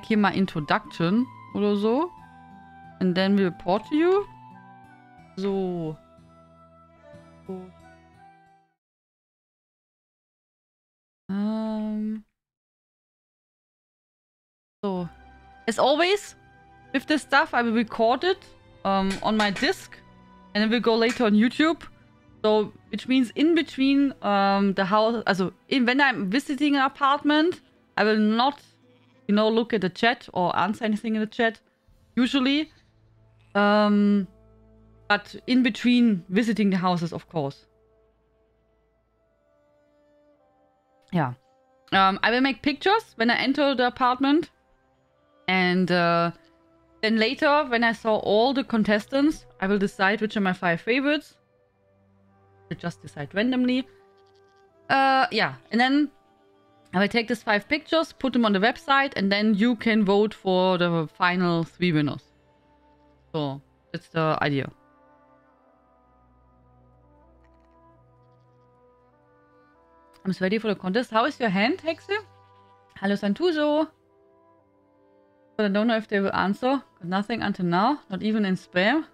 hier mal Introduction oder so. And then we report to you. So. So. As always, with this stuff, I will record it on my disk. And it will go later on YouTube. So, which means in between the house, also when I'm visiting an apartment, I will not, you know, look at the chat or answer anything in the chat, usually. But in between visiting the houses, of course. Yeah. I will make pictures when I enter the apartment. And then later, when I saw all the contestants, I will decide which are my 5 favorites. I just decide randomly. Yeah, and then I will take these 5 pictures, put them on the website, and then you can vote for the final 3 winners. So, that's the idea. I'm ready for the contest. How is your hand, Hexe? Hello, Santuso. But I don't know if they will answer. Got nothing until now. Not even in spam.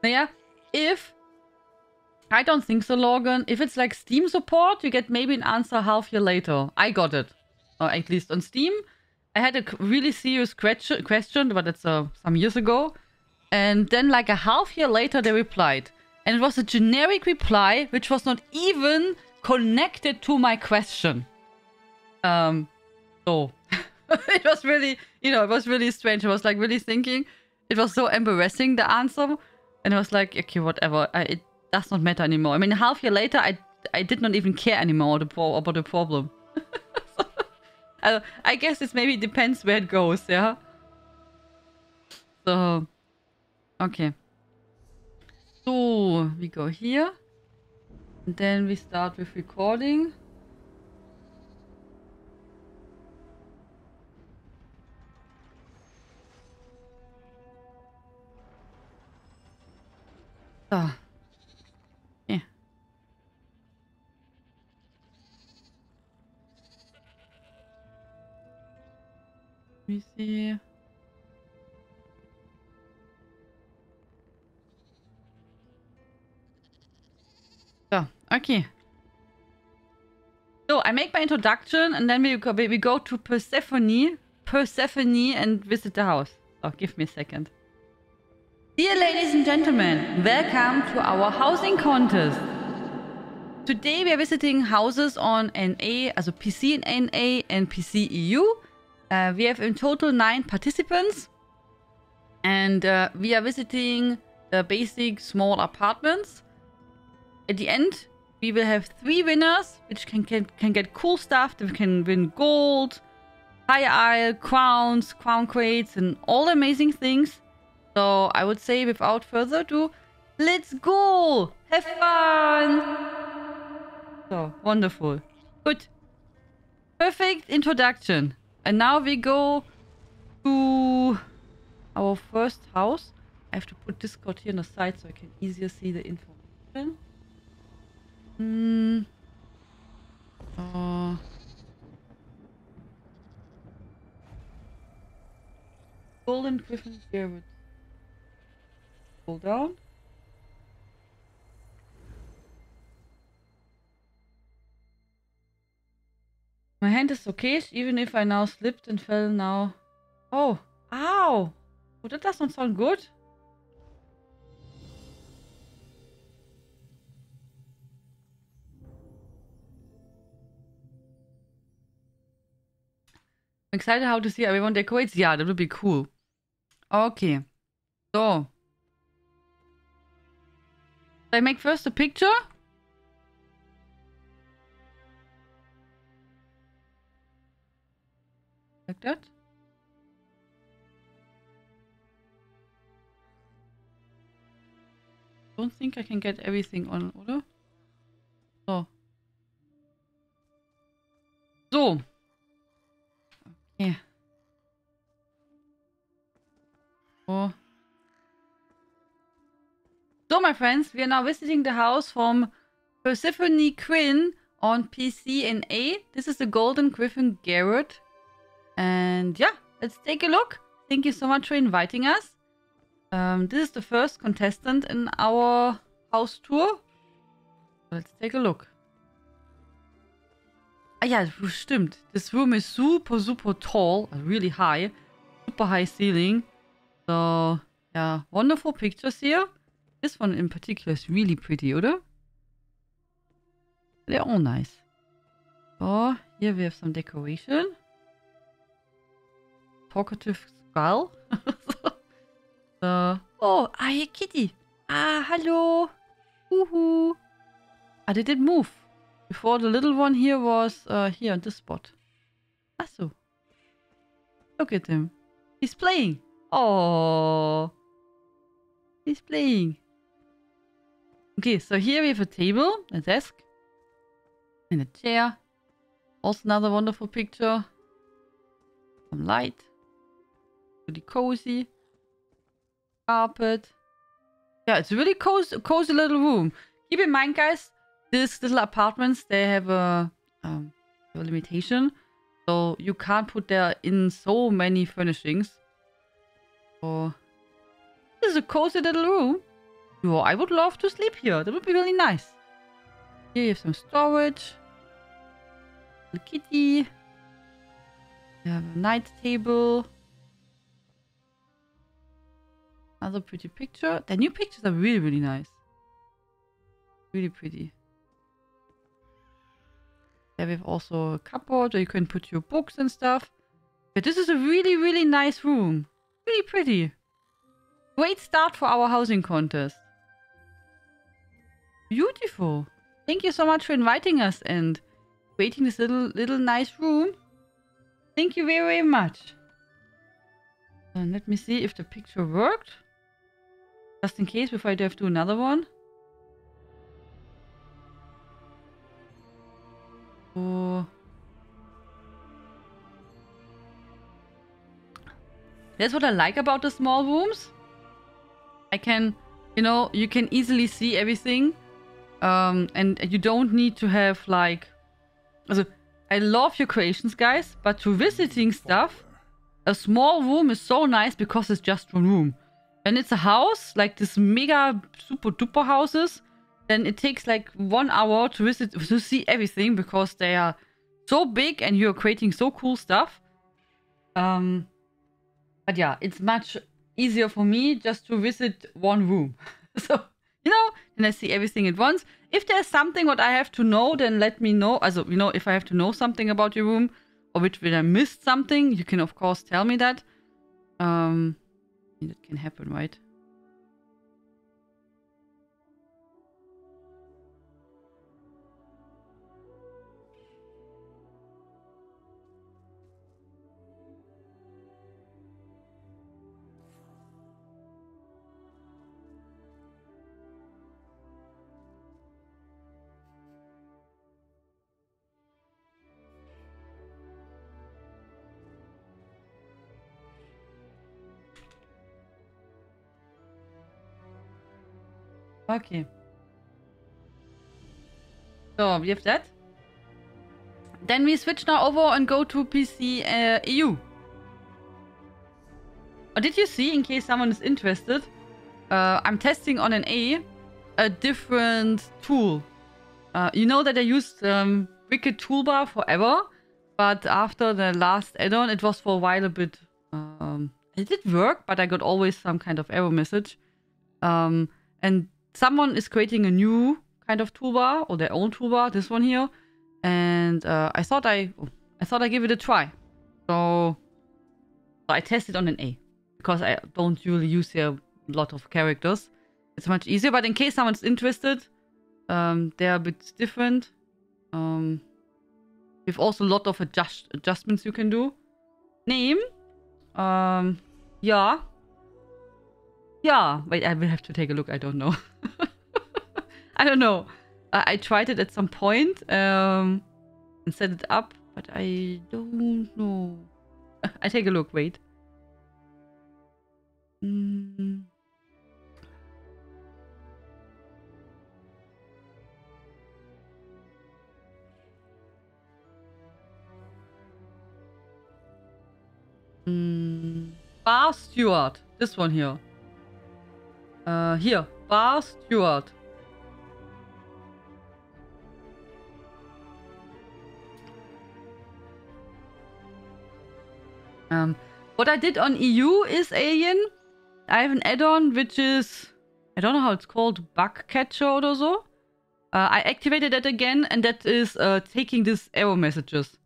Naja, if... I don't think so, Logan. If it's like Steam support, you get maybe an answer half year later. I got it. Or at least on Steam. I had a really serious question, but that's some years ago. And then like a half year later, they replied. And it was a generic reply, which was not even connected to my question. So... it was really, you know, it was really strange. I was like really thinking. It was so embarrassing, the answer. And I was like, okay, whatever. It does not matter anymore. I mean, a half year later, I did not even care anymore about the problem. So, I guess it maybe depends where it goes, yeah? So, okay. So, we go here. And then we start with recording. So. Yeah. Let me see. So, okay. So, I make my introduction and then we go to Persephone and visit the house. Oh, give me a second. Dear ladies and gentlemen, welcome to our housing contest. Today we are visiting houses on NA, also PC and NA and PC EU. We have in total 9 participants. And we are visiting the basic small apartments. At the end, we will have 3 winners, which can get cool stuff. They can win gold, high isle, crowns, crown crates, and all amazing things. So I would say, without further ado, let's go! Have fun! So, wonderful. Good. Perfect introduction. And now we go to our first house. I have to put Discord here on the side so I can easier see the information. Golden Griffin Garrett. Hold down. My hand is okay, even if I now slipped and fell now. Oh, ow! Oh, that does not sound good. I'm excited how to see everyone decorates. Yeah, that would be cool. Okay. So. I make first a picture. Like that. Don't think I can get everything on, oder? So. So. Okay. Oh. So, my friends, we are now visiting the house from Persephone Quinn on PC and A. This is the Golden Griffin Garrett. And yeah, let's take a look. Thank you so much for inviting us. This is the first contestant in our house tour. Let's take a look. Ah ja, stimmt. This room is super, super tall, really high. Super high ceiling. So, yeah, wonderful pictures here. This one in particular is really pretty, oder? They're all nice. So, here we have some decoration. Talkative skull. So, oh, hey, kitty. Ah, hello. Woohoo. Ah, they did move. Before the little one here was here on this spot. Ah, so. Look at him. He's playing. Oh. He's playing. Okay, so here we have a table, a desk, and a chair. Also another wonderful picture. Some light. Really cozy. Carpet. Yeah, it's a really cozy little room. Keep in mind, guys, these little apartments, they have a limitation. So you can't put there in so many furnishings. So this is a cozy little room. Oh, I would love to sleep here. That would be really nice. Here you have some storage. A kitty. You have a night table. Another pretty picture. The new pictures are really, really nice. Really pretty. There we have also a cupboard where you can put your books and stuff. But this is a really, really nice room. Really pretty. Great start for our housing contest. Beautiful. Thank you so much for inviting us and creating this little nice room. Thank you very, very much. And let me see if the picture worked. Just in case before I have to do another one. So that's what I like about the small rooms. I can, you can easily see everything. And you don't need to have like... Also, I love your creations, guys, but to visiting stuff, a small room is so nice because it's just one room. When it's a house, like this mega super duper houses, then it takes like 1 hour to see everything because they are so big and you're creating so cool stuff. But yeah, it's much easier for me just to visit one room. So, and I see everything at once. If there's something what I have to know, then let me know. Also, if I have to know something about your room or which I missed something, you can of course tell me that. That can happen, right? Okay. So, we have that. Then we switch now over and go to PC EU. Oh, did you see, in case someone is interested, I'm testing on an a different tool. You know that I used Wicked Toolbar forever, but after the last add-on, it was for a while a bit... it did work, but I got always some kind of error message. And someone is creating a new kind of toolbar, or their own toolbar, this one here. And I thought I give it a try. So I tested on an A. Because I don't usually use here a lot of characters. It's much easier, but in case someone's interested, they're a bit different. We've also a lot of adjustments you can do. Name? Yeah. Yeah. Wait, I will have to take a look. I don't know. I don't know. I tried it at some point and set it up, but I don't know. I take a look. Wait. Bar steward. This one here. Here. Bar steward. What I did on EU is Alien. I have an add-on which is, I don't know how it's called, bug catcher or so. I activated that again, and that is taking these error messages.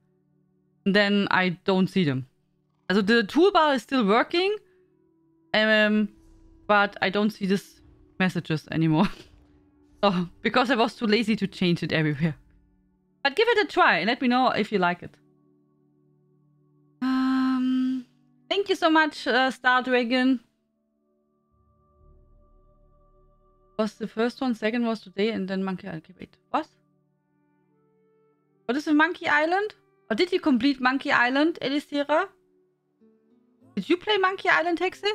And then I don't see them. Also the toolbar is still working, but I don't see these messages anymore. So, because I was too lazy to change it everywhere. But give it a try and let me know if you like it. Thank you so much, Star Dragon. Was the first one, second was today, and then Monkey Island. Okay, wait, what? What is a Monkey Island? Or did you complete Monkey Island, Elisera? Did you play Monkey Island, Hexe?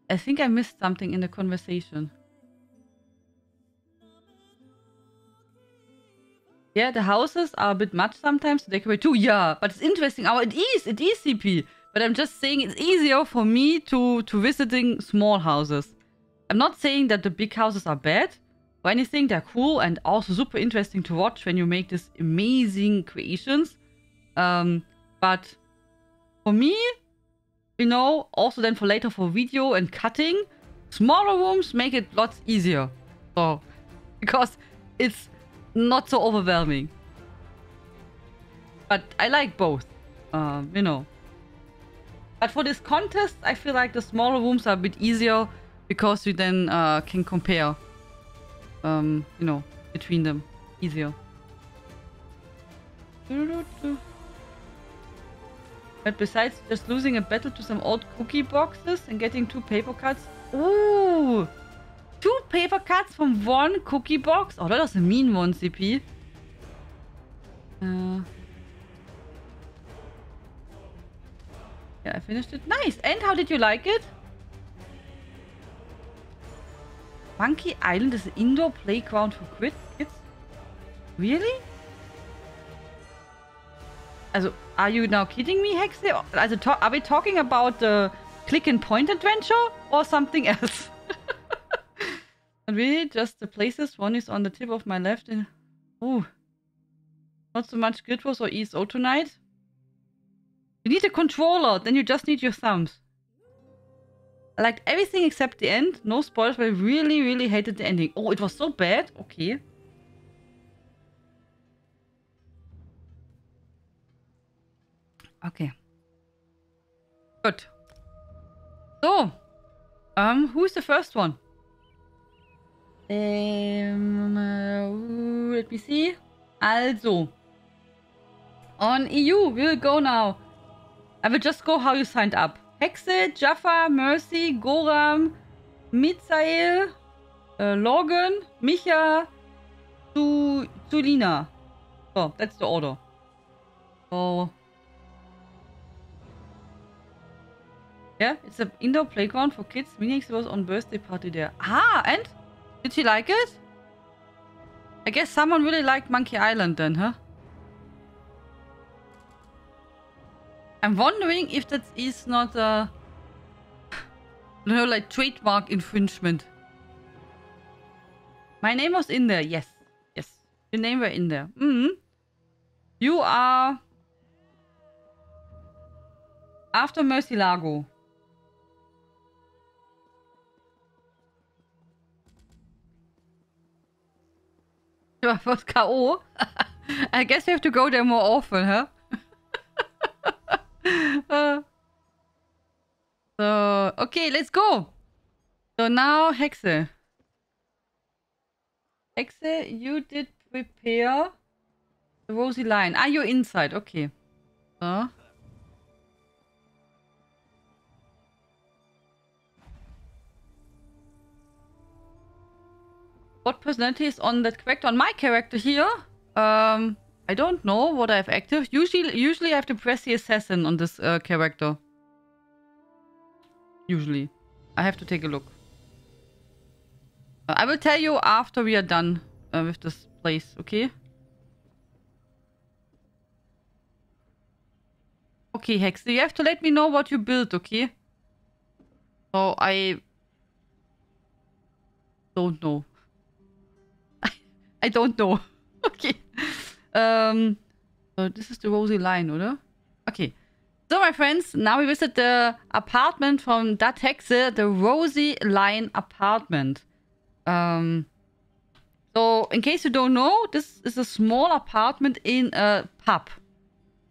I think I missed something in the conversation. Yeah, the houses are a bit much sometimes to decorate too. Yeah, but it's interesting. Oh, it is CP. But I'm just saying it's easier for me to visiting small houses. I'm not saying that the big houses are bad or anything. They're cool and also super interesting to watch when you make these amazing creations. But for me, you know, also then for later for video and cutting, smaller rooms make it lots easier. So, because it's not so overwhelming. But I like both, you know. But for this contest, I feel like the smaller rooms are a bit easier because you then can compare, you know, between them easier. But besides just losing a battle to some old cookie boxes and getting 2 paper cuts. Ooh! 2 paper cuts from 1 cookie box? Oh, that was a mean one, CP. Yeah, I finished it. Nice! And how did you like it? Monkey Island is an indoor playground for kids? Really? Also, are you now kidding me, Hexe? Also, are we talking about the click and point adventure or something else? And really, just the places. One is on the tip of my left. Oh, not so much Guild Wars or ESO tonight. You need a controller, then you just need your thumbs. I liked everything except the end. No spoilers, but I really, really hated the ending. Oh, it was so bad? Okay. Okay. Good. So, who's the first one? Let me see. Also, on EU, we'll go now. I will just go how you signed up. Hexe, Jaffa, Mercy, Goram, Mitzael, Logan, Micha, Zulina. So, that's the order. So, yeah, it's an indoor playground for kids. Minix was on birthday party there. Ah, and? Did she like it? I guess someone really liked Monkey Island then, huh? I'm wondering if that is not a... you know, like trademark infringement. My name was in there, yes. Yes, your name were in there. You are... after Mercy Lago. Was K.O. I guess you have to go there more often, huh? So, okay, let's go. So now, Hexe. Hexe, you did prepare the rosy line. Ah, you're inside. Okay. So. What personality is on that character? On my character here? I don't know what I have active. Usually I have to press the assassin on this character. Usually. I have to take a look. I will tell you after we are done with this place, okay? Okay, Hex, you have to let me know what you built, okay? So I don't know. I don't know. Okay. So this is the Rosy Line, oder? Okay. So, my friends, now we visit the apartment from that Hexe, the Rosy Line apartment. So, in case you don't know, this is a small apartment in a pub.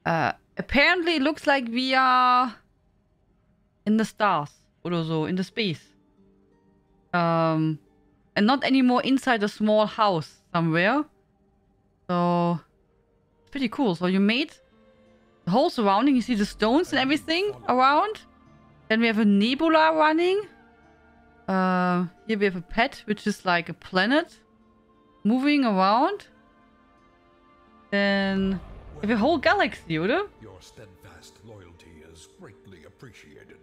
Apparently, it looks like we are in the stars, or so, in the space. And not anymore inside a small house somewhere. So, it's pretty cool. So, you made the whole surrounding. You see the stones and everything around. Then we have a nebula running. Here we have a pet, which is like a planet moving around. Then we have a whole galaxy, oder? Your steadfast loyalty is greatly appreciated.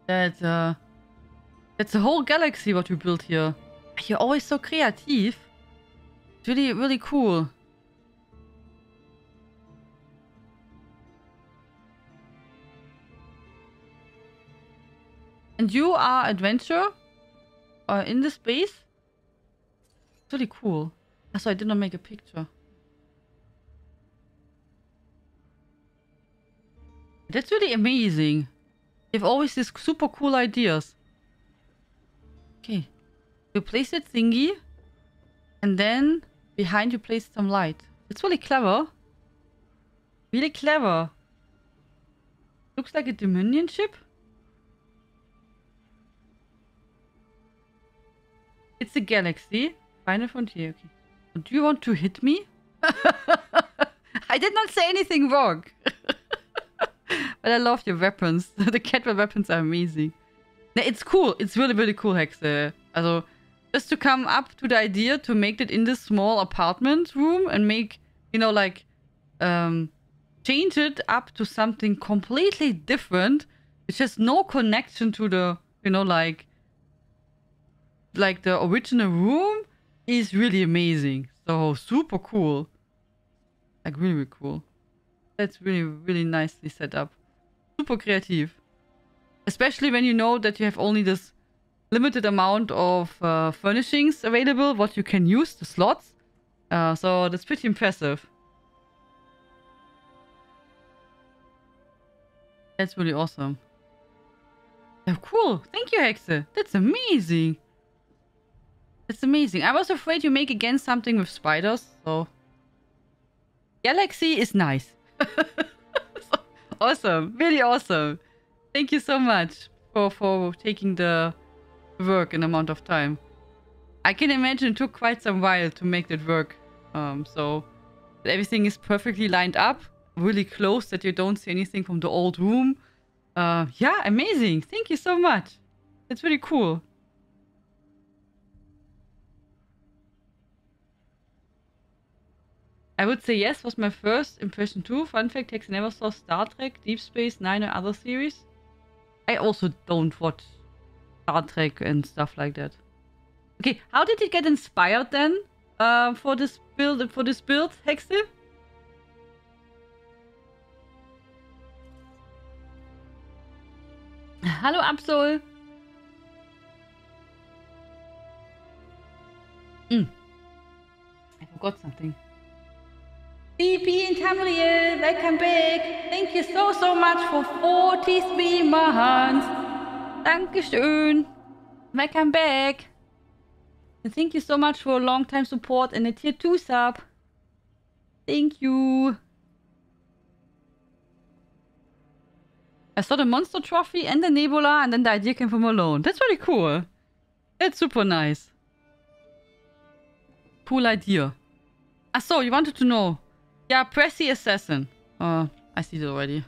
That's a whole galaxy what we built here. You're always so creative. It's really, really cool. And you are adventurer in the space? It's really cool. So I did not make a picture. That's really amazing. You have always these super cool ideas. Okay. You place it thingy. And then behind you place some light. It's really clever. Really clever. Looks like a Dominion ship. It's a galaxy. Final frontier. Okay. Do you want to hit me? I did not say anything wrong. But I love your weapons. The Catwell weapons are amazing. It's cool. It's really, really cool, Hexe. Also, just to come up to the idea to make it in this small apartment room and make, you know, like, change it up to something completely different, which has no connection to the, you know, like the original room is really amazing. So super cool. Like really, really cool. That's really, really nicely set up. Super creative. Especially when you know that you have only this limited amount of furnishings available, what you can use, the slots. So that's pretty impressive. That's really awesome. Oh, cool. Thank you, Hexe. That's amazing. It's amazing. I was afraid you make again something with spiders, so... Galaxy is nice. Awesome. Really awesome. Thank you so much for taking the work in amount of time. I can imagine it took quite some while to make that work. So that everything is perfectly lined up. Really close that you don't see anything from the old room. Yeah, amazing. Thank you so much. That's really cool. I would say yes, was my first impression too. Fun fact, Hex never saw Star Trek, Deep Space Nine or other series. I also don't watch Star Trek and stuff like that. Okay, how did it get inspired then for this build, Hexe? Hallo Absol. I forgot something. DP and Tamriel, welcome back. Thank you so much for 43 months. Dankeschön. Welcome back. And thank you so much for a long time support and a tier 2 sub. Thank you. I saw the monster trophy and the nebula and then the idea came from alone. That's really cool. That's super nice. Cool idea. Ah, so you wanted to know. Yeah, Pressy Assassin. I see it already.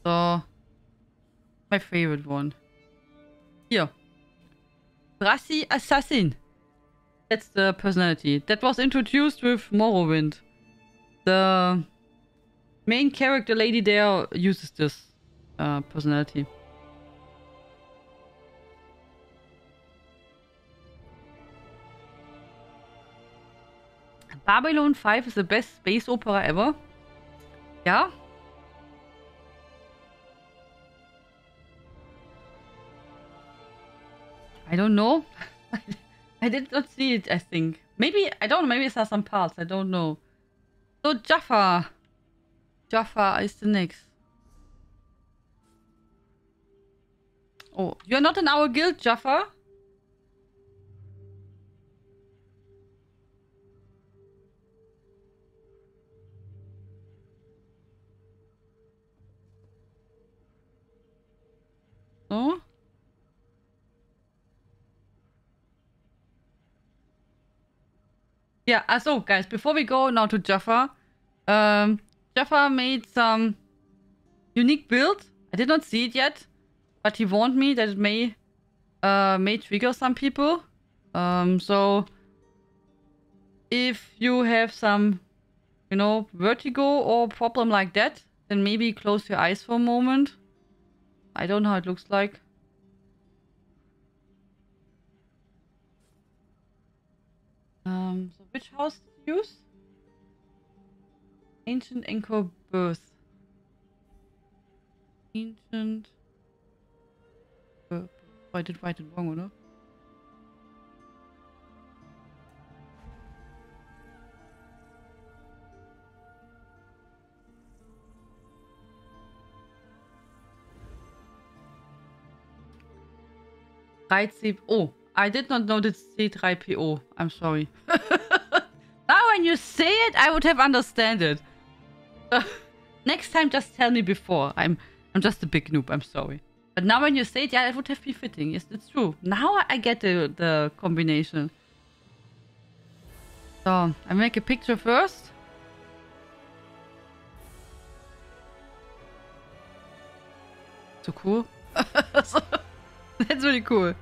So, my favorite one. Here. Pressy Assassin. That's the personality. That was introduced with Morrowind. The main character lady there uses this personality. Babylon 5 is the best space opera ever. Yeah. I don't know. I did not see it, I think. Maybe, I don't know, maybe it has some parts, I don't know. So Jaffa. Jaffa is the next. Oh, you're not in our guild, Jaffa? No? Yeah, so guys, before we go now to Jaffa, Jaffa made some unique build. I did not see it yet, but he warned me that it may trigger some people. So if you have some, you know, vertigo or problem like that, then maybe close your eyes for a moment. I don't know how it looks like. So which house to use? Ancient Anchor Birth. Ancient. I did write it wrong, oder? Oh, I did not know that C3PO. I'm sorry. Now when you say it, I would have understand it. Next time, just tell me before. I'm just a big noob. I'm sorry. But now when you say it, yeah, it would have been fitting. Yes, it's true. Now I get the combination. So, I make a picture first. So cool. That's really cool.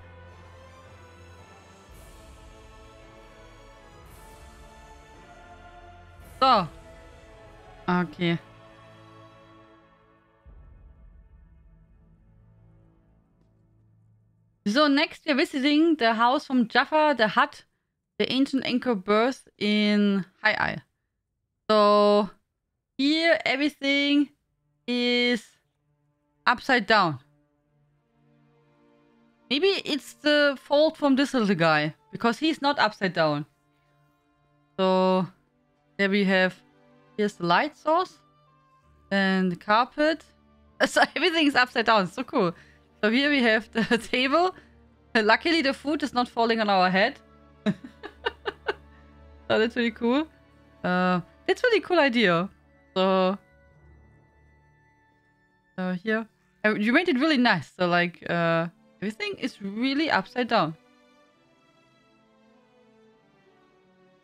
So. Okay. So next we're visiting the house from Jaffa, the hut, the ancient anchor birth in High Isle. So here everything is upside down. Maybe it's the fault from this little guy, because he's not upside down. So there we have, here's the light source and the carpet. So everything's upside down. So cool. So here we have the table. Luckily the food is not falling on our head. So that's really cool. That's really cool idea. So here, you made it really nice. So like everything is really upside down.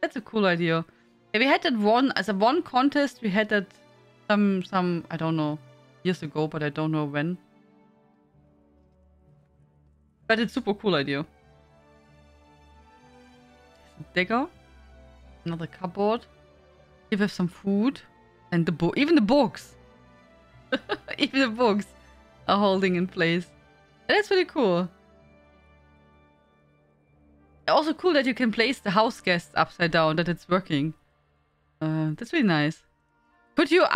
That's a cool idea. Yeah, we had that one as a one contest. We had that some I don't know, years ago, but I don't know when. But it's super cool idea. Dagger, another cupboard. Here we have some food and the book. Even the books. Even the books are holding in place. That's really cool. Also cool that you can place the house guests upside down, that it's working. That's really nice. Could you,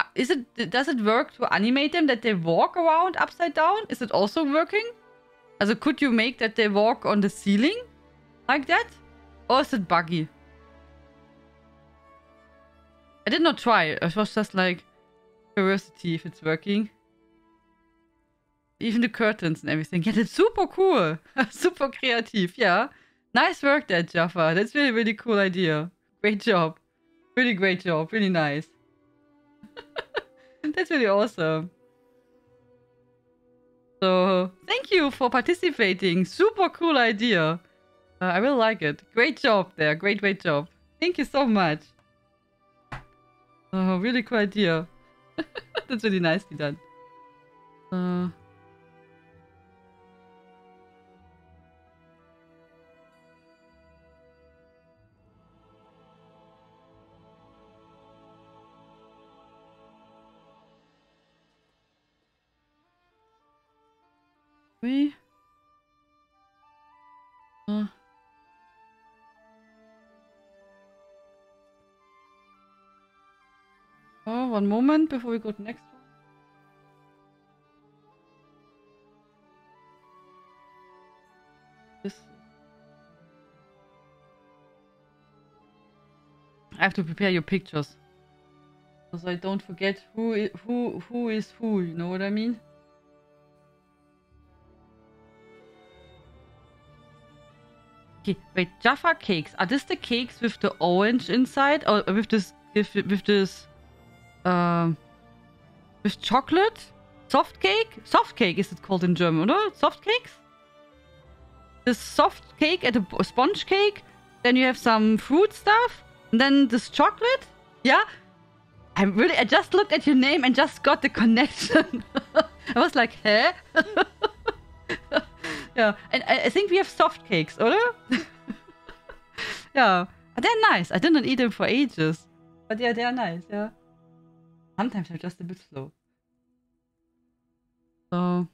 does it work to animate them that they walk around upside down? Is it also working? Also could you make that they walk on the ceiling? Like that? Or is it buggy? I did not try. It was just like curiosity if it's working. Even the curtains and everything. Yeah, that's super cool. Super creative, yeah. Nice work there, Jaffa. That's really, really cool idea. Great job. Really great job. Really nice. That's really awesome. So, thank you for participating. Super cool idea. I really like it. Great job there. Great, great job. Thank you so much. Oh, really cool idea. That's really nicely done. We... Oh, one moment before we go to the next one. This I have to prepare your pictures. So I don't forget who is who, you know what I mean? Okay, wait, Jaffa cakes. Are this the cakes with the orange inside? Or with this with chocolate? Soft cake? Soft cake is it called in German, or? Soft cakes? This soft cake and a sponge cake. Then you have some fruit stuff. And then this chocolate. Yeah? I just looked at your name and just got the connection. I was like, huh? Yeah, and I think we have soft cakes, oder? Yeah, they're nice. I didn't eat them for ages. But yeah, they're nice, yeah. Sometimes they're just a bit slow. So...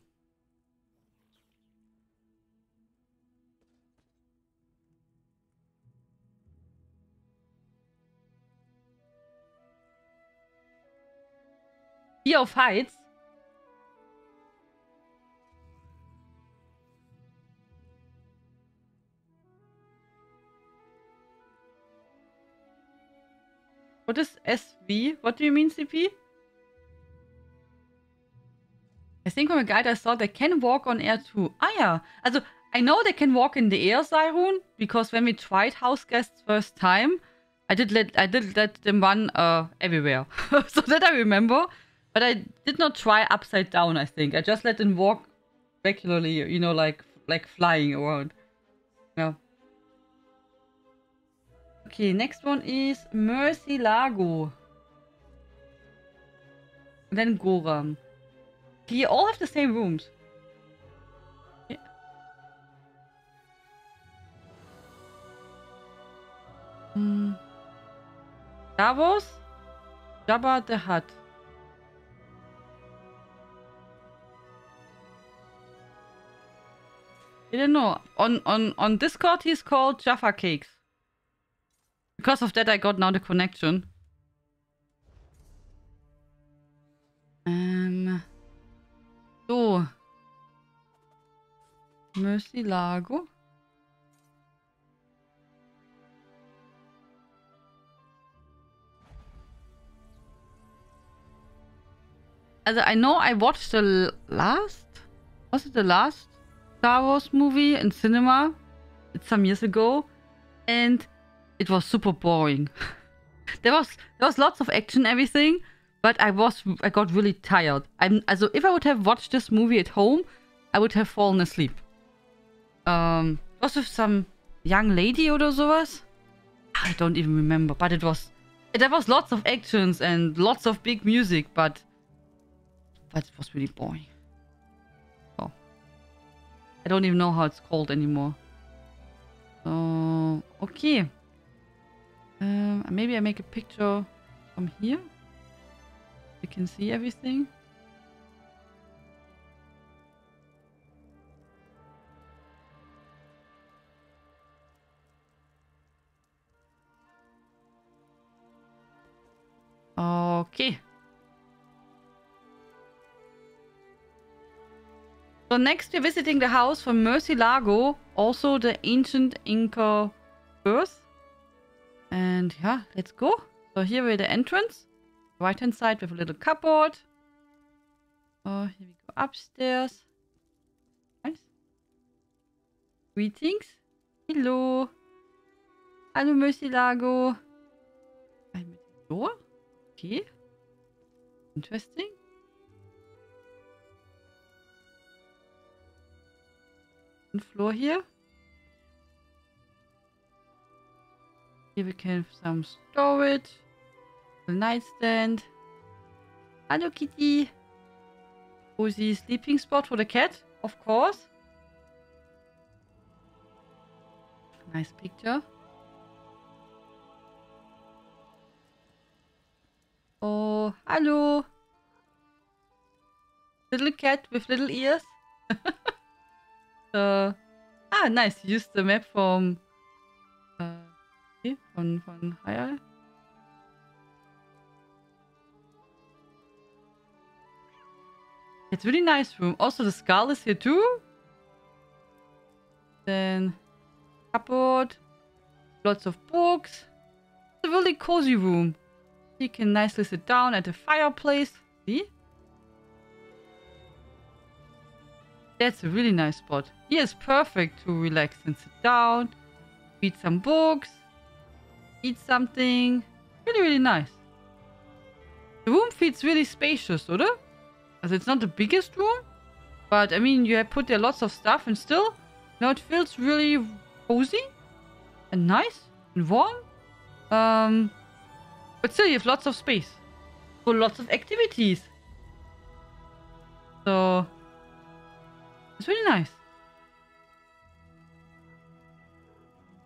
Fear of heights? What is SV? What do you mean, CP? I think from a guide I saw they can walk on air too. Ah yeah. Also, I know they can walk in the air, Cyrun, because when we tried house guests first time, I did let them run everywhere. So that I remember. But I did not try upside down, I think. I just let them walk regularly, you know, like flying around. Yeah. Okay, next one is Mercy Lago. And then Goram. Okay, you all have the same rooms. Okay. Davos? Jabba the Hutt. I don't know. On Discord he's called Jaffa Cakes. Because of that I got now the connection. So. Mercy Lago. Also, I know I watched the last... Was it the last Star Wars movie in cinema? It's some years ago. And it was super boring. there was lots of action, everything. But I got really tired. Also, if I would have watched this movie at home, I would have fallen asleep. It was with some young lady or sowas. I don't even remember. But there was lots of actions and lots of big music, but it was really boring. Oh. I don't even know how it's called anymore. So, okay. Maybe I make a picture from here. You can see everything. Okay. So next we're visiting the house from Mercy Lago, also the ancient Inca birth. And yeah, let's go. So here we're the entrance. Right hand side with a little cupboard. Oh, here we go upstairs. Nice. Greetings. Hello. Hallo Mercy Lago. Ein mit dem Door. Okay. Interesting. Floor here. Here we can have some storage. A nightstand. Hello kitty. Cozy sleeping spot for the cat, of course. Nice picture. Oh, hello. Little cat with little ears. Nice. Use the map from von Hayal. It's really nice room. Also the skull is here too. Then cupboard. Lots of books. a really cozy room. You can nicely sit down at the fireplace. See? That's a really nice spot. Here is perfect to relax and sit down, read some books, eat something. Really, really nice. The room feels really spacious, oder? Also it's not the biggest room, but I mean, you have put there lots of stuff and still, it feels really cozy and nice and warm. But still, you have lots of space for lots of activities. So it's really nice.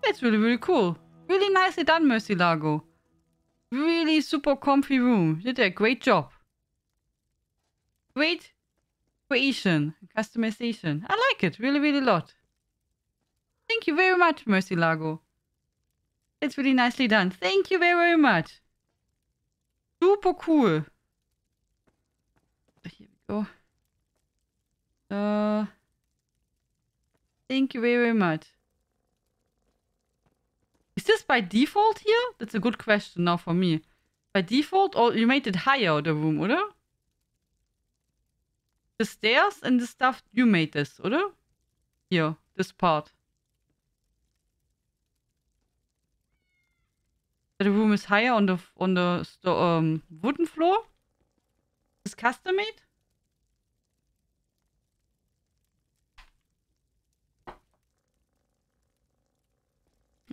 That's really, really cool. Really nicely done, Mercy Lago. Really super comfy room. You did a great job. Great creation, customization. I like it really, really a lot. Thank you very much, Mercy Lago. It's really nicely done. Thank you very, very much. Super cool. Here we go. Thank you very, very much. Is this by default here? That's a good question now for me. By default, or you made it higher, the room, oder? The stairs and the stuff, you made this, oder? Here, this part. The room is higher on the wooden floor. Is custom made?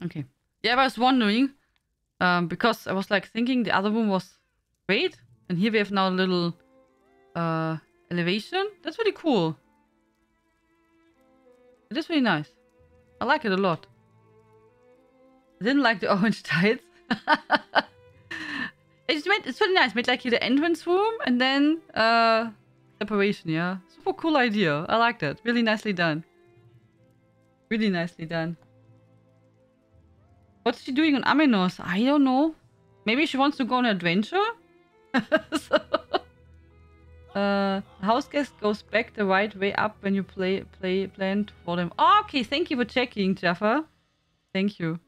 Okay. Yeah, I was wondering, because I was like thinking the other room was great, and here we have now a little elevation. That's really cool. It is really nice. I like it a lot. I didn't like the orange tiles. It's really nice. Made like here the entrance room and then separation. Yeah, super cool idea. I like that. Really nicely done. Really nicely done. What's she doing on Amenos? I don't know. Maybe she wants to go on an adventure? House guest goes back the right way up when you plan for them. Oh, okay, thank you for checking, Jaffa. Thank you.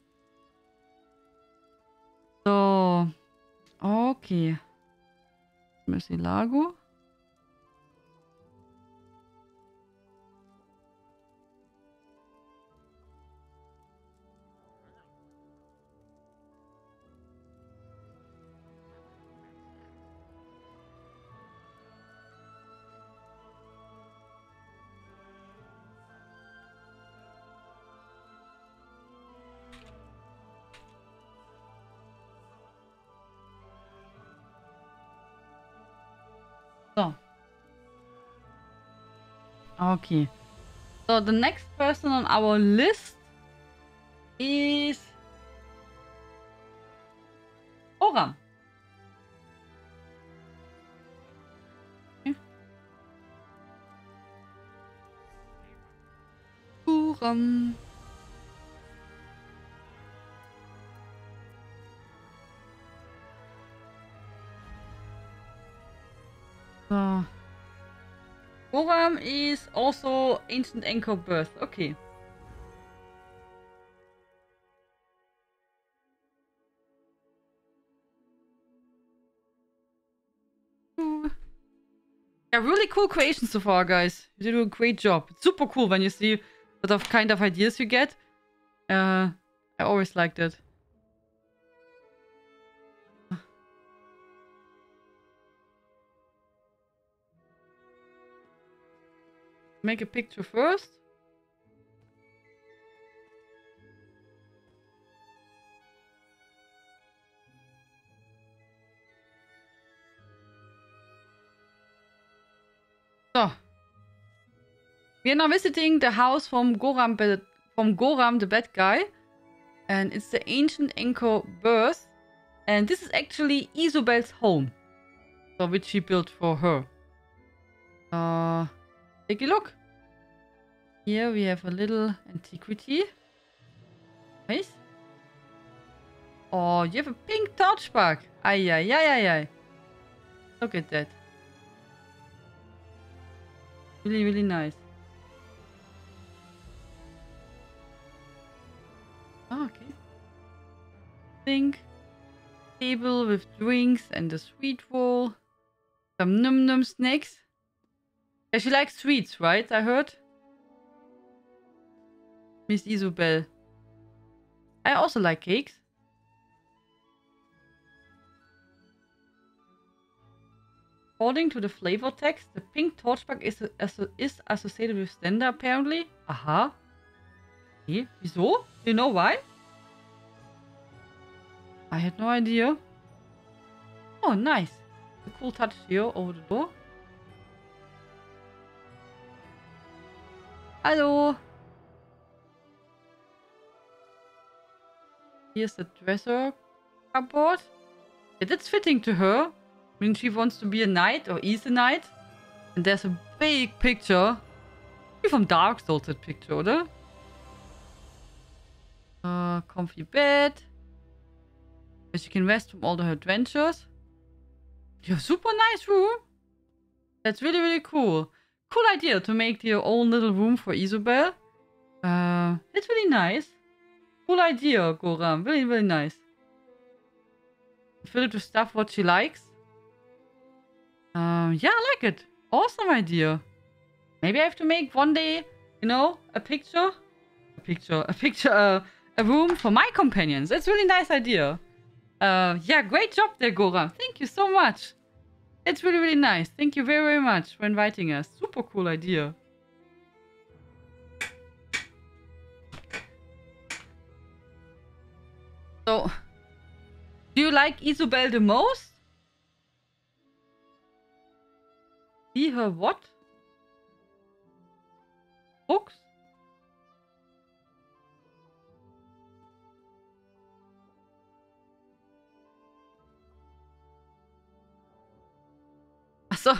So, okay. Mercy Lago. So. Okay. So the next person on our list is Oram. Okay. Oram. So. Oram is also Ancient Anchor Birth. Okay. Yeah, really cool creation so far, guys. You did a great job. It's super cool when you see what of kind of ideas you get. I always liked it. Make a picture first. So. We are now visiting the house from Goram the bad guy. And it's the Ancient Anchor Birth. And this is actually Isobel's home. So, which she built for her. Take a look. Here we have a little antiquity. Nice. Oh, you have a pink torch bug. Ay, ay, ay, ay, ay. Look at that. Really, really nice. Oh, okay. Think. table with drinks and a sweet roll. Some num-num snacks. Yeah, she likes sweets, right? I heard. Miss Isobel. I also like cakes. According to the flavor text, the pink torchbug is associated with Slender, apparently. Aha. Okay. Wieso? Do you know why? I had no idea. Oh, nice. A cool touch here over the door. Hello. Here's the dresser cupboard. Yeah, that's fitting to her. I mean, she wants to be a knight or is a knight. And there's a big picture. From Dark Souls, that picture, oder? Comfy bed. Where she can rest from all her adventures. You have a super nice room. That's really, really cool. Cool idea to make your own little room for Isobel. It's really nice. Cool idea, Goram. Really, really nice. Fill it with stuff what she likes. Yeah, I like it. Awesome idea. Maybe I have to make one day, you know, a room for my companions. That's a really nice idea. Yeah, great job there, Goram. Thank you so much. It's really, really nice. Thank you very, very much for inviting us. Super cool idea. So, do you like Isobel the most? See her what? Books? So,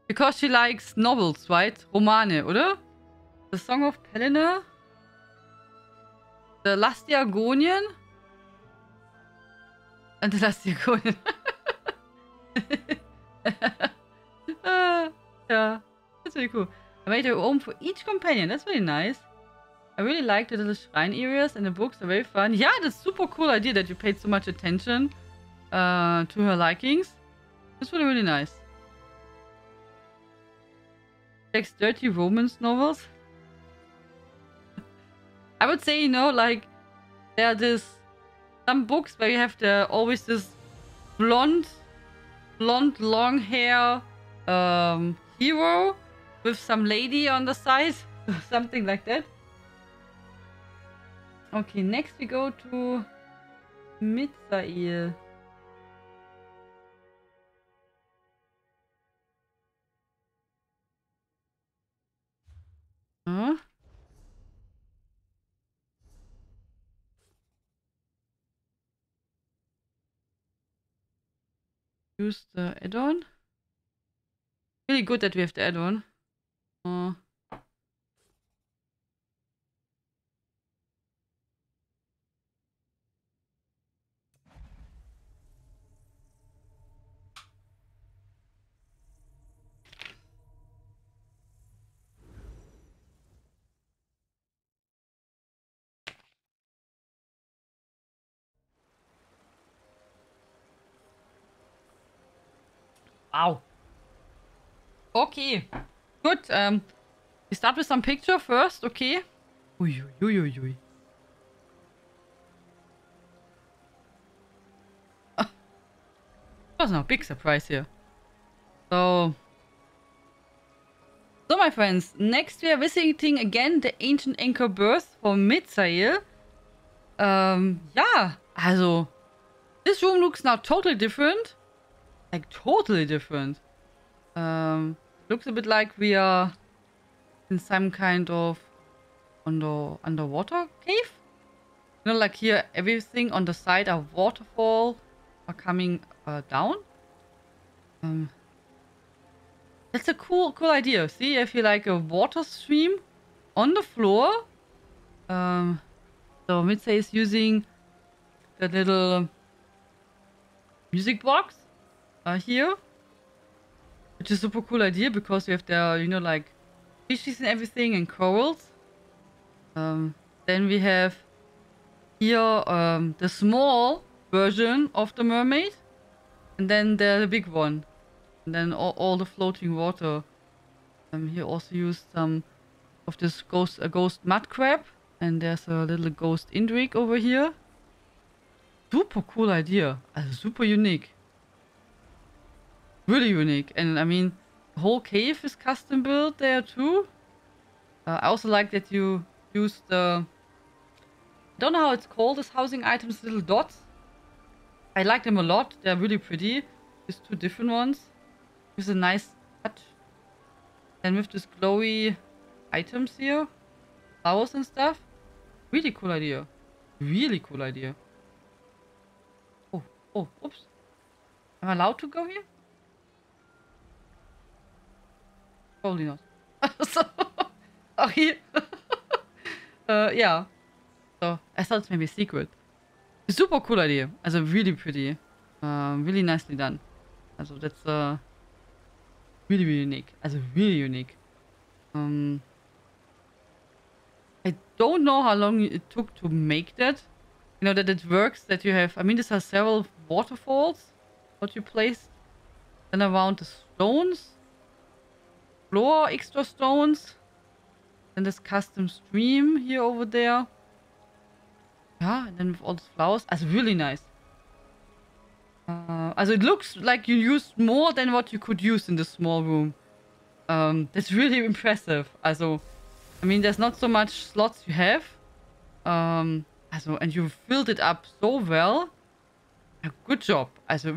because she likes novels, right? Romane, oder? The Song of Pelennor? The Last Argonian? And the Last Argonian. Yeah, that's really cool. I made a home for each companion. That's really nice. I really like the little shrine areas and the books are very fun. Yeah, that's super cool idea that you paid so much attention to her likings. That's really, really nice. Likes dirty romance novels. I would say, you know, like there are some books where you have always this blonde long hair hero with some lady on the side. Something like that. Okay, next we go to Mitzael. Huh? Use the add-on. Really good that we have the add-on. Wow. Okay. Good. We start with some picture first, okay? Ui, ui, ui, ui. Was no big surprise here. So, my friends, next we are visiting again the ancient anchor berth for Mitzael. Yeah, also, this room looks now totally different. Like, totally different. Looks a bit like we are in some kind of underwater cave. You know, like here, everything on the side are waterfall are coming down. That's a cool idea. See, if you like a water stream on the floor. So Mitzael is using the little music box here, which is a super cool idea because we have the, you know, like fishes and everything and corals. Then we have here the small version of the mermaid. And then the big one. And then all the floating water. He also used some of this ghost mud crab. And there's a little ghost Indrik over here. Super cool idea. Super unique. Really unique. And I mean, the whole cave is custom built there too. I also like that you use the... I don't know how it's called, this housing items, little dots. I like them a lot. They're really pretty. These two different ones. With a nice touch. And with this glowy items here. Flowers and stuff. Really cool idea. Really cool idea. Oh, oops. Am I allowed to go here? Probably not. So, oh, here. Yeah. So, I thought it's maybe a secret. Super cool idea. Really pretty. Really nicely done. That's really, really unique. Really unique. I don't know how long it took to make that. You know, that it works, that you have... I mean, this has several waterfalls. What you place. Then around the stones. Floor extra stones. Then this custom stream here over there. Yeah, and then with all the flowers. Really nice. It looks like you used more than what you could use in this small room. That's really impressive. I mean, there's not so much slots you have. And you filled it up so well. Good job.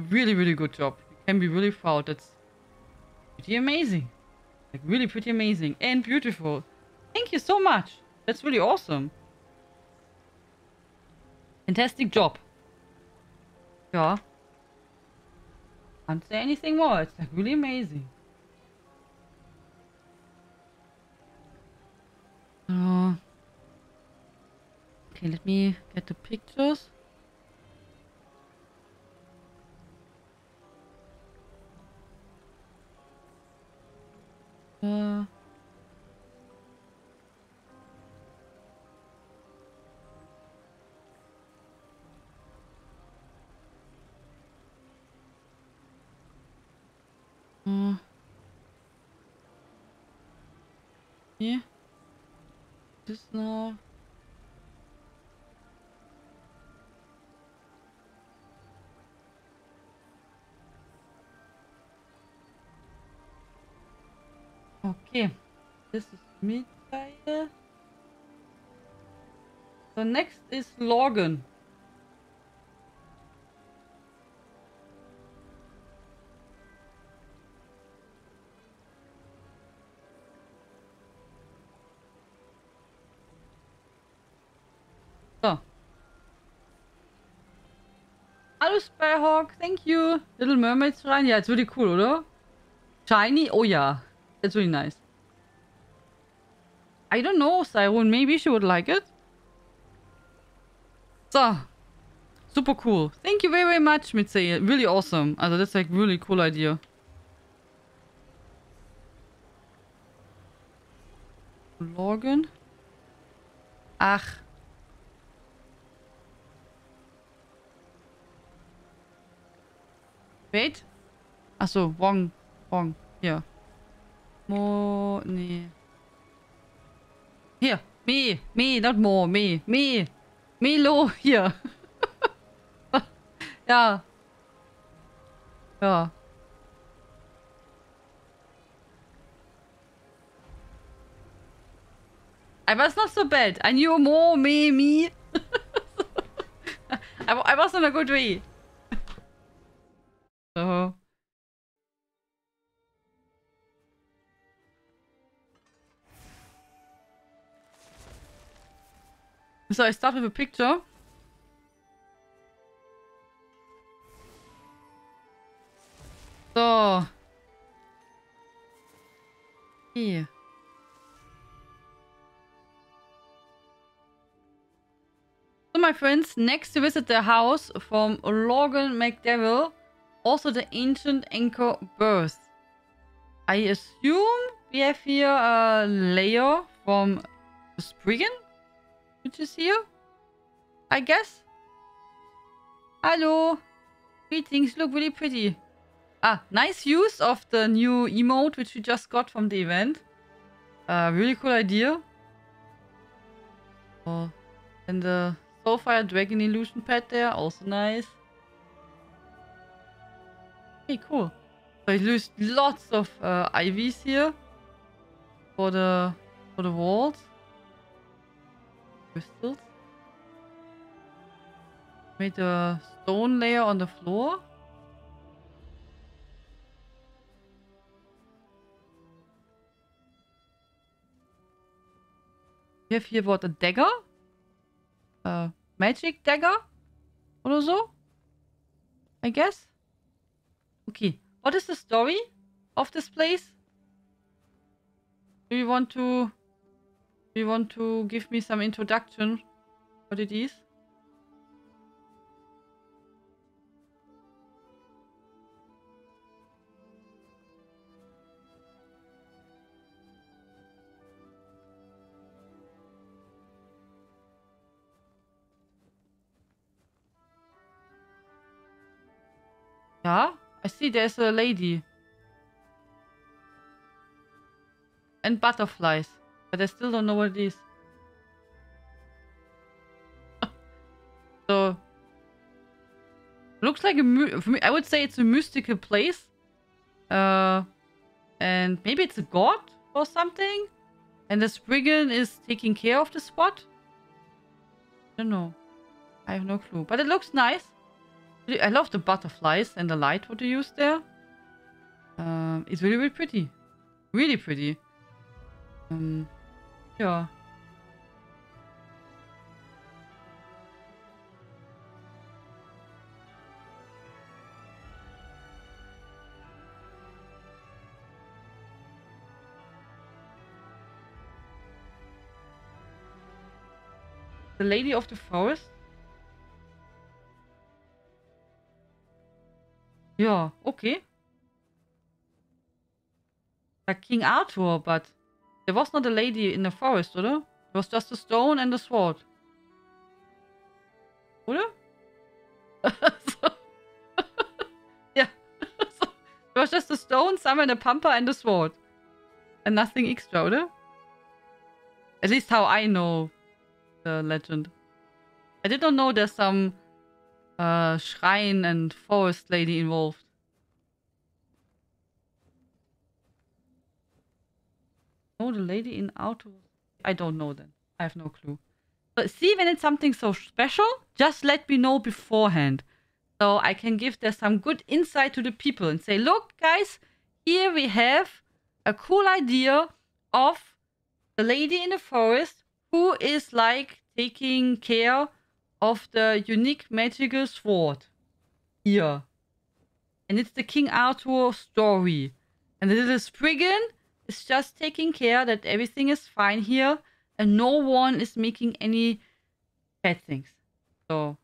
Really, really good job. You can be really proud. That's pretty amazing. Like, really pretty amazing. And beautiful. Thank you so much. That's really awesome. Fantastic job. Yeah. Can't say anything more. It's like really amazing. Okay, let me get the pictures. Yeah. This now. Okay. This is Michael. So next is Logan. So. Hallo Sparhawk, thank you. Little Mermaids rein. Yeah, it's really cool, oder? Shiny? Oh yeah. That's really nice. I don't know, Cyrone. Maybe she would like it. So. Super cool. Thank you very, very much, Mitze. Really awesome. That's like really cool idea. Logan. Ach. Wait. Achso, wrong. Hier. Nee. Hier. Me, not more. Me. Melo, hier. Ja. Ja. I was not so bad. I knew more, me. I was on a good way. So. So I start with a picture. So. Here. So my friends, next to visit the house from Logan McDevil, also the ancient anchor birth. I assume we have here a layer from Spriggan, which is here, I guess. Hello. Greetings. Look really pretty. Ah, nice use of the new emote which we just got from the event. Really cool idea. Oh, and the Soulfire Dragon Illusion pad there, also nice. Okay, cool. So I used lots of IVs here for the walls. Crystals. Made a stone layer on the floor. We have here what, a dagger? Magic dagger? Or so? I guess? Okay. What is the story of this place? Do you want to give me some introduction? What it is? Yeah, I see there's a lady. And butterflies. But I still don't know what it is. So... looks like for me, I would say it's a mystical place. And maybe it's a god or something? And the Spriggan is taking care of the spot? I don't know. I have no clue. But it looks nice. I love the butterflies and the light what you use there. It's really, really pretty. Really pretty. Yeah. The Lady of the Forest? Yeah, okay. Like King Arthur, but there was not a lady in the forest, oder? It was just a stone and a sword. Oder? So, yeah. So, it was just a stone, summon a pampa and a sword. And nothing extra, oder? At least how I know the legend. I did not know there's some shrine and forest lady involved. Oh, the lady in auto. I don't know then. I have no clue. But see, when it's something so special, just let me know beforehand. So I can give there some good insight to the people and say, look, guys, here we have a cool idea of the lady in the forest who is like taking care of the unique magical sword. Here. And it's the King Arthur story. And the little Spriggan is just taking care that everything is fine here and no one is making any bad things. So,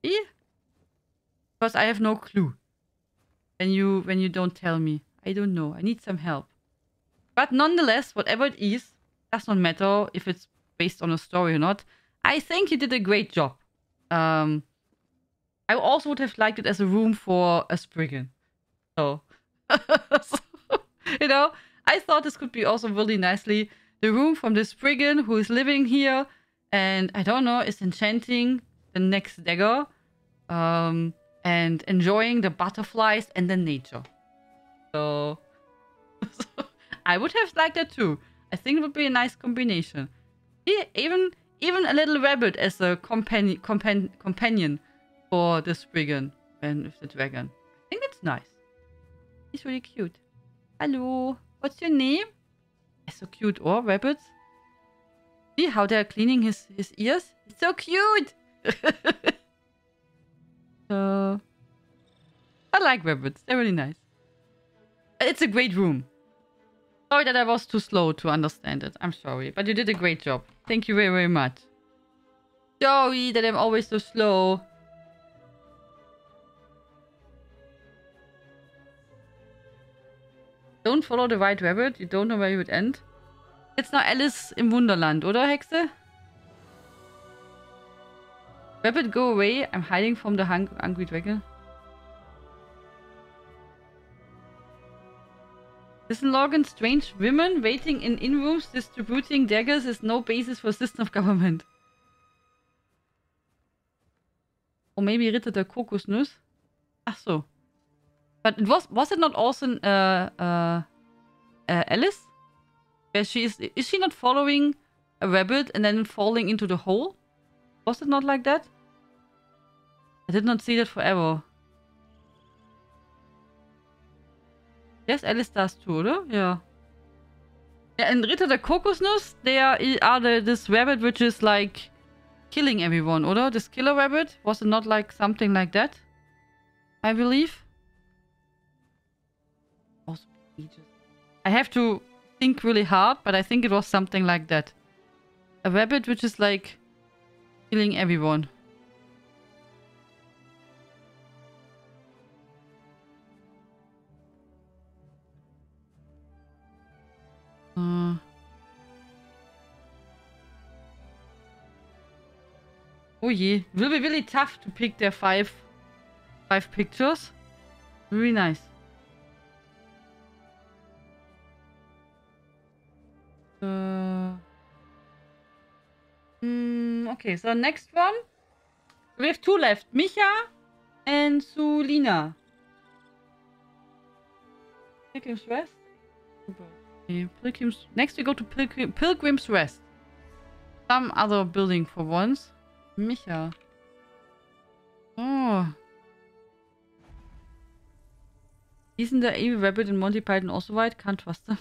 see? Because I have no clue. When you don't tell me. I don't know. I need some help. But nonetheless, whatever it is, does not matter if it's based on a story or not. I think you did a great job. I also would have liked it as a room for a Spriggan. So, you know, I thought this could be also really nicely the room from the Spriggan who is living here and, I don't know, is enchanting the next dagger and enjoying the butterflies and the nature. So, I would have liked that too. I think it would be a nice combination. Yeah, even a little rabbit as a companion for the Spriggan and with the dragon. I think it's nice. He's really cute. Hello, what's your name? It's so cute. Oh, rabbits. See how they're cleaning his ears? It's so cute. I like rabbits. They're really nice. It's a great room. Sorry that I was too slow to understand it. I'm sorry. But you did a great job. Thank you very, very much. Sorry that I'm always so slow. Don't follow the white rabbit. You don't know where you would end. It's now Alice im Wunderland, oder, Hexe? Rabbit, go away. I'm hiding from the hungry dragon. Listen, Logan, strange women waiting in rooms distributing daggers is no basis for system of government. Or maybe Ritter der Kokosnuss. Ach so. But it was it not also Alice? Where is she not following a rabbit and then falling into the hole? Was it not like that? I did not see that forever. Yes, Alice does too, oder? Yeah. Yeah, and Ritter der Kokosnuss, they are this rabbit which is like killing everyone, oder? This killer rabbit? Was it not like something like that? I believe. Also, I have to think really hard, but I think it was something like that. A rabbit which is like killing everyone. Oh je. Will be really tough to pick their five pictures. Really nice. Okay, so next one. We have two left. Micha and Sulina. Pilgrim's Rest. Okay, next we go to Pilgrim's Rest. Some other building for once. Micha. Oh. Isn't the evil rabbit in Monty Python also white? Can't trust them.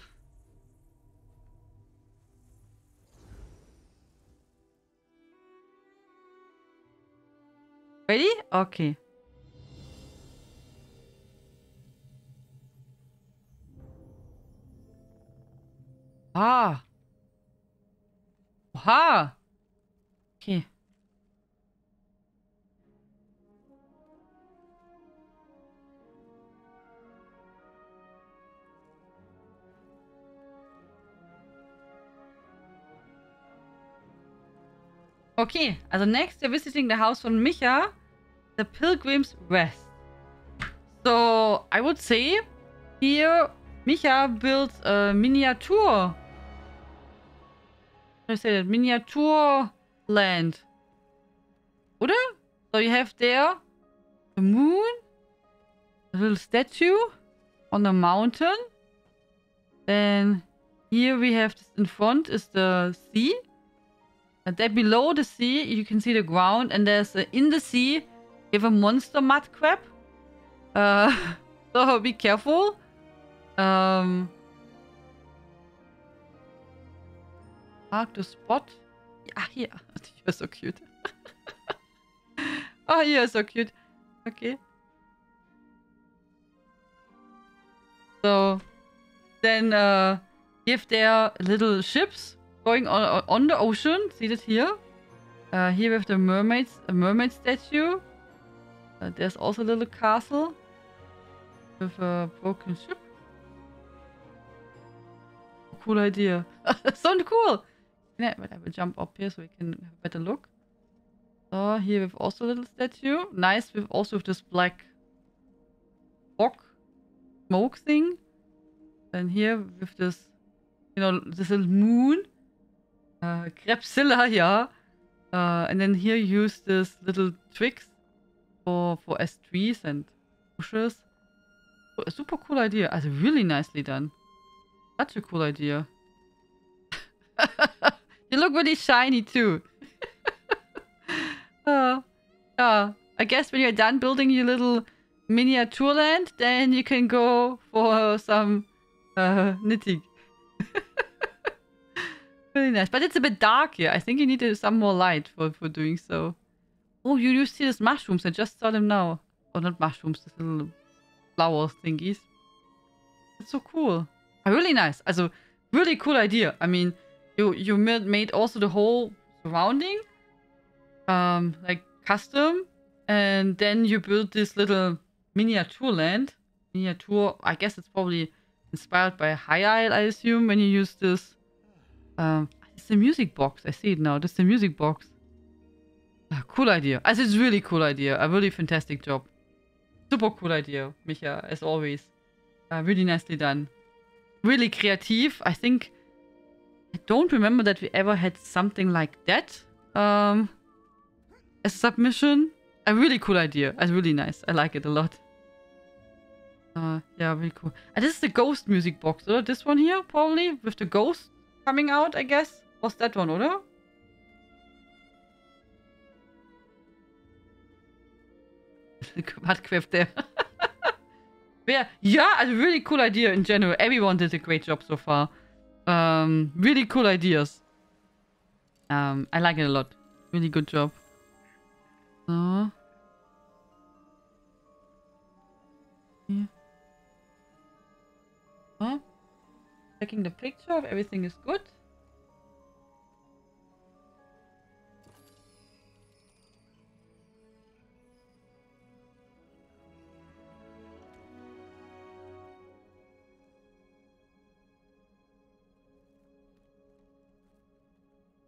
Ready? Okay. Ah. Oha. Okay. Okay, also next we're visiting the house von Micha, the Pilgrim's Rest. So I would say here Micha built a miniature. How do I say that? Miniature land. Oder? So you have there the moon, a little statue on the mountain. Then here we have this in front is the sea. And there below the sea, you can see the ground, and there's in the sea, you have a monster mud crab. So be careful. Mark the spot. Ah, here. You're so cute. Oh, you're so cute. Okay. So then you have there little ships going on the ocean. See that here? Here we have the mermaids, a mermaid statue. There's also a little castle with a broken ship. Cool idea. So cool. Yeah, but I will jump up here so we can have a better look. So here we have also a little statue. Nice with also with this black smoke thing. And here with this, you know, this little moon. Crepzilla, yeah. And then here you use this little tricks for as trees and bushes. Oh, a super cool idea. Also really nicely done. Such a cool idea. You look really shiny too. Yeah. I guess when you're done building your little miniature land, then you can go for some knitting. Really nice. But it's a bit dark here. I think you need some more light for doing so. Oh, you see these mushrooms. I just saw them now. Oh, not mushrooms. These little flower thingies. It's so cool. Really nice. Also, really cool idea. I mean, you made also the whole surrounding like custom, and then you built this little miniature land. Miniature, I guess it's probably inspired by High Isle, I assume, when you use this. It's the music box. I see it now. This is the music box. Cool idea. Also, it's really cool idea. A really fantastic job. Super cool idea, Micha, as always. Really nicely done. Really creative. I think... I don't remember that we ever had something like that. As a submission. A really cool idea. It's really nice. I like it a lot. Yeah, really cool. And this is the ghost music box, or this one here, probably, with the ghost coming out, I guess. Was that one, oder? What queft there? Yeah, a really cool idea in general. Everyone did a great job so far. Really cool ideas. I like it a lot. Really good job. So. Yeah. Oh. Checking the picture if everything is good.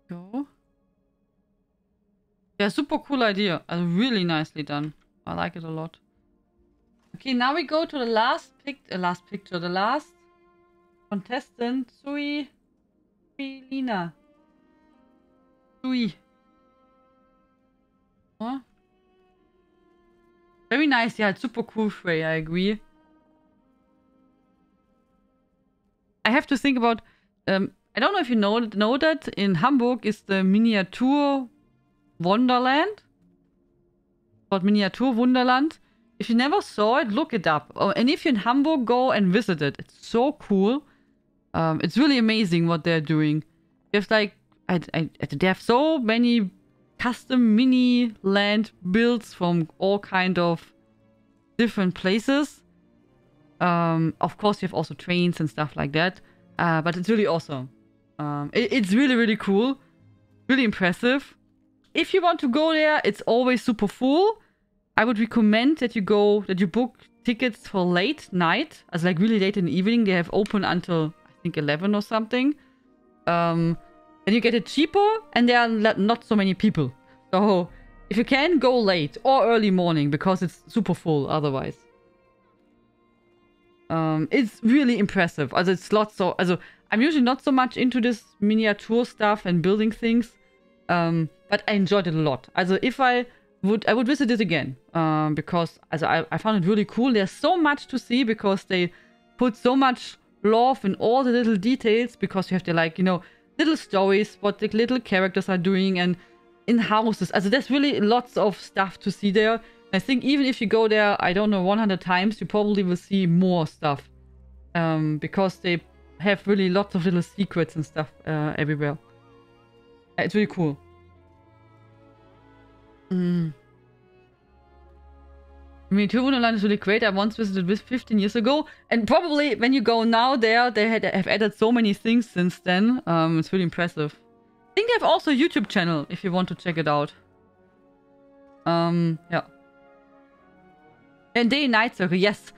Go. Yeah, super cool idea. Really nicely done. I like it a lot. Okay, now we go to the last picture. The last contestant, Lina. Sui. Huh? Very nice. Yeah, it's super cool, Shui. I agree. I have to think about... I don't know if you know that in Hamburg is the Miniatur Wonderland. Called Miniatur Wunderland. If you never saw it, look it up. Oh, and if you're in Hamburg, go and visit it. It's so cool. It's really amazing what they're doing. There's like... they have so many custom mini land builds from all kind of different places. Of course, you have also trains and stuff like that. But it's really awesome. It's really, really cool. Really impressive. If you want to go there, it's always super full. I would recommend that you book tickets for late night. As like really late in the evening. They have open until, I think, 11 or something. And you get it cheaper, and there are not so many people. So, if you can, go late or early morning, because it's super full otherwise. It's really impressive. Also, it's lots of... Also, I'm usually not so much into this miniature stuff and building things. But I enjoyed it a lot. Also, if I would visit it again. Because I found it really cool. There's so much to see because they put so much love in all the little details. Because you have to, like, you know, little stories, what the little characters are doing, and in houses. Also, there's really lots of stuff to see there. I think even if you go there, I don't know, 100 times, you probably will see more stuff. Because they have really lots of little secrets and stuff everywhere. It's really cool. Miniature Wonderland is really great. I once visited this 15 years ago. And probably when you go now there, they have added so many things since then. It's really impressive. I think they have also a YouTube channel if you want to check it out. Yeah. And day and night circle, yes.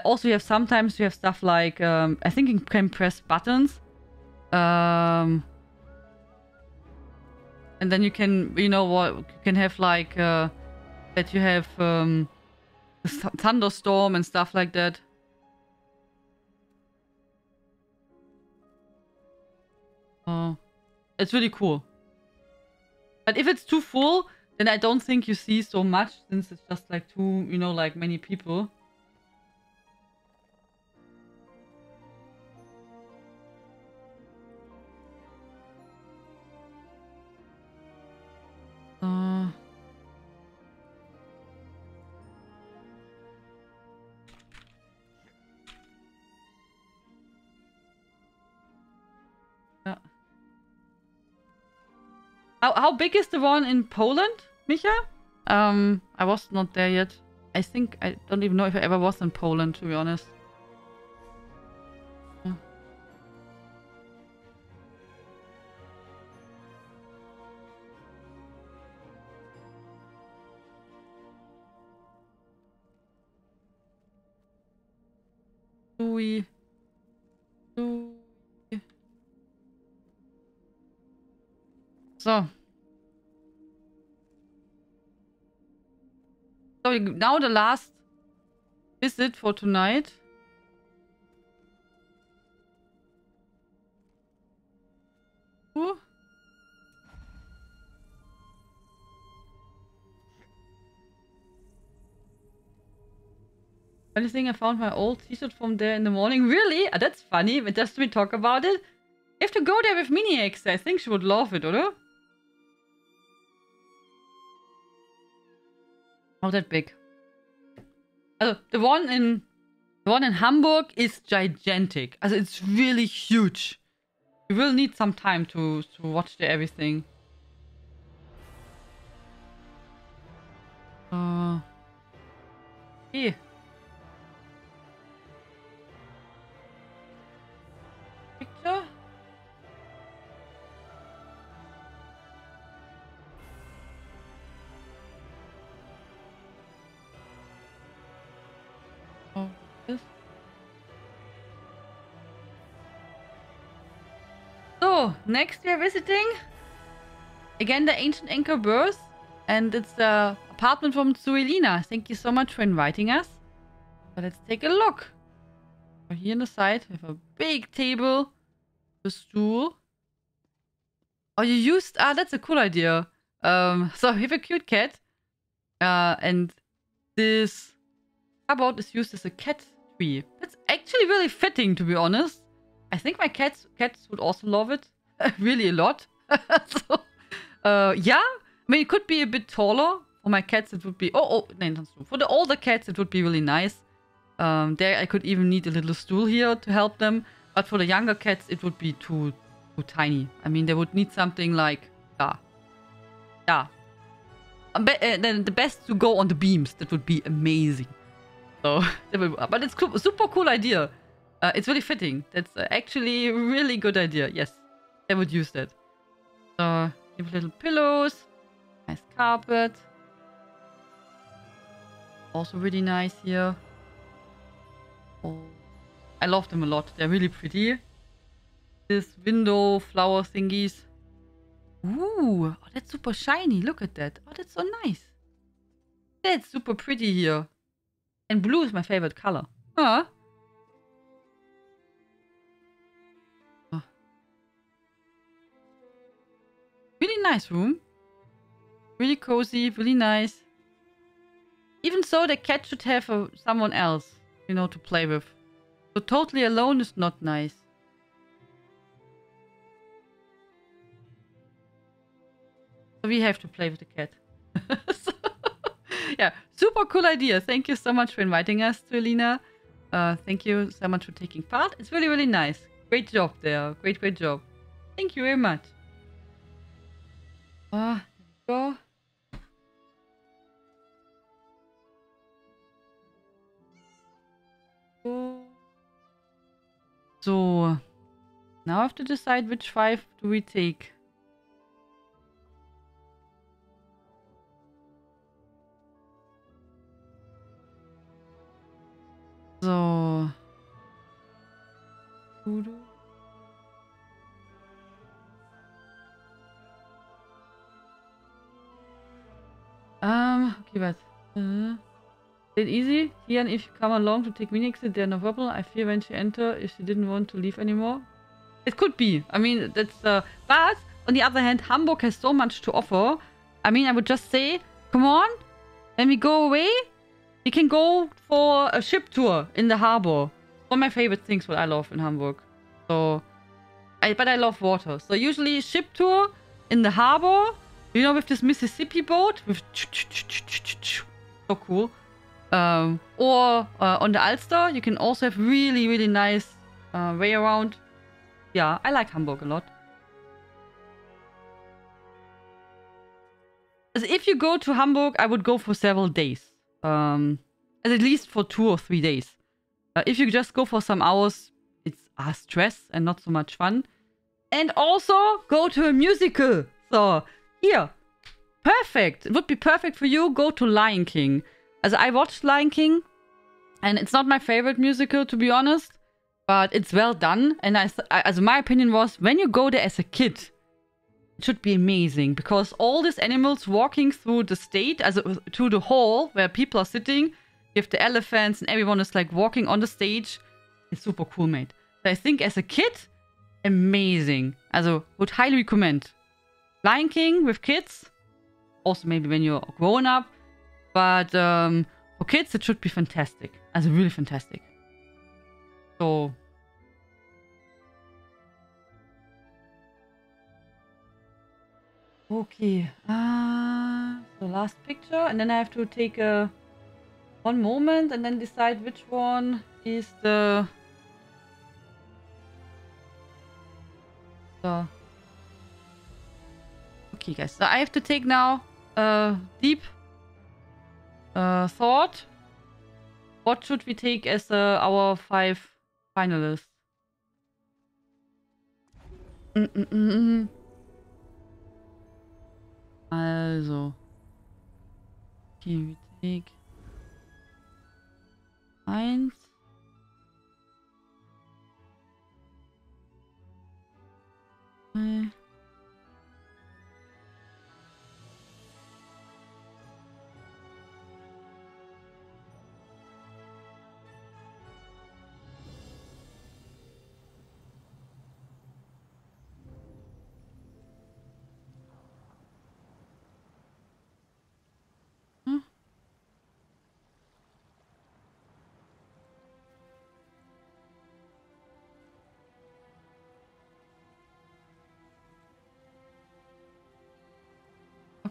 Also, you have sometimes you have stuff like I think you can press buttons, and then you can, you know what, you can have like that you have a thunderstorm and stuff like that. It's really cool. But if it's too full, then I don't think you see so much, since it's just like too, you know, like many people. Yeah. How big is the one in Poland, Micha? I was not there yet. I think I don't even know if I ever was in Poland, to be honest. Yeah. So. So now the last visit for tonight. Ooh. Funny thing, I found my old t-shirt from there in the morning. Really? That's funny, but just we talk about it. You have to go there with Mini X. I think she would love it, oder? Not that big. Also, the one in Hamburg is gigantic. Also, it's really huge. You will need some time to watch everything. Here. Picture. Oh, this. So, next we are visiting again the ancient Anchor Birth, and it's the apartment from Zuelina. Thank you so much for inviting us. But let's take a look. Here on the side, we have a big table, a stool. Oh, you used that's a cool idea. So we have a cute cat, and this cupboard is used as a cat tree. That's actually really fitting, to be honest. I think my cats would also love it really a lot. So, yeah. I mean, it could be a bit taller. For my cats, it would be... no, that's true. For the older cats, it would be really nice. There, I could even need a little stool here to help them. But for the younger cats, it would be too tiny. I mean, they would need something like... Yeah. Then the best to go on the beams. That would be amazing. So, but it's cool, super cool idea. It's really fitting. That's actually a really good idea. Yes, I would use that. So, give little pillows. Nice carpet. Also really nice here. Oh, I love them a lot. They're really pretty. This window flower thingies. Ooh, oh, that's super shiny. Look at that. Oh, that's so nice. That's super pretty here. And blue is my favorite color. Huh? Oh. Really nice room. Really cozy, really nice. Even so, the cat should have someone else, you know, to play with. So totally alone is not nice. So we have to play with the cat. So, yeah, super cool idea. Thank you so much for inviting us, Zuelina. Thank you so much for taking part. It's really, really nice. Great job there. Great job. Thank you very much. There we go. So, now I have to decide which 5 do we take. So. Okay, but is it easy? Tian, if you come along to take mini exit, they're no problem. I fear when she enter, if she didn't want to leave anymore. It could be. I mean, that's but on the other hand, Hamburg has so much to offer. I mean, I would just say, come on, when we go away, we can go for a ship tour in the harbor. One of my favorite things what I love in Hamburg. So, but I love water. So usually ship tour in the harbor, you know, with this Mississippi boat with so cool. Or on the Ulster, you can also have really, really nice way around. Yeah, I like Hamburg a lot. As if you go to Hamburg, I would go for several days. At least for 2 or 3 days. If you just go for some hours, it's stress and not so much fun. And also go to a musical. So here, perfect. It would be perfect for you. Go to Lion King. As I watched Lion King, and it's not my favorite musical, to be honest, but it's well done. And as my opinion was, when you go there as a kid, It should be amazing because all these animals walking through the stage, through the hall where people are sitting, you have the elephants and everyone is like walking on the stage. It's super cool, mate. So I think as a kid, amazing. Also, would highly recommend. Lion King with kids. Also maybe when you're grown up. But for kids, it should be fantastic. Also really fantastic. So... Okay. So last picture. And then I have to take one moment and then decide which one is the... So... Okay, guys. So I have to take now deep thought. What should we take as our 5 finalists? Also. Okay, we take 1.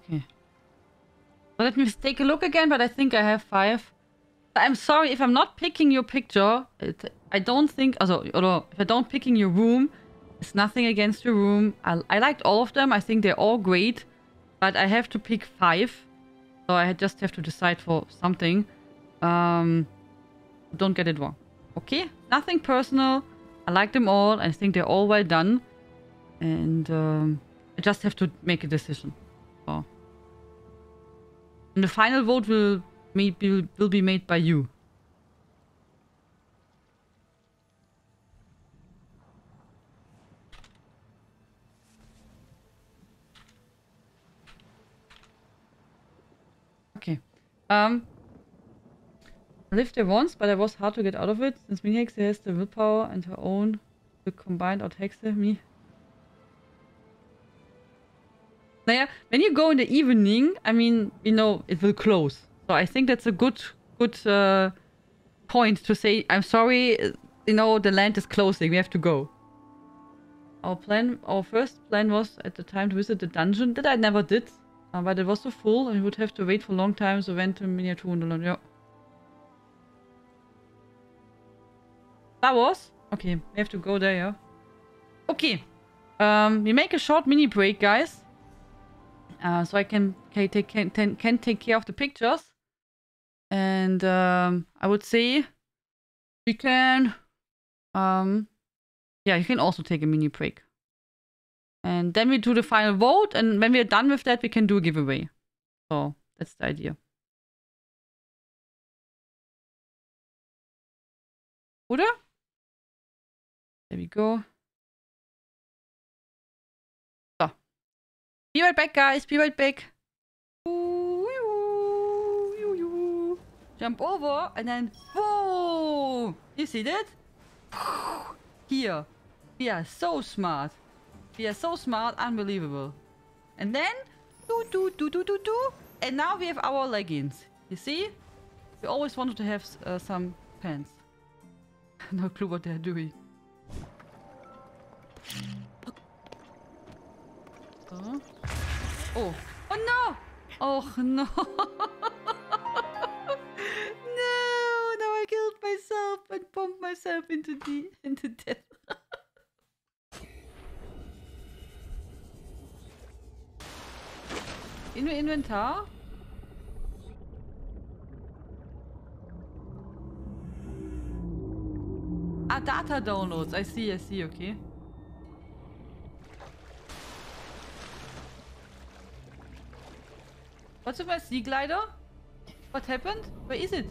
Okay. So let me take a look again, but I think I have 5. I'm sorry if I'm not picking your picture. I don't think... Also, or if I don't picking your room, it's nothing against your room. I liked all of them. I think they're all great. But I have to pick 5. So I just have to decide for something. Don't get it wrong. Okay? Nothing personal. I like them all. I think they're all well done. And I just have to make a decision. So. And the final vote will be made by you. Okay. I lived there once, but it was hard to get out of it. Since Mini-Hexe has the willpower and her own the combined out Hexe, me. Naja, when you go in the evening, I mean, you know, it will close. So I think that's a good point to say, I'm sorry, you know, the land is closing, we have to go. Our first plan was at the time to visit the dungeon. That I never did, but it was so full and we would have to wait for a long time, so went to Miniature Wonderland, yeah. That was? Okay, we have to go there, yeah. Okay, we make a short mini break, guys. So I can take care of the pictures. And I would say we can... yeah, you can also take a mini break. And then we do the final vote. And when we're done with that, we can do a giveaway. So that's the idea. Oder? There we go. So. Be right back, guys. Be right back. Jump over and then whoa! You see that? Here. We are so smart. We are so smart, unbelievable. And then do. And now we have our leggings. You see? We always wanted to have some pants. No clue what they're doing. Oh. Oh. Oh no! Oh no! No! Now I killed myself and bumped myself into death. In your Inventar? Ah, data downloads. I see, okay. What's with my sea glider? What happened? Where is it?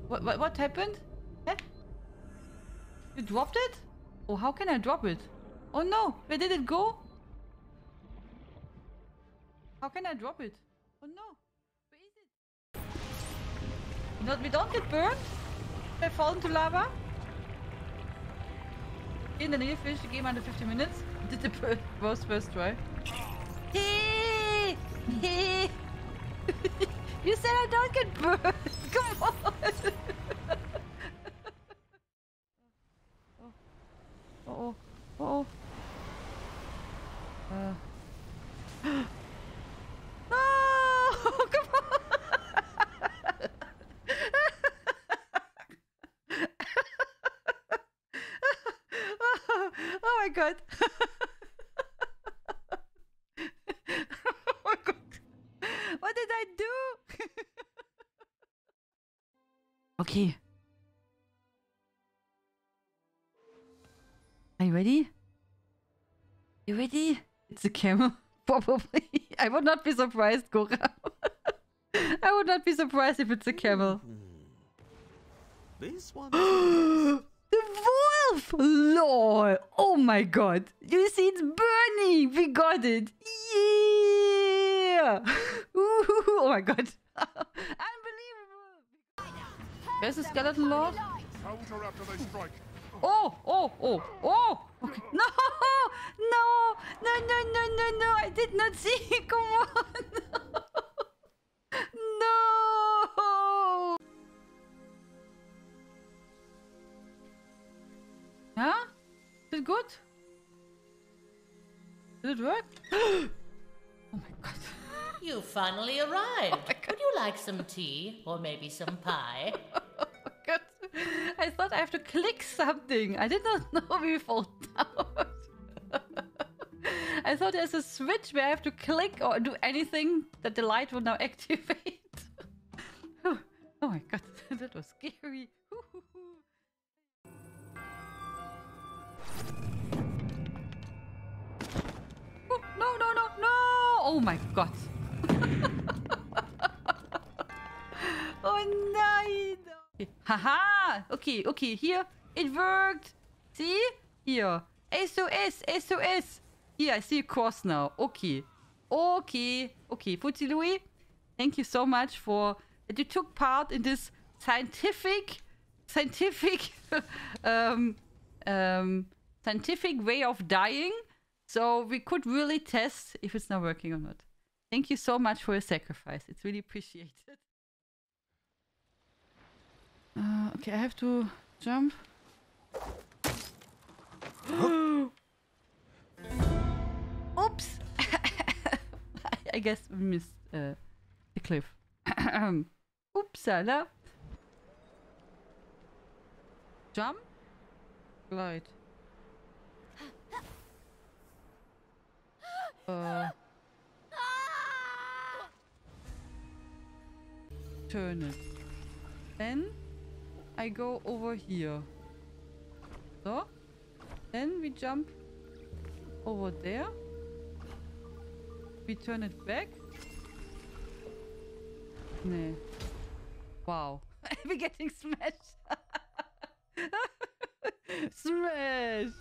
What happened? Huh? You dropped it? Oh, how can I drop it? Oh no, where did it go? How can I drop it? Oh no, where is it? We don't get burned? If I fall into lava? In the near fish, the game under 50 minutes. Did the first try. Hey! Hey! You said I don't get burned! Come on! Uh-oh. Uh-oh. No! Come on! Oh my god. Oh my god. What did I do? Okay. Are you ready? You ready? It's a camel. Probably. I would not be surprised, Gora. I would not be surprised if it's a camel. This one. The wolf! Lol! Oh my god! You see, it's burning! We got it! Yeah! Ooh, oh my god! Unbelievable! Where's the skeleton lord? Counter after they strike. Oh! Oh! Oh! Oh! Okay. No! No! No! No! No! No! No! I did not see! Come on! No! Huh? Is it good? Did it work? Oh my god. You finally arrived. Would you like some tea or maybe some pie? Oh my god. I thought I have to click something. I did not know we fall down. I thought there's a switch where I have to click or do anything that the light will now activate. Oh my god. That was scary. No, no, no, no! Oh my god. Oh nein! Okay. Haha! Okay, okay, here. It worked! See? Here. SOS, SOS! Here, I see a cross now. Okay. Okay. Okay, Fuzzy Louis, thank you so much for that you took part in this scientific way of dying. So we could really test if it's not working or not. Thank you so much for your sacrifice. It's really appreciated. Okay, I have to jump. Oops! I guess we missed the cliff. Oopsala. Jump. Glide. Turn it. Then I go over here. So. Then we jump over there. We turn it back. Nee. Wow. We're getting smashed. Smash.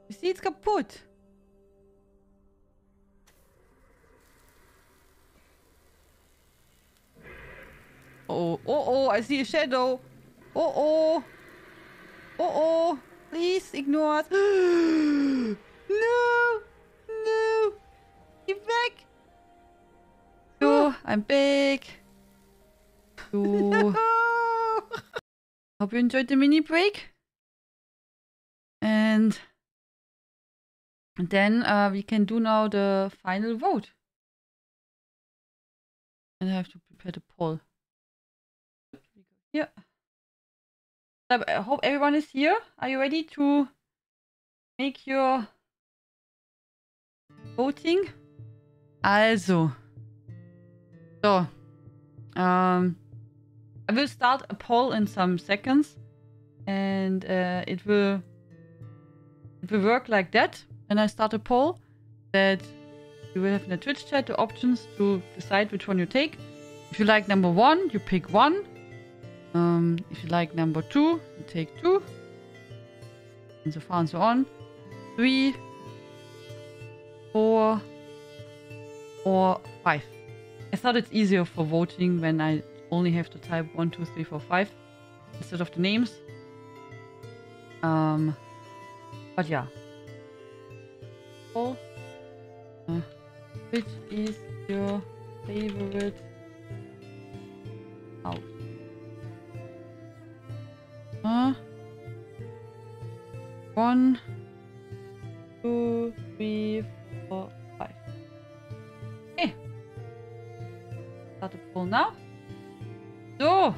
You see, it's kaputt. Oh, oh, I see a shadow. Oh, oh. Oh, oh. Please ignore us. No. No. Get back. Oh, I'm back. Oh. No. Hope you enjoyed the mini break. And then we can do now the final vote. And I have to prepare the poll. Here. I hope everyone is here. Are you ready to make your voting? Also. So. I will start a poll in some seconds. And it will work like that. When I start a poll, that you will have in the Twitch chat the options to decide which one you take. If you like number 1, you pick 1. If you like number 2, you take 2. and so far and so on. 3, 4, or 5. I thought it's easier for voting when I only have to type 1, 2, 3, 4, 5 instead of the names. But yeah. So, which is your favorite house? 1, 2, 3, 4, 5. Okay. Start the poll now. So,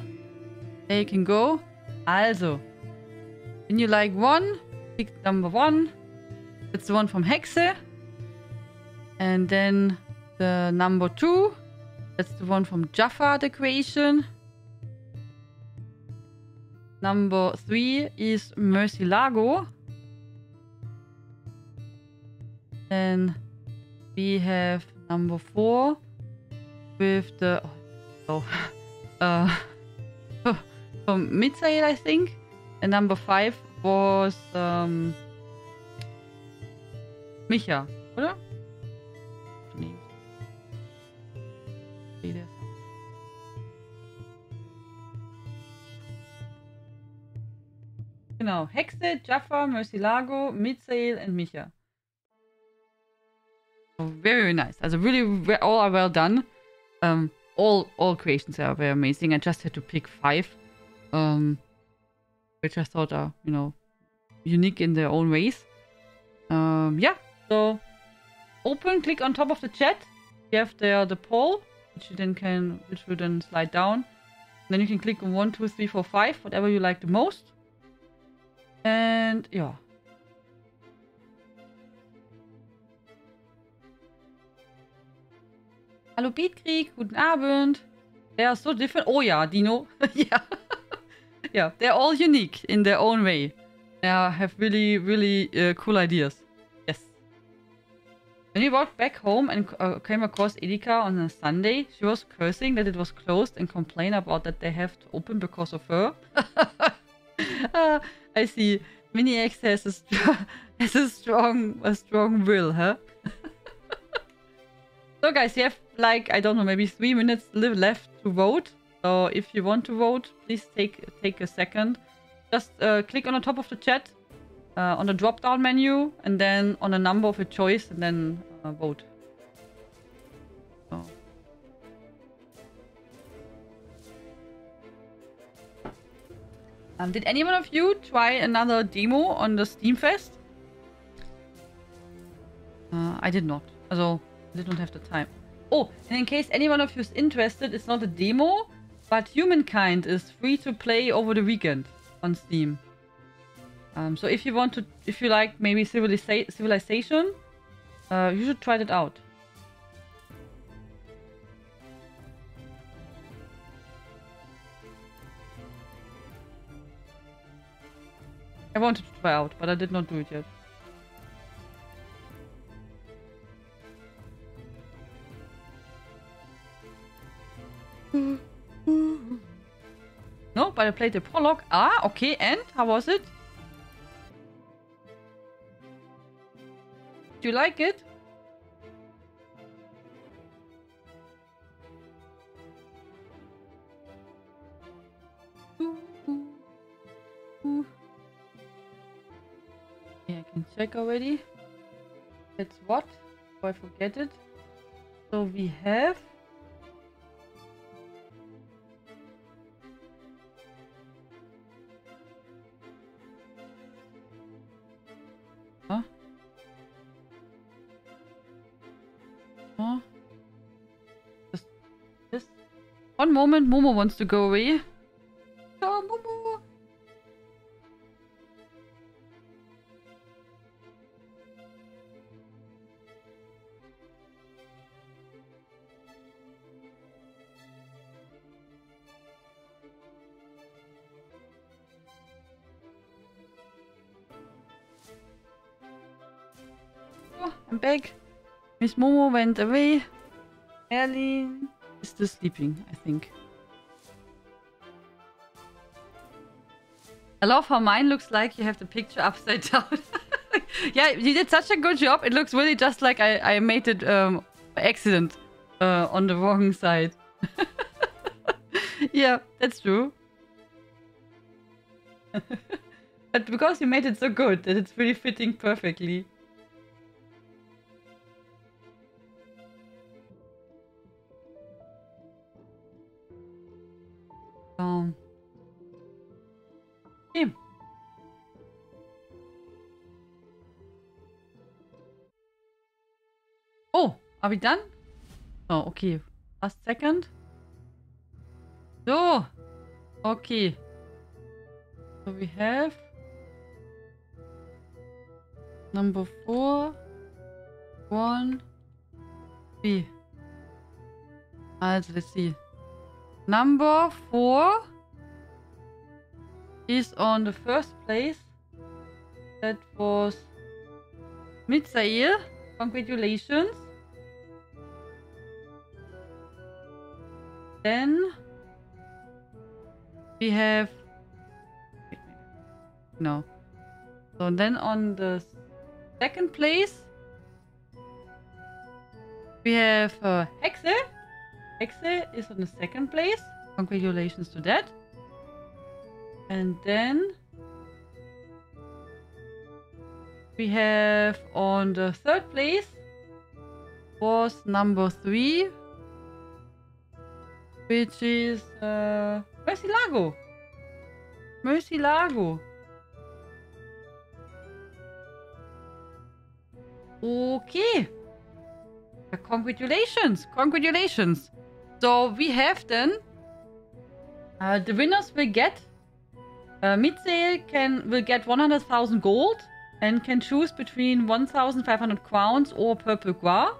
there you can go. Also, when you like 1, pick number 1. It's the one from Hexe. And then the number 2. That's the one from Jaffa the Creation. Number 3 is Murcielago. Then we have number 4 with the from Mitzael, I think. And number 5 was Micha, oder? Nee. Genau, Hexe, Jaffa, Murcielago, Mitzael, and Micha. So very nice. Also really, all are well done. All creations are very amazing. I just had to pick 5, which I thought are, you know, unique in their own ways. Yeah. So open, click on top of the chat. You have there the poll, which will then slide down. Then you can click on 1, 2, 3, 4, 5, whatever you like the most. And yeah. Hallo Beatkrieg, guten Abend. They are so different. Oh yeah, Dino. Yeah. Yeah, they're all unique in their own way. They have really, really cool ideas. Yes. When we walked back home and came across Edeka on a Sunday, she was cursing that it was closed and complained about that they have to open because of her. I see. Mini X has a strong will, huh? So guys, you have like, I don't know, maybe 3 minutes left to vote. So if you want to vote, please take a second. Just click on the top of the chat, on the drop down menu, and then on a number of your choice, and then vote. So. Did anyone of you try another demo on the Steam Fest? I did not. Also, I did not have the time. Oh, and in case anyone of you is interested, it's not a demo, but Humankind is free to play over the weekend on Steam. So if you want to, if you like maybe Civilization, you should try it out. I wanted to try out, but I did not do it yet. No, but I played the prologue. Ah, okay, and? How was it? Do you like it? Yeah, I can check already. That's what? Oh, I forget it. So we have... Huh? Huh? Just one moment, Momo wants to go away. Oh, Momo! Oh, I'm back. Miss Momo went away. Erlin is still sleeping, I think. I love how mine looks like you have the picture upside down. Yeah, you did such a good job. It looks really just like I made it by accident on the wrong side. Yeah, that's true. But because you made it so good that it's really fitting perfectly. Okay. Oh, are we done? Oh, okay. Last second. So, okay. So we have number 4, 1, 3. Also, let's see. Number 4 is on the first place. That was Mitzael. Congratulations. Then we have... No. So then on the second place, we have Hexe. Hexe is on the second place. Congratulations to that. And then we have on the third place was number 3, which is Mercilago. Mercilago. Okay. Congratulations. Congratulations. So we have then the winners will get Mitzael will get 100,000 gold and can choose between 1,500 crowns or purple guar.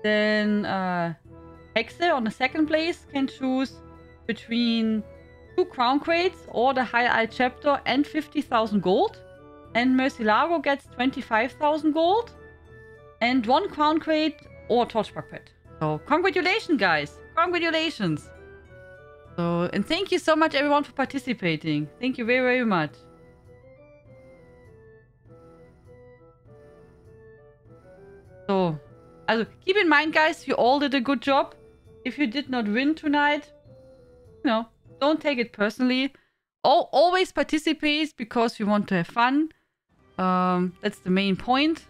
Then Hexe on the second place can choose between 2 crown crates or the High Eye chapter and 50,000 gold. And Mercilago gets 25,000 gold and 1 crown crate or torchback pet. So congratulations, guys. Congratulations. So, and thank you so much everyone for participating. Thank you very, very much. So, also keep in mind, guys, you all did a good job. If you did not win tonight, you know, don't take it personally. Always participate because you want to have fun. That's the main point.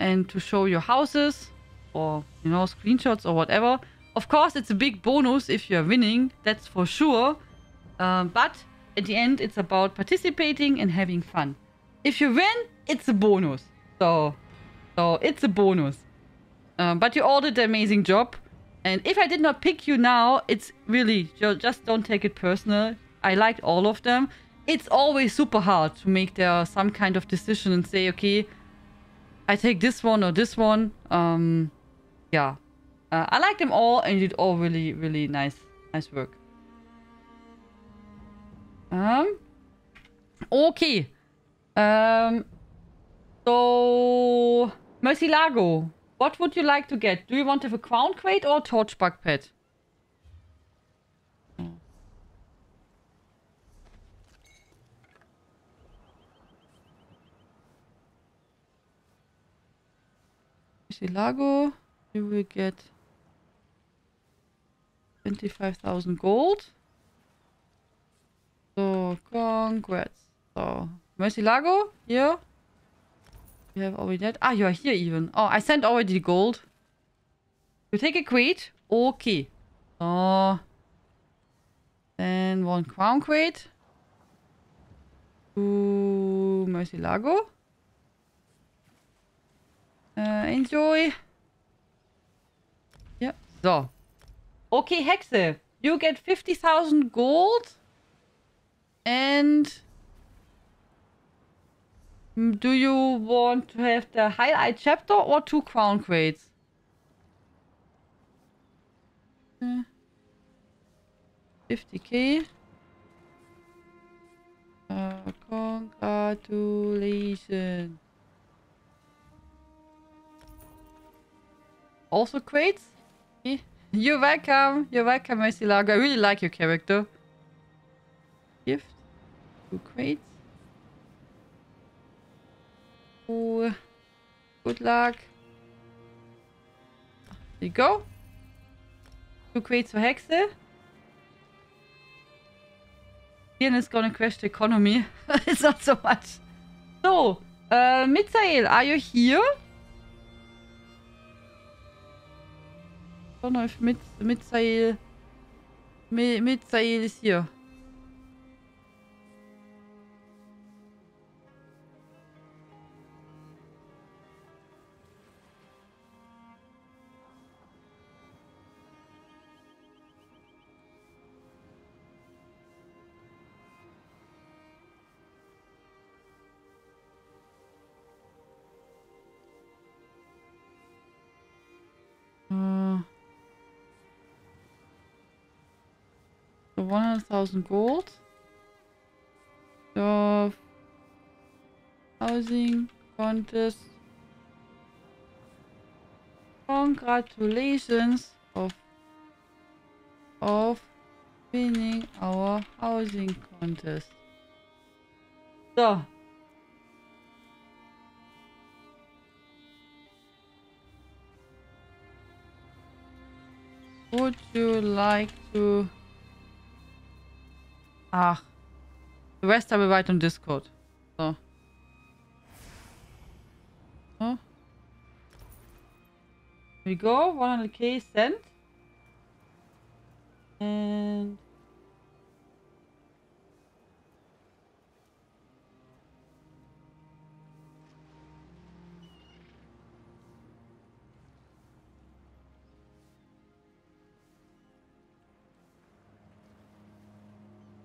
And to show your houses or, you know, screenshots or whatever. Of course, it's a big bonus if you're winning. That's for sure. But at the end, it's about participating and having fun. If you win, it's a bonus. So it's a bonus. But you all did an amazing job. And if I did not pick you now, it's really, just don't take it personal. I liked all of them. It's always super hard to make there some kind of decision and say, okay, I take this one or this one. Yeah. I like them all and you did all really, really nice work. Okay. So Mercilago, what would you like to get? Do you want to have a crown crate or a torchbug pet? Mercilago, you will get 25,000 gold. So, congrats. So, Mercilago, here. You have already that. Ah, you are here even. Oh, I sent already the gold. You take a crate? Okay. So, then 1 crown crate. To Mercilago. Enjoy. Yep. So. Okay, Hexe. You get 50,000 gold. And do you want to have the High Eye chapter or 2 crown crates? 50k. Congratulations. Also crates? Okay. You're welcome. You're welcome, Mercilago. I really like your character. Gift. 2 crates. Oh, good luck. There you go. 2 crates for Hexe. Ian is gonna crash the economy. It's not so much. So, Mitzael, are you here? I don't know if Mitzael is here. So 100,000 gold. So housing contest. Congratulations of winning our housing contest. So. Would you like to... Ah. The rest I will write on Discord. So. Oh. Here we go. 100k sent. And...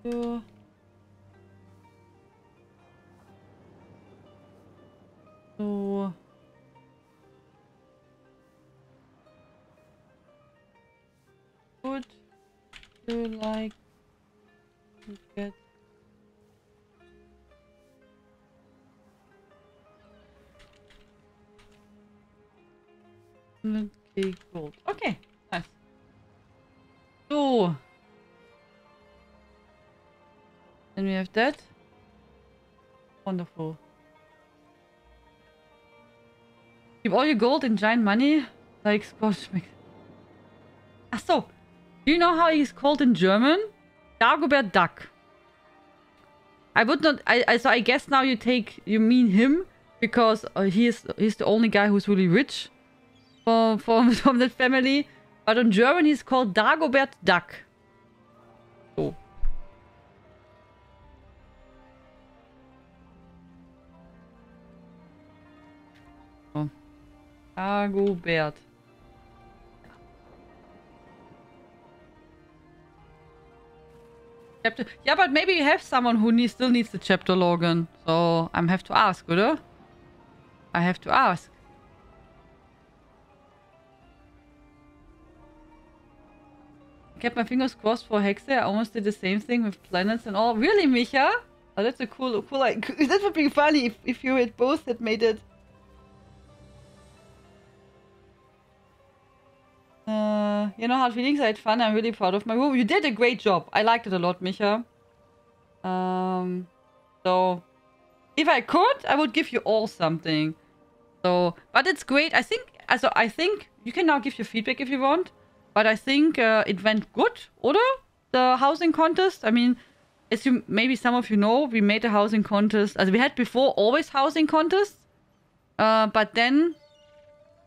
So would you like to get $100k gold? Okay, nice. So then we have that. Wonderful. Keep all your gold in giant money, like Scotch. Ach so. Do you know how he's called in German? Dagobert Duck. I would not. So I guess now you mean him because he's the only guy who's really rich from that family. But in German he's called Dagobert Duck. So. Dagobert. Chapter. Yeah, but maybe you have someone who still needs the chapter login. So I have to ask, oder? I have to ask. I kept my fingers crossed for Hexe. I almost did the same thing with planets and all. Really, Micha? Oh, that's a cool like, that would be funny if you had both had made it. You know, hard feelings, I had fun. I'm really proud of my room. You did a great job. I liked it a lot, Micha. So if I could, I would give you all something. So, but it's great. I think you can now give your feedback if you want. But I think it went good, oder? The housing contest. I mean, as you maybe some of you know, we made a housing contest. As we had before, always housing contests. But then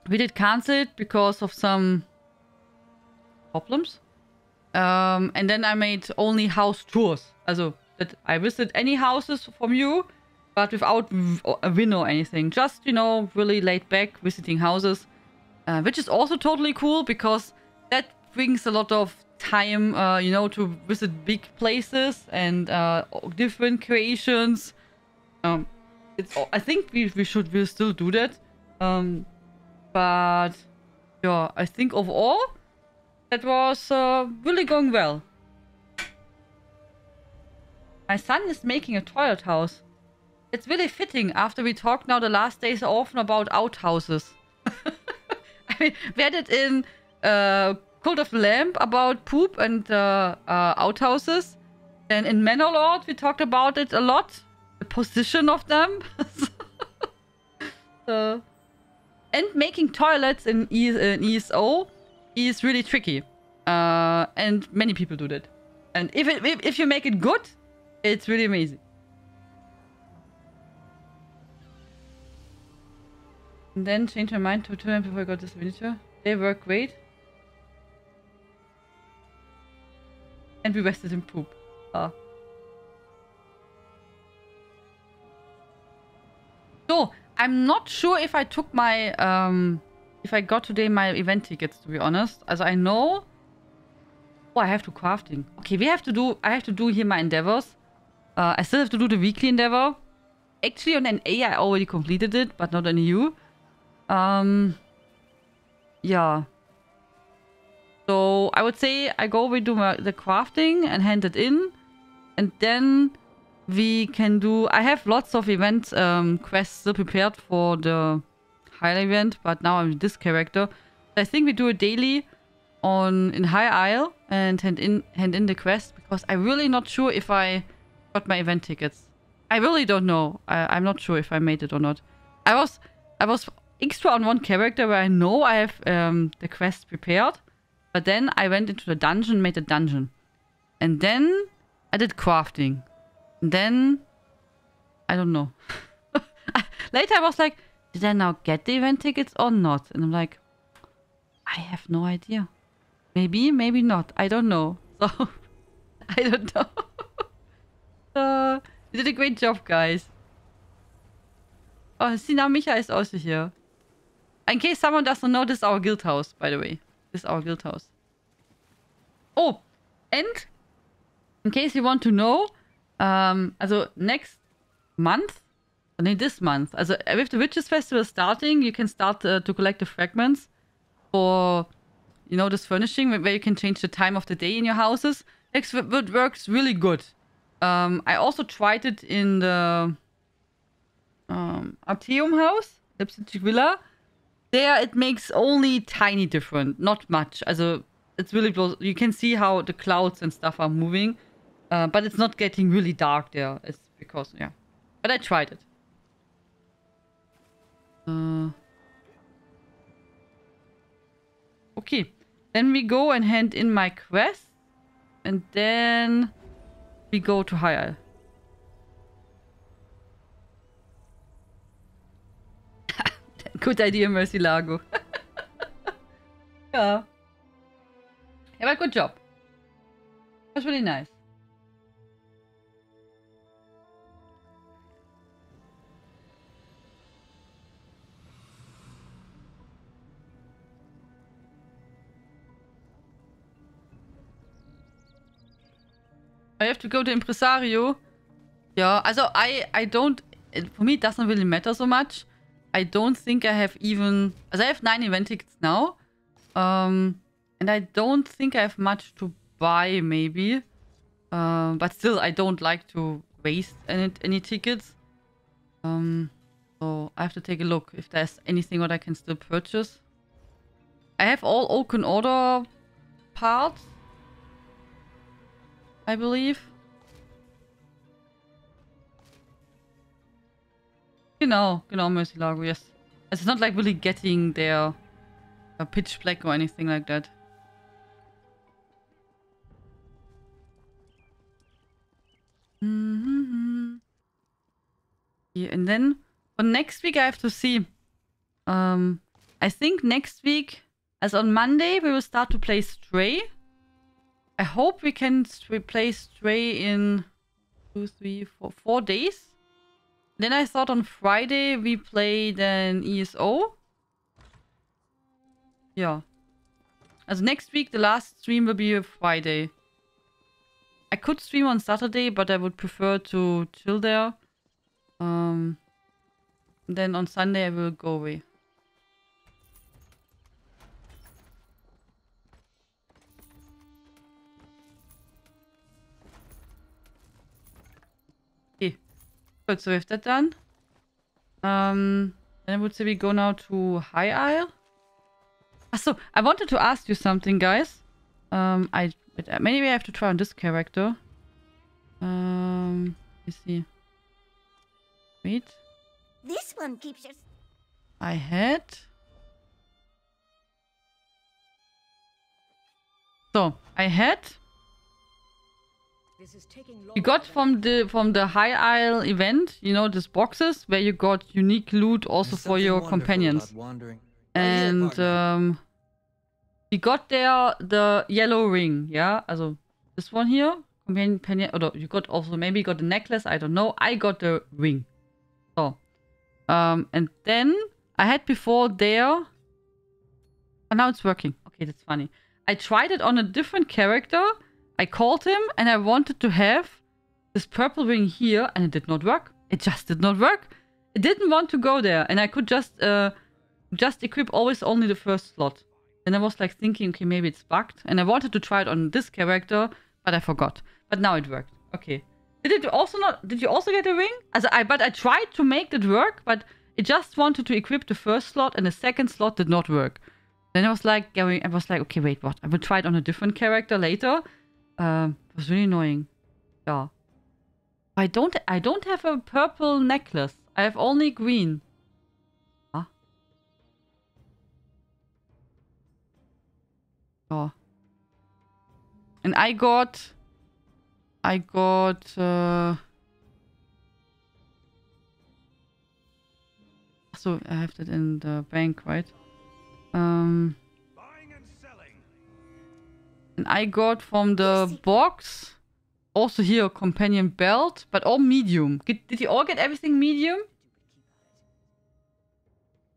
we did cancel it because of some problems. And then I made only house tours. Also, that I visited any houses from you, but without a winner or anything. Just, you know, really laid back visiting houses. Which is also totally cool because that brings a lot of time, you know, to visit big places and different creations. I think we'll still do that. But yeah, I think overall that was really going well. My son is making a toilet house. It's really fitting after we talked now the last days often about outhouses. I mean, we had it in Cult of the Lamp about poop and outhouses. Then in Manor Lord, we talked about it a lot. The position of them. So, and making toilets in ESO is really tricky. And many people do that. And if you make it good, it's really amazing. And then change my mind to 2 times before I got this miniature. They work great. And we rested in poop. So, I'm not sure if I took my, if I got today my event tickets, to be honest. As I know... Oh, I have to crafting. Okay, I have to do here my endeavors. I still have to do the weekly endeavor. Actually, on NA, I already completed it, but not on EU. Yeah. So, I would say I go redo the crafting and hand it in. And then we can do... I have lots of event quests still prepared for the High event, but now I'm this character. I think we do it daily in High Isle and hand in the quest, because I'm really not sure if I got my event tickets. I really don't know. I'm not sure if I made it or not. I was extra on one character where I know I have the quest prepared, but then I went into the dungeon, made a dungeon, and then I did crafting. And then I don't know. Later I was like, did I now get the event tickets or not? And I'm like, I have no idea. Maybe, maybe not. I don't know. So, I don't know. You did a great job, guys. Oh, Sina Micha is also here. In case someone doesn't know, this is our guild house, by the way. This is our guild house. Oh, and in case you want to know, also next month, this month, also with the Witches Festival starting, you can start to collect the fragments for, you know, this furnishing, where you can change the time of the day in your houses. It works really good. I also tried it in the Arteum house, Lipstick Villa. There it makes only tiny difference, not much. Also it's really close. You can see how the clouds and stuff are moving, but it's not getting really dark there. It's because, yeah. But I tried it. Okay, then we go and hand in my quest, and then we go to High Isle. Good idea, Mercy Lago. Yeah. Yeah, but good job. That's really nice. I have to go to Impresario. Yeah, also I don't... For me, it doesn't really matter so much. I don't think I have even... Also I have 9 event tickets now. And I don't think I have much to buy, maybe. But still, I don't like to waste any tickets. So I have to take a look if there's anything what I can still purchase. I have all Oaken Order parts, I believe. Genau, Mercy Lago, yes. It's not like really getting there pitch black or anything like that. Yeah, and then for next week I have to see. I think next week, as on Monday, we will start to play Stray. I hope we can play Stray in 2, 3, 4 days. Then I thought on Friday we play then ESO. Yeah. As next week, the last stream will be a Friday. I could stream on Saturday, but I would prefer to chill there. Then on Sunday I will go away. Okay. Good, so we have that done. Then I would say we go now to High Isle. So I wanted to ask you something, guys. Maybe I have to try on this character. You see. Wait. This one keeps your... I had. So I had. You got from the High Isle event, you know, these boxes where you got unique loot also for your companions. And you got there the yellow ring, yeah? Also this one here, companion, or you got also maybe got the necklace, I don't know. I got the ring. So and then I had before there. Oh, now it's working. Okay, that's funny. I tried it on a different character. I called him and I wanted to have this purple ring here and it did not work. It just did not work. It didn't want to go there and I could just equip always only the first slot. And I was like thinking, okay, maybe it's bugged. And I wanted to try it on this character, but I forgot. But now it worked. Okay. Did you also get a ring? But I tried to make it work, but it just wanted to equip the first slot and the second slot did not work. Then I was like, okay, wait, what? I will try it on a different character later. It was really annoying. Yeah. I don't have a purple necklace. I have only green. Huh? Oh. And I got so I have that in the bank, right? Buying and selling. And I got from the box also here a companion belt, but all medium. Did you all get everything medium? I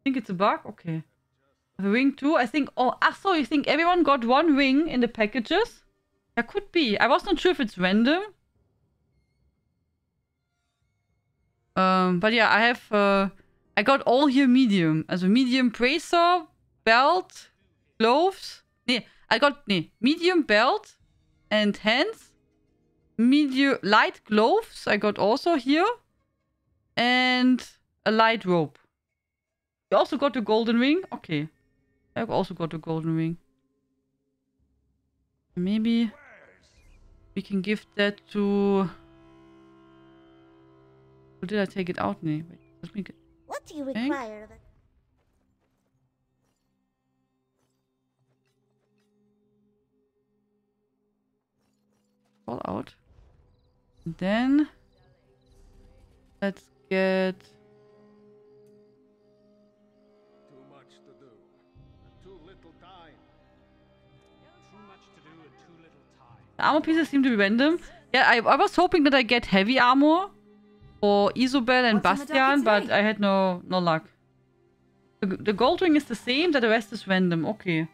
think it's a bug? Okay. The ring too? I think... Oh, so you think everyone got one ring in the packages? That could be. I was not sure if it's random. But yeah, I have... I got all here medium. Also medium bracer, belt, gloves. Medium belt and hands. Medium light gloves I got also here. And a light rope. You also got the golden ring? Okay. I also got the golden ring. Maybe we can give that to... Or did I take it out? No, wait. Let me get... What do you require? All out. And then let's get... Too much to do and too little time. Too much to do and too little time. The armor pieces seem to be random. Yeah, I was hoping that I get heavy armor for Isobel and What's in the Bastian, docket but I had no luck. The gold ring is the same, that the rest is random. Okay.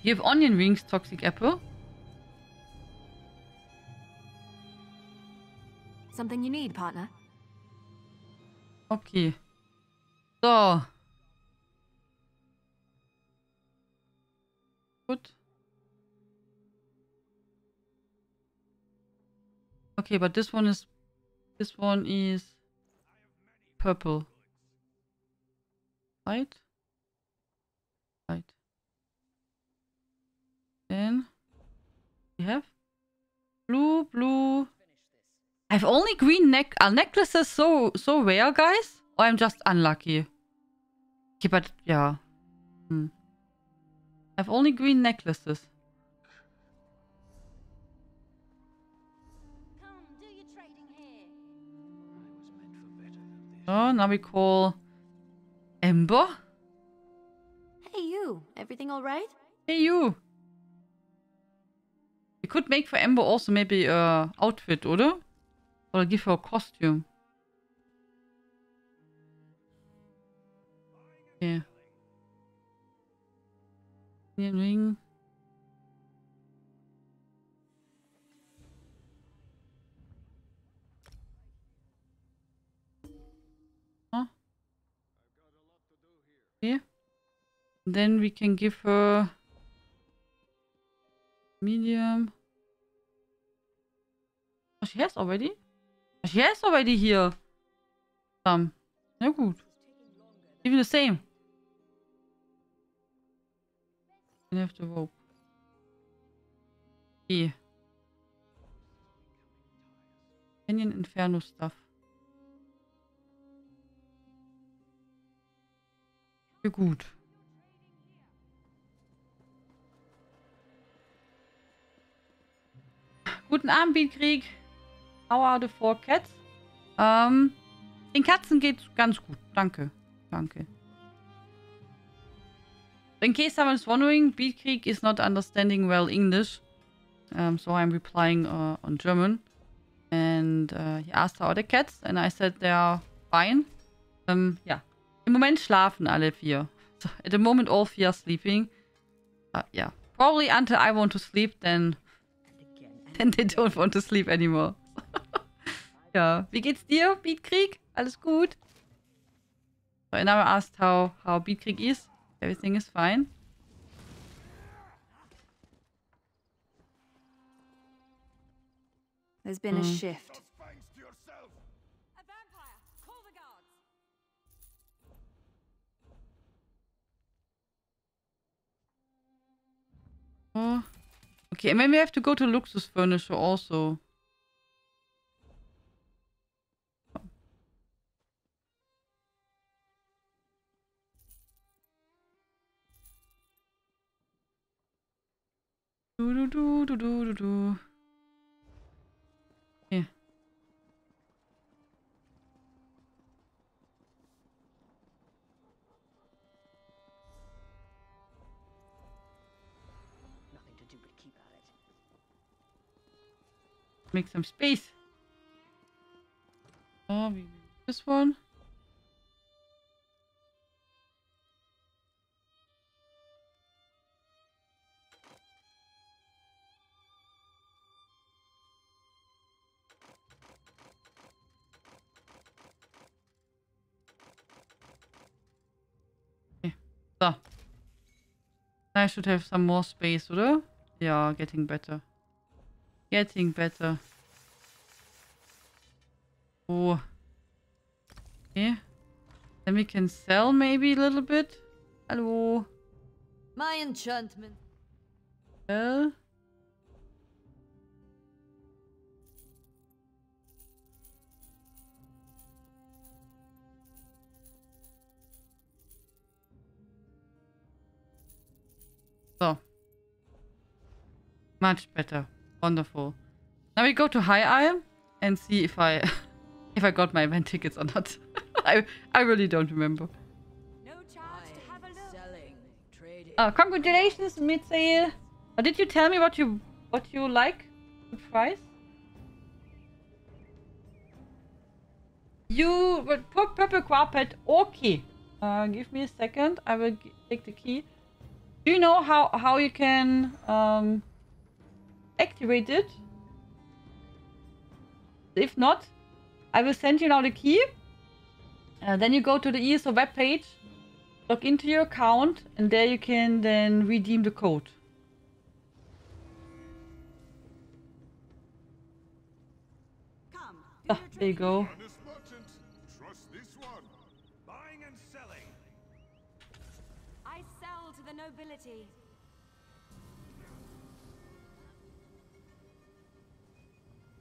You have onion rings, toxic apple. Something you need, partner? Okay. So. Gut. Okay, but this one is purple. Right? Right. Then we have blue. I have only green necklaces so rare, guys? Or I'm just unlucky? Okay, but yeah. I have only green necklaces. Come, do your trading here. Oh, now we call Ember. Hey you, everything all right? Hey you. We could make for Ember also maybe a outfit, oder? Or give her a costume. Yeah. Ring. Huh? Yeah. Then we can give her medium. Oh, she has already? She has already here some. Na gut. Even the same. I have to rope. Okay. Canyon Inferno stuff. Ja, gut. Guten Abend, Beatkrieg. How are the 4 cats? Den Katzen geht's ganz gut. Danke. Danke. In case someone is wondering, Beatkrieg is not understanding well English. So I'm replying on German. And he asked how are the cats. And I said they are fine. Ja. Im Moment schlafen alle 4. So at the moment all 4 are sleeping. Yeah. Probably until I want to sleep, then they don't want to sleep anymore. Ja. Wie geht's dir, Beatkrieg? Alles gut? So, and now I asked how Beatkrieg is. Everything is fine. There's been a shift. A vampire! Call the guards! Oh. Okay, and then we have to go to Luxus Furniture also. Do. Yeah. Nothing to do but keep at it. Make some space. Oh, we this one. Okay. So. I should have some more space, oder? Yeah, getting better. Getting better. Oh. Okay. Then we can sell maybe a little bit. Hello. My enchantment. Sell. So. Much better. Wonderful. Now we go to High Isle and see if I if I got my event tickets or not. I really don't remember. No charge to have a look. Selling. Trading. Congratulations, mid-sale. Did you tell me what you like? The price? You purple carpet. Okay. Give me a second. I will take the key. Do you know how you can activate it? If not, I will send you now the key. Then you go to the ESO webpage, log into your account, and there you can then redeem the code. Come. There you go. Honest merchant, trust this one. Buying and selling. I sell to the nobility.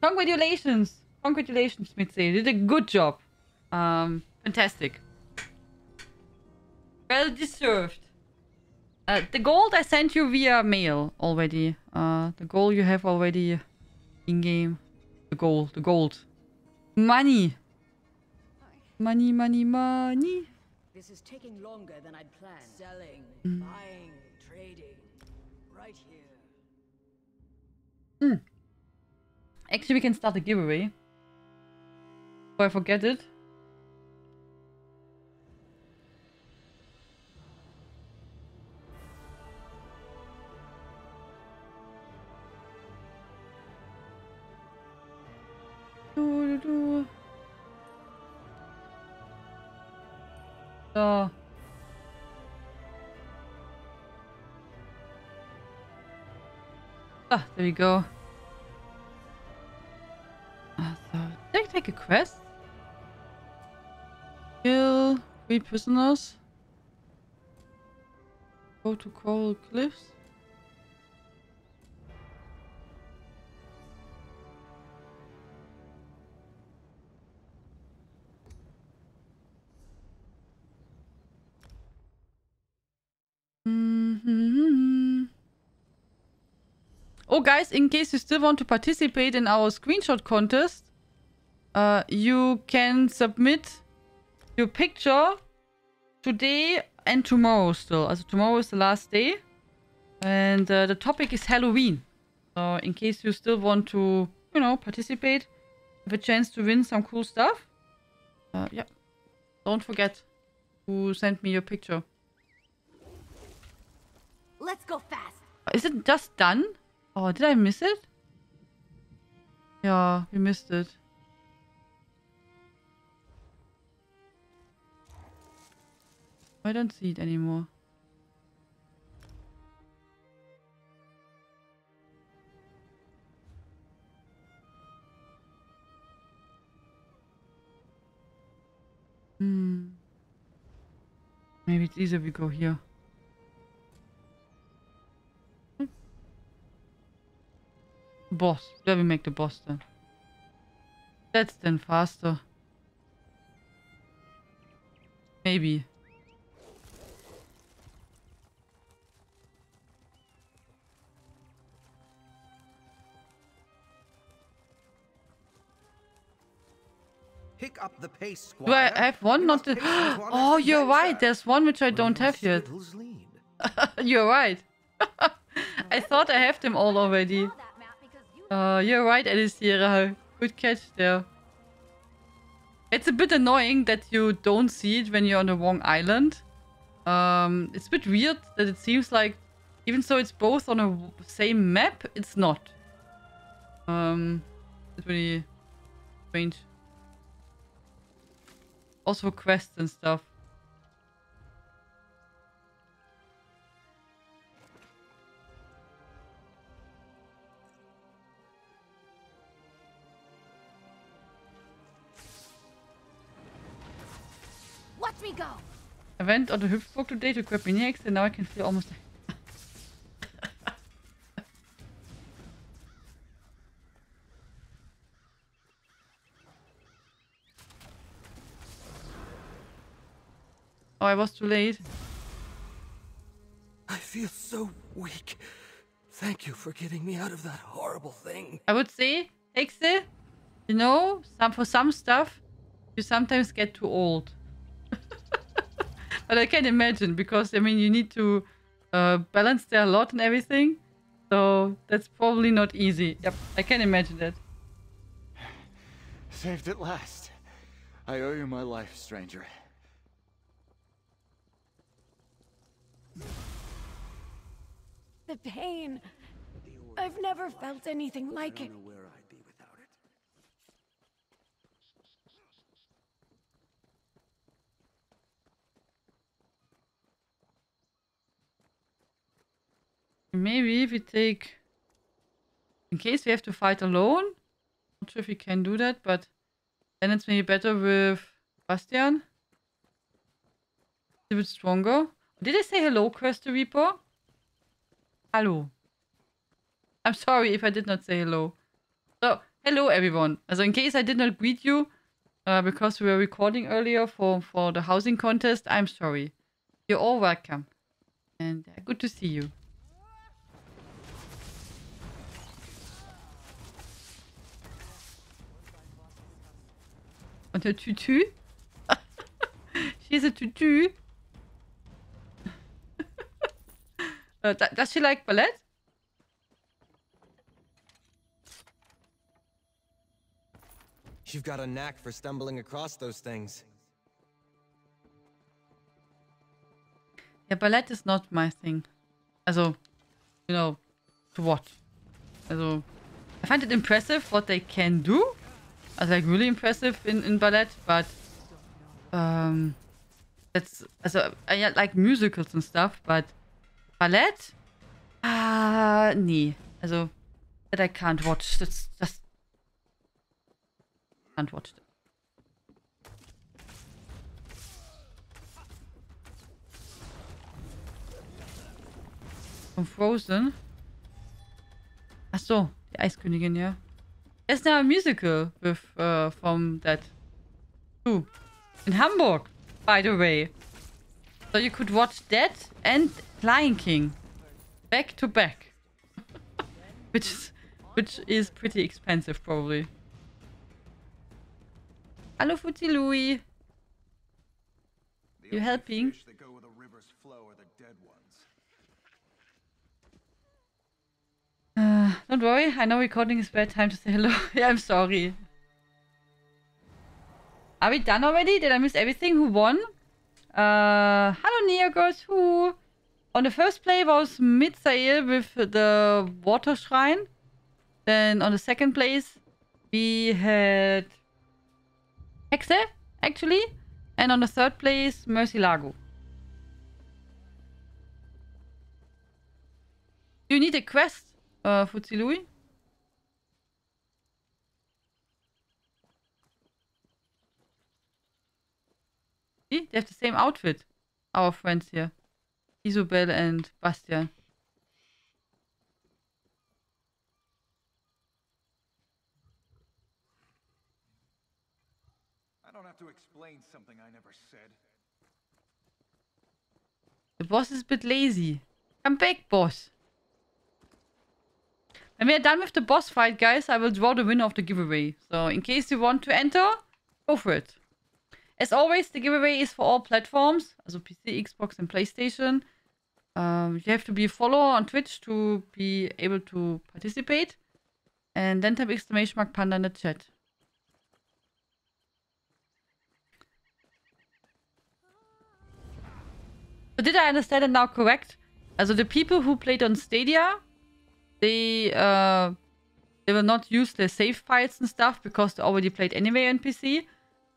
Congratulations! Congratulations, Mitzi. You did a good job. Fantastic. Well deserved. The gold I sent you via mail already. The gold you have already in game. The gold. Money. Money. This is taking longer than I'd planned. Selling. Buying. Trading. Right here. Actually, we can start a giveaway. Before I forget it. So. Ah, there we go. So, did I take a quest? Kill 3 prisoners. Go to Coral Cliffs. Oh, guys, in case you still want to participate in our screenshot contest, you can submit your picture today and tomorrow still. Also tomorrow is the last day. And the topic is Halloween. So in case you still want to, you know, participate, have a chance to win some cool stuff. Yeah. Don't forget to send me your picture. Let's go fast. Is it just done? Oh, did I miss it? Yeah, we missed it. I don't see it anymore. Maybe it's easier we go here. Boss. Where we make the boss then. That's then faster. Maybe. Pick up the pace, Squire. Do I have one? Not the... Oh, you're right. There's one which I don't have yet. You're right. I thought I have them all already. You're right, Alicia. Good catch there. It's a bit annoying that you don't see it when you're on the wrong island. It's a bit weird that it seems like, even though it's both on a same map, it's not. It's really strange. Also for quests and stuff. Watch me go. I went on the Hüpfburg today to grab mini eggs and now I can feel almost... Oh, I was too late. I feel so weak. Thank you for getting me out of that horrible thing. I would say, Hexe, you know, for some stuff, you sometimes get too old. But I can imagine, because, I mean, you need to balance there a lot and everything. So that's probably not easy. Yep, I can imagine that. Saved at last. I owe you my life, stranger. The pain. I've never felt anything like it. Where I'd be without it. Maybe if we take... In case we have to fight alone. Not sure if we can do that, but then it's maybe better with Bastian. A bit stronger. Did I say hello, Crystal Reaper? Hello. I'm sorry if I did not say hello. So, hello everyone. Also in case I did not greet you, because we were recording earlier for the housing contest, I'm sorry. You're all welcome. And good to see you. Und a tutu? She's a tutu. Does she like ballet? You've got a knack for stumbling across those things. Yeah, ballet is not my thing. Also, you know, to watch. Also, I find it impressive what they can do. Like really impressive in ballet, but that's also I like musicals and stuff, but ballet? Nee. Also that I can't watch. That's just can't watch it. From Frozen. Ach so, die Eiskönigin, ja. There's now a musical with from that too. In Hamburg, by the way. So you could watch that and Lion King back to back. which is pretty expensive probably. Hello Footy Louie. You helping? Don't worry, I know recording is bad time to say hello. Yeah, I'm sorry. Are we done already? Did I miss everything? Who won? Hello Neogos, who? On the first play was Mitzael with the water shrine. Then on the second place we had Hexe, actually. And on the third place, Mercy Lago. Do you need a quest, Futsi Louis? See? They have the same outfit. Our friends here. Isobel and Bastian. I don't have to explain something I never said. The boss is a bit lazy. Come back, boss. When we are done with the boss fight, guys, I will draw the winner of the giveaway. So, in case you want to enter, go for it. As always, the giveaway is for all platforms. Also PC, Xbox and PlayStation. You have to be a follower on Twitch to be able to participate. And then type !panda in the chat. So did I understand it now correct? Also the people who played on Stadia, they will not use their save files and stuff because they already played anyway on PC.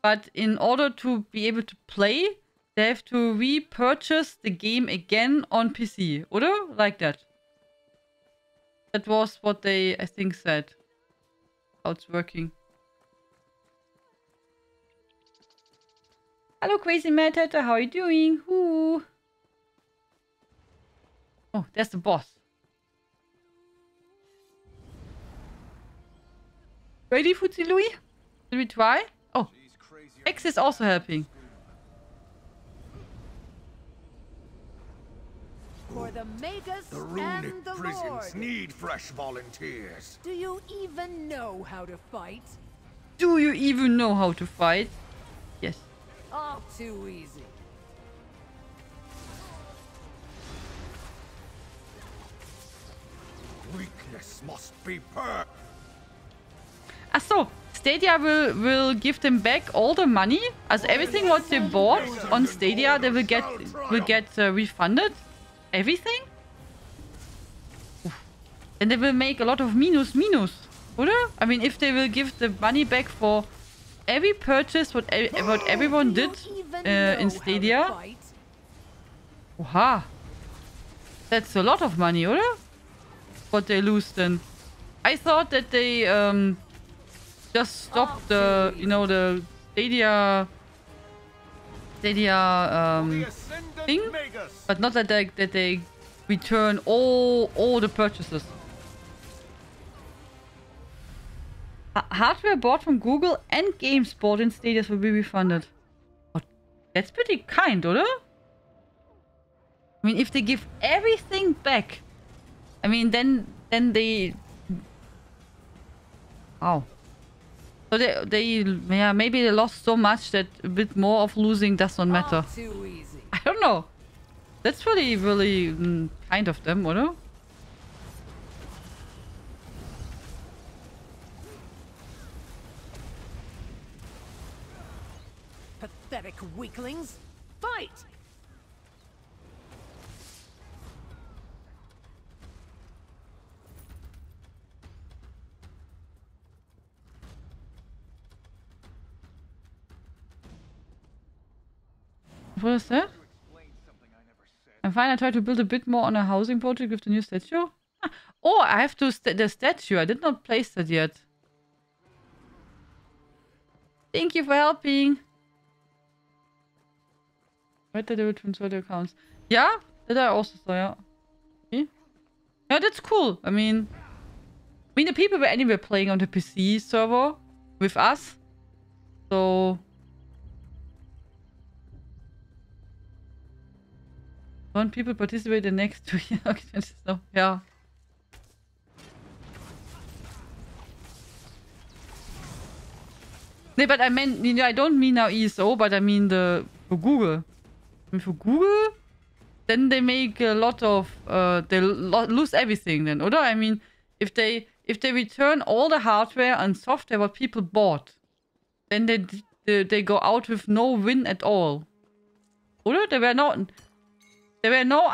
But in order to be able to play, they have to repurchase the game again on PC, oder? Like that. That was what they, I think, said. How it's working. Hello, Crazy Mad Hatter. How are you doing? Ooh. Oh, there's the boss. Ready, Futsi Louis? Should we try? Oh, X is also helping. For the Magus The and runic the prisons Lord. need fresh volunteers. Do you even know how to fight? Do you even know how to fight? Yes. All too easy. Weakness must be purged. Ach so, Stadia will give them back all the money. As everything what they bought on Stadia, they will get refunded. Everything? Oof. Then they will make a lot of minus, oder? I mean, if they will give the money back for every purchase what everyone did in Stadia. Oha. That's a lot of money, oder? What they lose then. I thought that they just stopped the, you know, the Stadia thing, but not that they return all the purchases. Hardware bought from Google and games bought in Stadia will be refunded. Oh, that's pretty kind, oder? I mean, if they give everything back, I mean, then they... Wow. So they yeah, maybe they lost so much that a bit more of losing does not matter. I don't know. That's really kind of them, oder? Pathetic weaklings. Fight! What is that? I'm fine. I tried to build a bit more on a housing project with the new statue. Ah. Oh, I have to the statue. I did not place that yet. Thank you for helping. Right, that they will transfer the accounts. Yeah, that I also saw. Yeah. Okay. Yeah, that's cool. I mean, the people were anyway playing on the PC server with us. So... One people participate in the next 2 years. Okay, so, yeah. No, but I meant, I don't mean now ESO, but I mean for Google. I mean, for Google, then they make a lot of, they lose everything then, oder? I mean, if they return all the hardware and software what people bought, then they go out with no win at all. Oder? There were no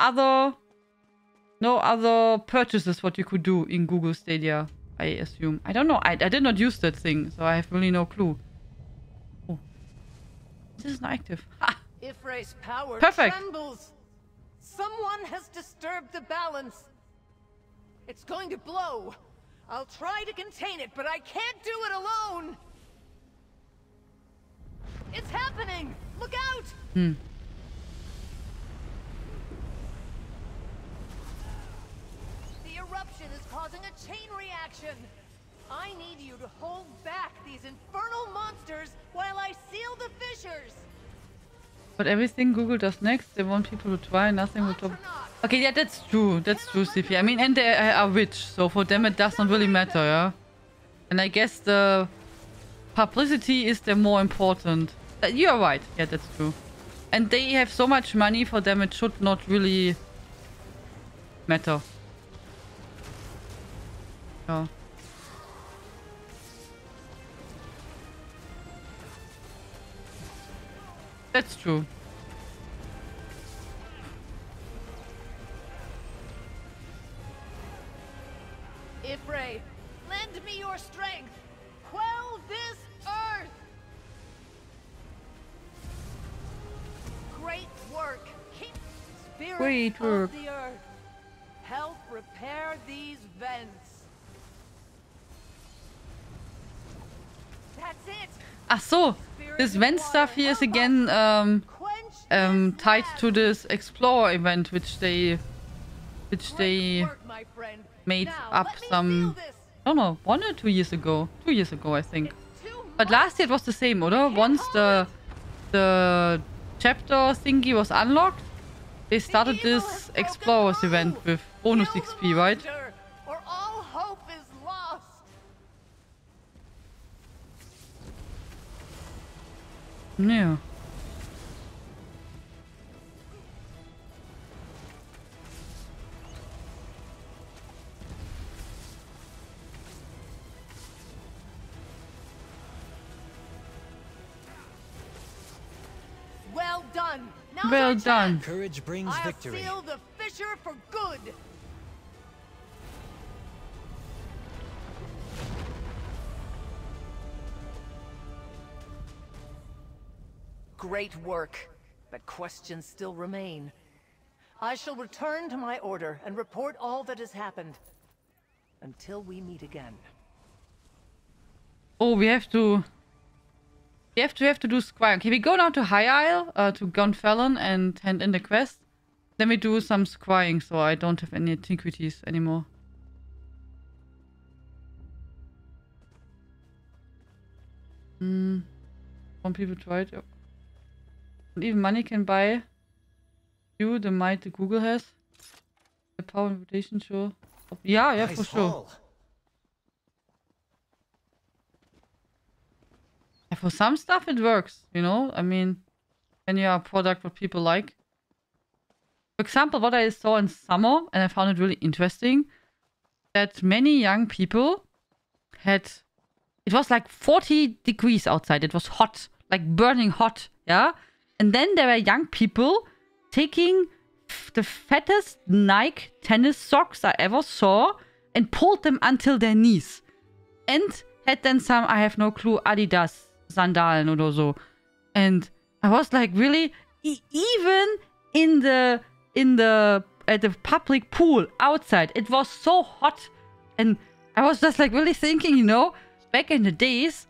other purchases what you could do in Google Stadia, I assume. I don't know. I did not use that thing, so I have really no clue. Oh. This is not active. Ha! Ifray's power Perfect. trembles. Someone has disturbed the balance. It's going to blow. I'll try to contain it, but I can't do it alone. It's happening. Look out. The eruption is causing a chain reaction. I need you to hold back these infernal monsters while I seal the fissures. But everything Google does next, they want people to try, nothing will top. Okay, yeah, that's true. That's true, CP. I mean, and they are rich, so for them it doesn't really matter, yeah? And I guess the publicity is the more important. You are right. Yeah, that's true. And they have so much money, for them it should not really matter. Yeah. That's true. Ifray, lend me your strength. Quell this earth. Great work. Keep spirit Great work. of the earth. Help repair these vents. That's it. Ach so, this vent stuff here is again tied to this Explorer event, which they made up some, I don't know, 1 or 2 years ago. 2 years ago, I think. But last year it was the same, oder? Once the chapter thingy was unlocked, they started this Explorers event with bonus XP, right? Or all hope is lost. Yeah. Well done. Now's Well our done. chance. Courage brings I'll victory. seal the fissure for good. Great work, but questions still remain. I shall return to my order and report all that has happened. Until we meet again. Oh, we have to do Squire. Okay, we go now to High Isle, to Gunfallon and hand in the quest. Then we do some squiring, so I don't have any antiquities anymore. Some people tried. Yep. And even money can buy you the might the Google has. The power and reputation, sure. Yeah, Nice for sure. haul. Yeah, for some stuff it works, you know? I mean, when you are a product what people like. For example, what I saw in summer, and I found it really interesting, that many young people had... It was like 40 degrees outside. It was hot, like burning hot, yeah? And then there were young people taking the fattest Nike tennis socks I ever saw and pulled them until their knees. And had then some, I have no clue, Adidas Sandalen oder so. And I was like, really? Even at the public pool outside, it was so hot. And I was just like really thinking, you know, back in the days,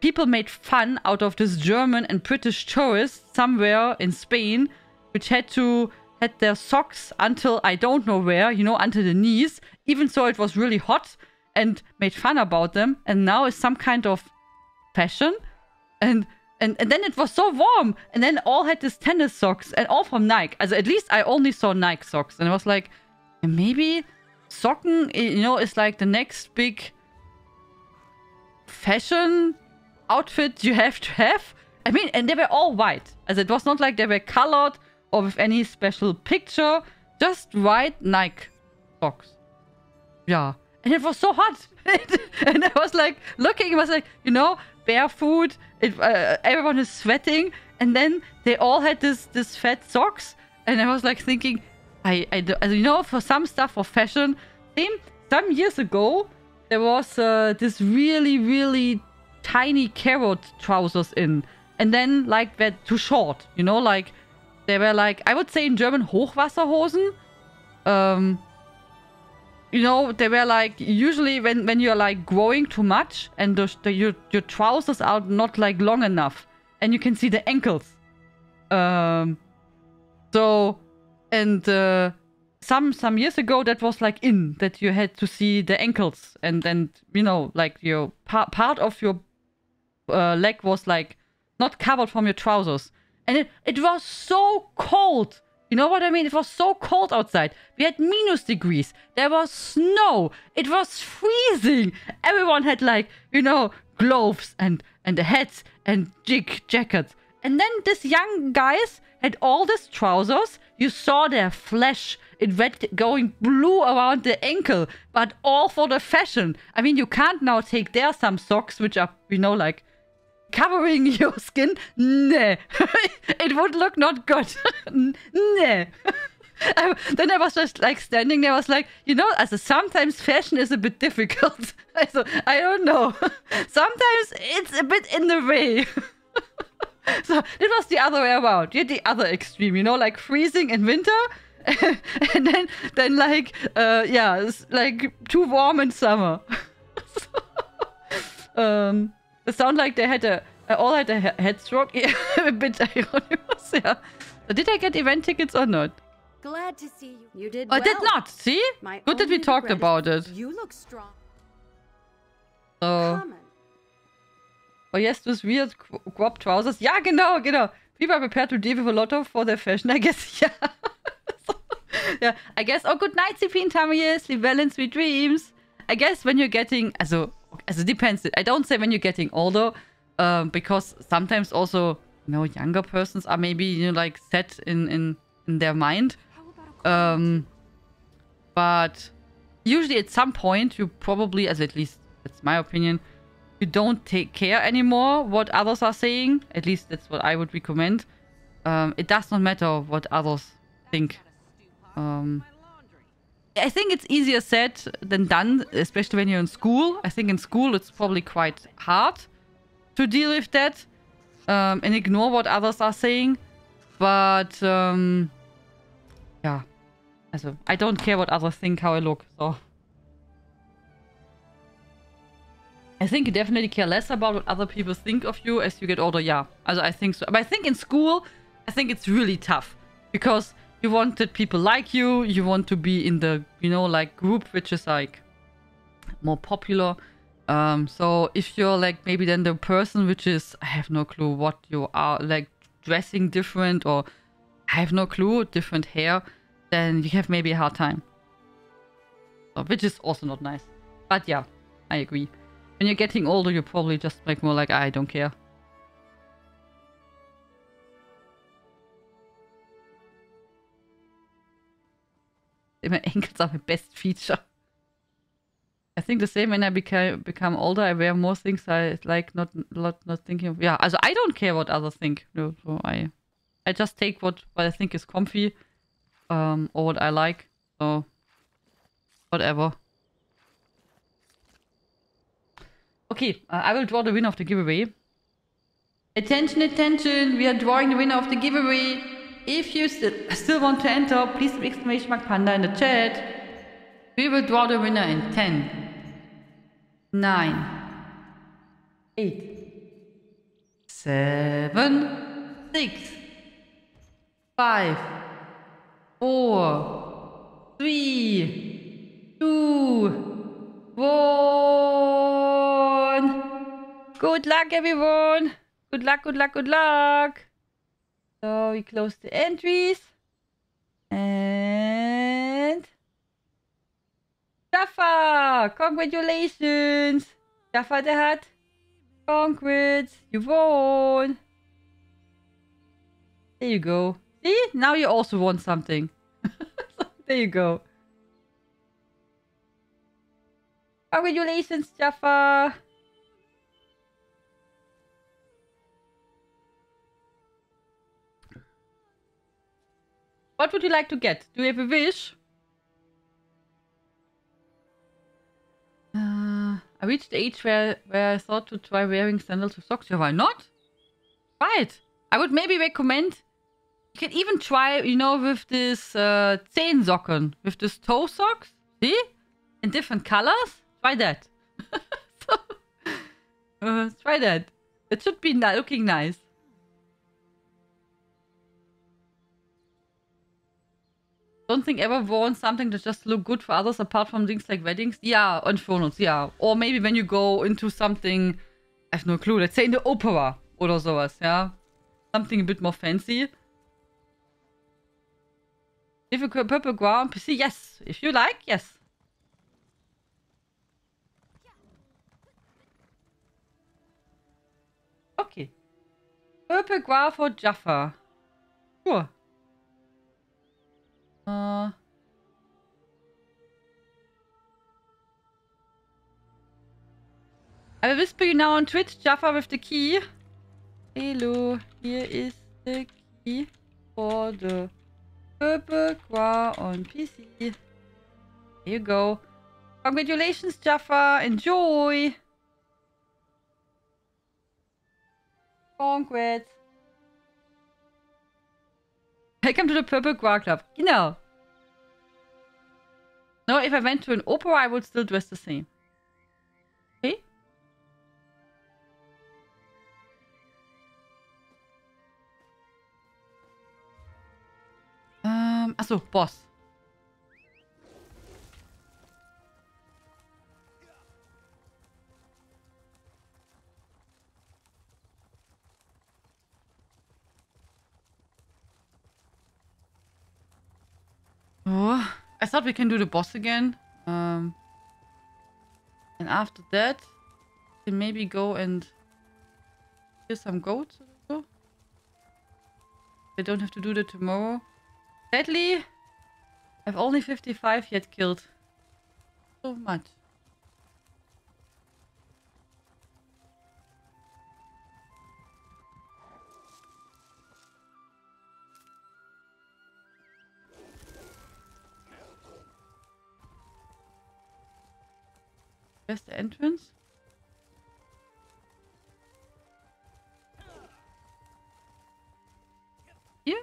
people made fun out of this German and British tourist somewhere in Spain, which had to had their socks until I don't know where, you know, until the knees, even so it was really hot, and made fun about them. And now it's some kind of fashion. And then it was so warm. And then all had this tennis socks, and all from Nike. Also at least I only saw Nike socks. And I was like, maybe Socken, you know, is like the next big fashion outfit you have to have. I mean, and they were all white. As it was not like they were colored or with any special picture. Just white Nike socks. Yeah. And it was so hot. And I was like, looking, it was like, you know, barefoot. Everyone is sweating. And then they all had this fat socks. And I was like thinking, you know, for some stuff, for fashion, some years ago, there was this really, really tiny carrot trousers in. And then, like, they're too short. You know, like, they were like, I would say in German, Hochwasserhosen. You know, they were like, usually when you're like growing too much and your trousers are not like long enough. And you can see the ankles. Some years ago that was like in, that you had to see the ankles. And then, you know, like your part of your leg was like not covered from your trousers. And it was so cold. You know what I mean? It was so cold outside. We had -degrees. There was snow. It was freezing. Everyone had like, you know, gloves and hats and jackets. And then these young guys had all these trousers. You saw their flesh. It went going blue around the ankle. But all for the fashion. I mean, you can't now take there some socks which are, you know, like covering your skin. Nah. It would look not good. Nah. Then I was just like standing there. I was like, you know, sometimes fashion is a bit difficult. I don't know. Sometimes it's a bit in the way. So it was the other way around. You had the other extreme, you know, like freezing in winter. And then like, yeah, it's like too warm in summer. It sounded like they had all had a head stroke. Yeah, a bit ironious, yeah. So did I get event tickets or not? Glad to see you. You did I well. did not. See? Good that we talked about it. You look strong. Oh yes, those weird crop trousers. Ja, genau. People are prepared to deal with a lot of for their fashion, I guess. Yeah. Yeah, I guess. Oh, good night, CP and Tammy. Sleep well and sweet dreams. I guess when you're getting, also it depends. I don't say when you're getting older, because sometimes also, you know, younger persons are maybe, you know, like set in their mind. But usually at some point you probably, as at least that's my opinion, you don't take care anymore what others are saying. At least that's what I would recommend. It does not matter what others think. I think it's easier said than done, especially when you're in school. I think in school it's probably quite hard to deal with that and ignore what others are saying. But yeah, also, I don't care what others think, how I look. So I think you definitely care less about what other people think of you as you get older. Yeah, also I think so. But I think in school, I think it's really tough because you want that people like you. You want to be in the, you know, like group which is like more popular. So if you're like maybe then the person which is, I have no clue what you are, like dressing different or I have no clue, different hair, then you have maybe a hard time. So, which is also not nice. But yeah, I agree. When you're getting older, you probably just like more like, I don't care. My ankles are my best feature. I think the same when I become older, I wear more things I like not thinking of. Yeah, also I don't care what others think. No, so I just take what I think is comfy, or what I like. So whatever. Okay, I will draw the winner of the giveaway. Attention, attention! We are drawing the winner of the giveaway. If you still want to enter, please put exclamation mark panda in the chat. We will draw the winner in 10, 9, 8, 7, 6, 5, 4, 3, 2, 1. Good luck, everyone. Good luck, good luck, good luck. So we close the entries. And Jaffa, congratulations. Jaffa the Hutt. Congrats, you won. There you go. See? Now you also won something. There you go. Congratulations, Jaffa. What would you like to get? Do you have a wish? I reached the age where I thought to try wearing sandals with socks. Yeah, why not? Right. I would maybe recommend you can even try, you know, with this Zehensocken, with this toe socks. See? In different colors. Try that. Try that. It should be looking nice. Don't think ever worn something that just look good for others apart from things like weddings? Yeah, on show notes, yeah. Or maybe when you go into something, I have no clue, let's say in the opera oder sowas, yeah. Something a bit more fancy. If a purple guar on PC, yes. If you like, yes. Okay. Purple guar for Jaffa. Sure. I will whisper you now on Twitch, Jaffa with the key. Hello, here is the key for the purple guar on PC. Here you go. Congratulations, Jaffa. Enjoy. Congrats. Welcome to the Purple Guar Club. Genau. No, if I went to an opera, I would still dress the same. Okay? Achso, Boss. Oh, I thought we can do the boss again. And after that, we can maybe go and kill some goats or so. I don't have to do that tomorrow. Sadly, I've only 55 yet killed. So much. Where's the entrance? Here?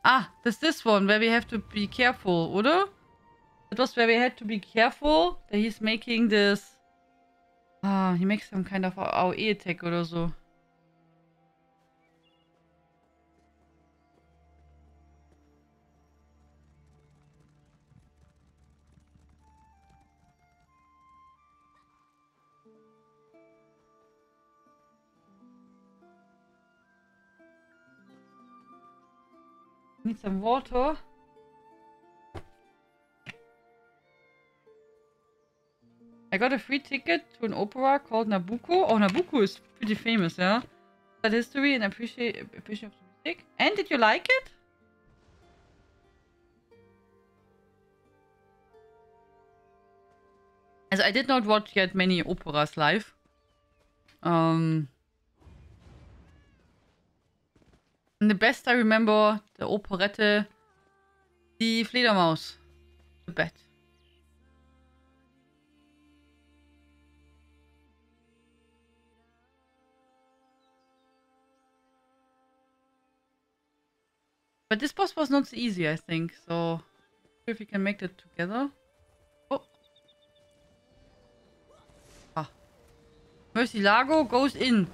Ah, there's this one where we have to be careful, oder? That was where we had to be careful that he's making this... he makes some kind of AOE attack oder so. Need some water. I got a free ticket to an opera called Nabucco. Oh, Nabucco is pretty famous, yeah? That history and appreciation of the music. And did you like it? As I did not watch yet many operas live. And the best I remember, the Operette, Die Fledermaus, the Bat. But this boss was not so easy, I think, so if we can make that together. Oh. Ah. Mercy Lago goes in.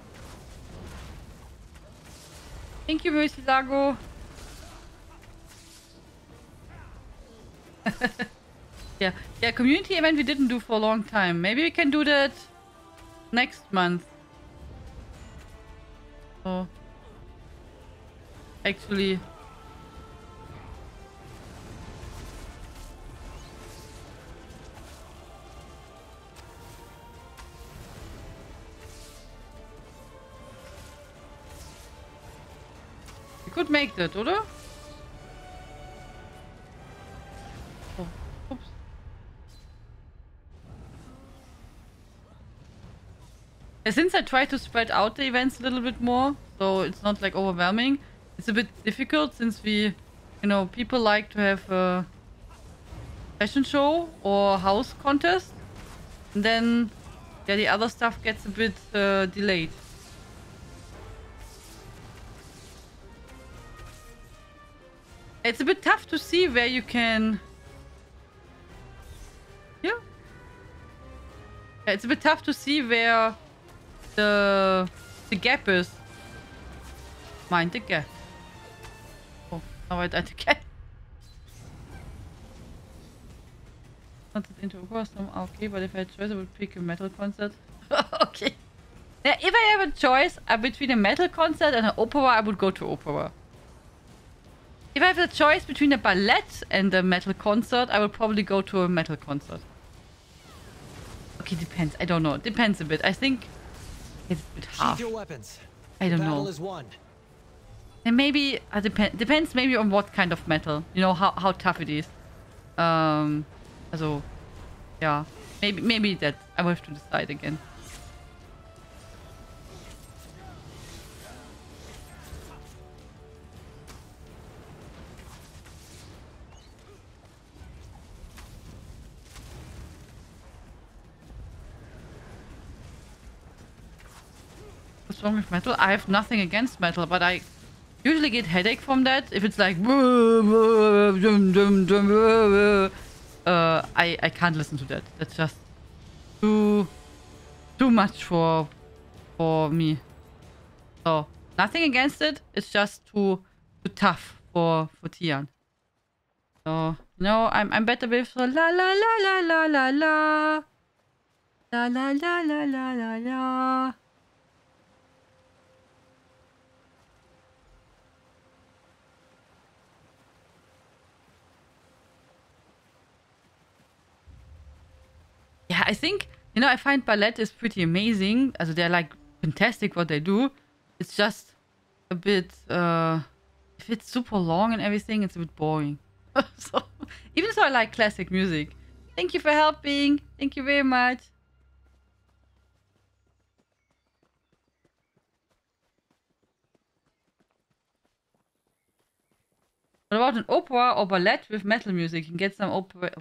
Thank you, Mercy Lago. Yeah, community event we didn't do for a long time. Maybe we can do that next month. Oh. Actually. We could make that, oder? Oh, oops. Since I try to spread out the events a little bit more, so it's not like overwhelming, it's a bit difficult since we, you know, people like to have a fashion show or house contest. And then, yeah, the other stuff gets a bit delayed. It's a bit tough to see where you can... Yeah. It's a bit tough to see where the gap is. Mind the gap. Oh, now I died again. Not that into opera, some okay, but if I had choice, I would pick a metal concert. Okay. Yeah, if I have a choice between a metal concert and an opera, I would go to opera. If I have a choice between a ballet and a metal concert, I would probably go to a metal concert. Okay, depends. I don't know. Depends a bit. I think it's a bit half. Sheathe your weapons. I don't know. Battle is won. And maybe depends maybe on what kind of metal. You know how tough it is. Also, yeah. Maybe that I will have to decide again. What's wrong with metal? I have nothing against metal, but I usually get headache from that. If it's like I can't listen to that. That's just too much for me. So nothing against it. It's just too tough for Tian. So no, I'm better with la la la la la la la la la la la la la la. Yeah, I think, you know, I find ballet is pretty amazing. Also, they're like fantastic what they do. It's just a bit, if it's super long and everything, it's a bit boring. So, even though I like classic music. Thank you for helping. Thank you very much. What about an opera or ballet with metal music? You can get some opera.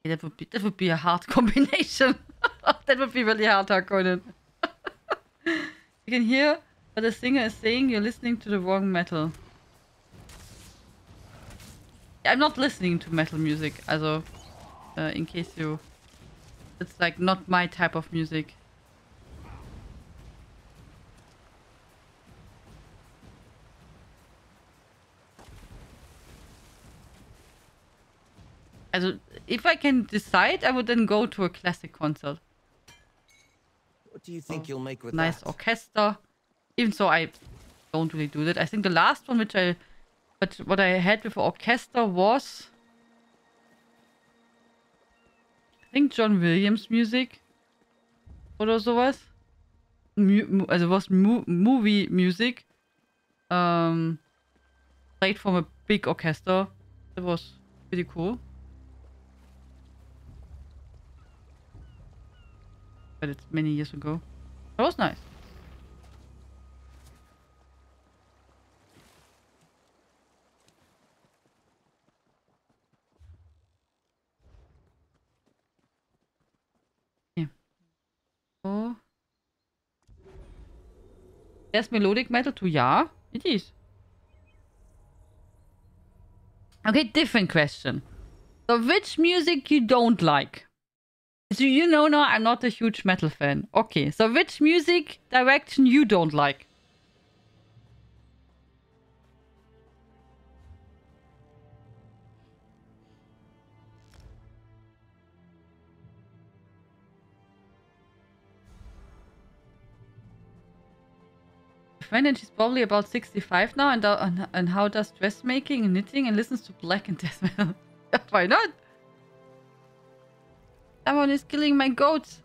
That would be a hard combination. That would be really hard, Harkonnen. You can hear what the singer is saying. You're listening to the wrong metal. I'm not listening to metal music. Also, in case you... It's like not my type of music. Also, if I can decide, I would then go to a classic concert. What do you think you'll make with nice that? orchestra. Even so, I don't really do that. I think the last one, what I had with orchestra was, I think John Williams music oder sowas. Also was movie music. Played from a big orchestra. It was pretty cool. But it's many years ago. It was nice. Yeah. Oh. There's melodic metal too. Yeah, it is. Okay, different question. So which music you don't like? So you know now I'm not a huge metal fan. Okay, so which music direction you don't like? friend and she's probably about 65 now and how does dressmaking and knitting and listens to black and death metal. Why not? Someone is killing my goats.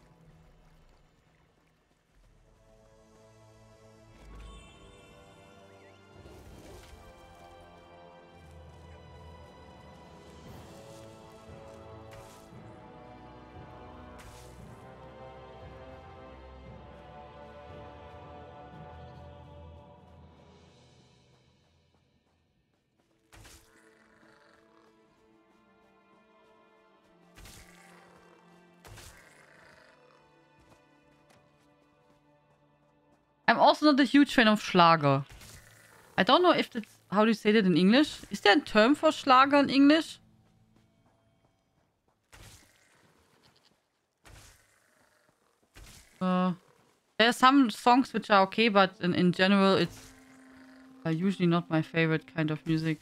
I'm also not a huge fan of Schlager. I don't know if that's... How do you say that in English? Is there a term for Schlager in English? There are some songs which are okay, but in general it's usually not my favorite kind of music.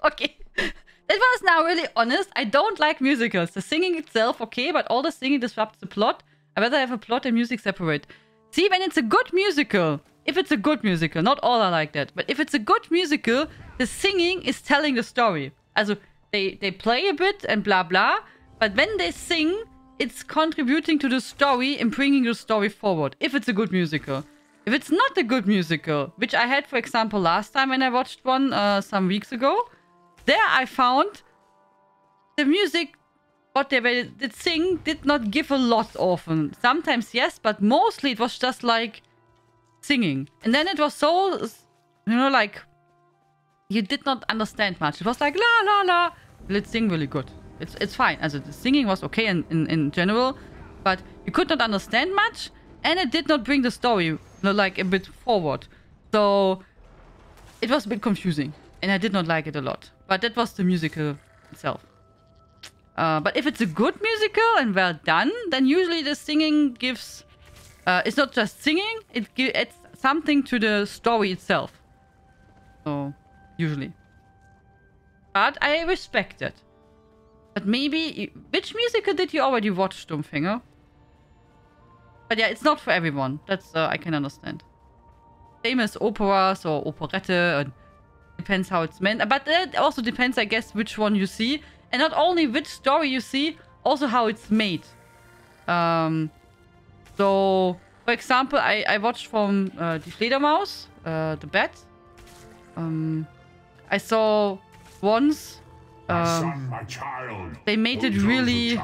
Okay. It was now really honest. I don't like musicals. The singing itself, okay, but all the singing disrupts the plot. I'd rather have a plot and music separate. See, when it's a good musical, if it's a good musical, not all are like that, but if it's a good musical, the singing is telling the story. Also, they play a bit and blah blah, but when they sing, it's contributing to the story and bringing the story forward, if it's a good musical. If it's not a good musical, which I had, for example, last time when I watched one some weeks ago, there I found the music, what they did sing, did not give a lot often. Sometimes yes, but mostly it was just like singing. And then it was so, you know, like, you did not understand much. It was like, la la la, let's sing really good. It's fine. Also, the singing was okay in general, but you could not understand much, and it did not bring the story, you know, like, a bit forward. So, it was a bit confusing, and I did not like it a lot. But that was the musical itself. But if it's a good musical and well done, then usually the singing gives... it's not just singing, it's something to the story itself. So, usually. But I respect it. But maybe... Which musical did you already watch, Stumpfinger? But yeah, it's not for everyone. That's, I can understand. Same as operas or operette, and depends how it's meant. But it also depends, I guess, which one you see. And not only which story you see, also how it's made. So, for example, I watched from Die Fledermaus, the bat. I saw once... my son, my child. They made it really...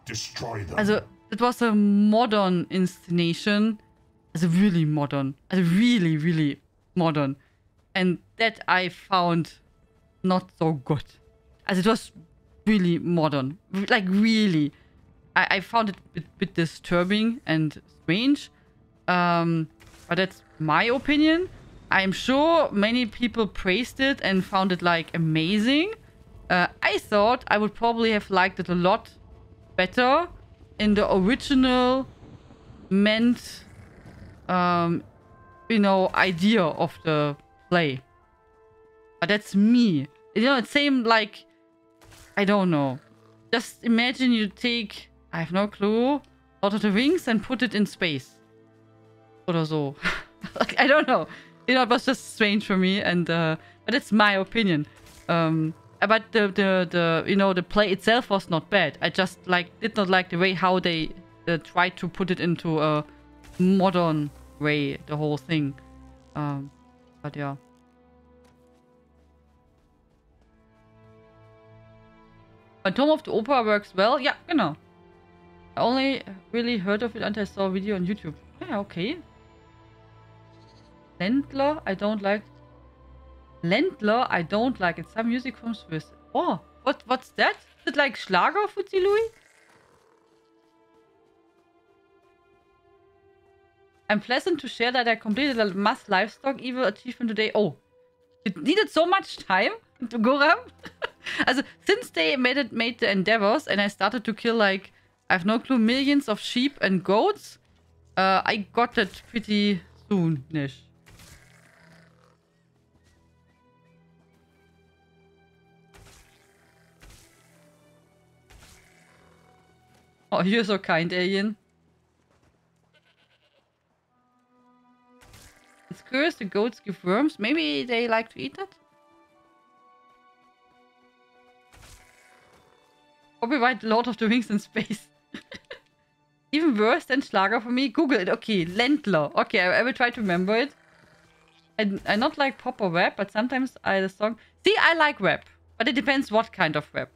Destroy them. Also, it was a modern installation. Also, really modern. Also, really, really modern. And that I found not so good. Also, it was really modern. Like, really. I found it a bit disturbing and strange. But that's my opinion. I'm sure many people praised it and found it, like, amazing. I thought I would probably have liked it a lot better in the original meant, you know, idea of the play. But that's me. You know, it seemed like, I don't know. Just imagine you take, I have no clue, Lord of the Rings and put it in space. Or so. Like, I don't know. You know, it was just strange for me, and but it's my opinion. But the you know, the play itself was not bad. I just did not like the way how they tried to put it into a modern way, the whole thing. But yeah. Phantom of the Opera works well. Yeah, genau. I only really heard of it until I saw a video on YouTube. Yeah, okay. Ländler, I don't like. Ländler, I don't like it. Some music from Swiss. Oh, what's that? Is it like Schlager, Fuzzy Louis? I'm pleasant to share that I completed a mass livestock evil achievement today. Oh, it needed so much time to go around. Also, since they made the endeavors and I started to kill, like, I have no clue, millions of sheep and goats, I got that pretty soon-ish. Oh, you're so kind, alien. It's curious the goats give worms. Maybe they like to eat that? Copyright Lord of the Rings in space. Even worse than Schlager for me. Google it. Okay, Ländler. Okay, I will try to remember it. I not like pop or rap, but sometimes the song... See, I like rap. But it depends what kind of rap.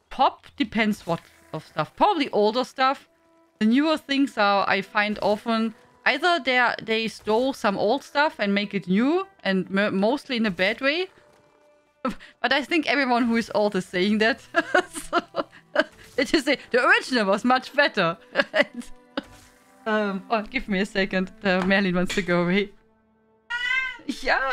Pop depends what of stuff. Probably older stuff. The newer things are, I find often... Either they stole some old stuff and make it new. And mostly in a bad way. But I think everyone who is old is saying that. So, they just say, the original was much better. Oh, give me a second. Merlin wants to go away. Yeah.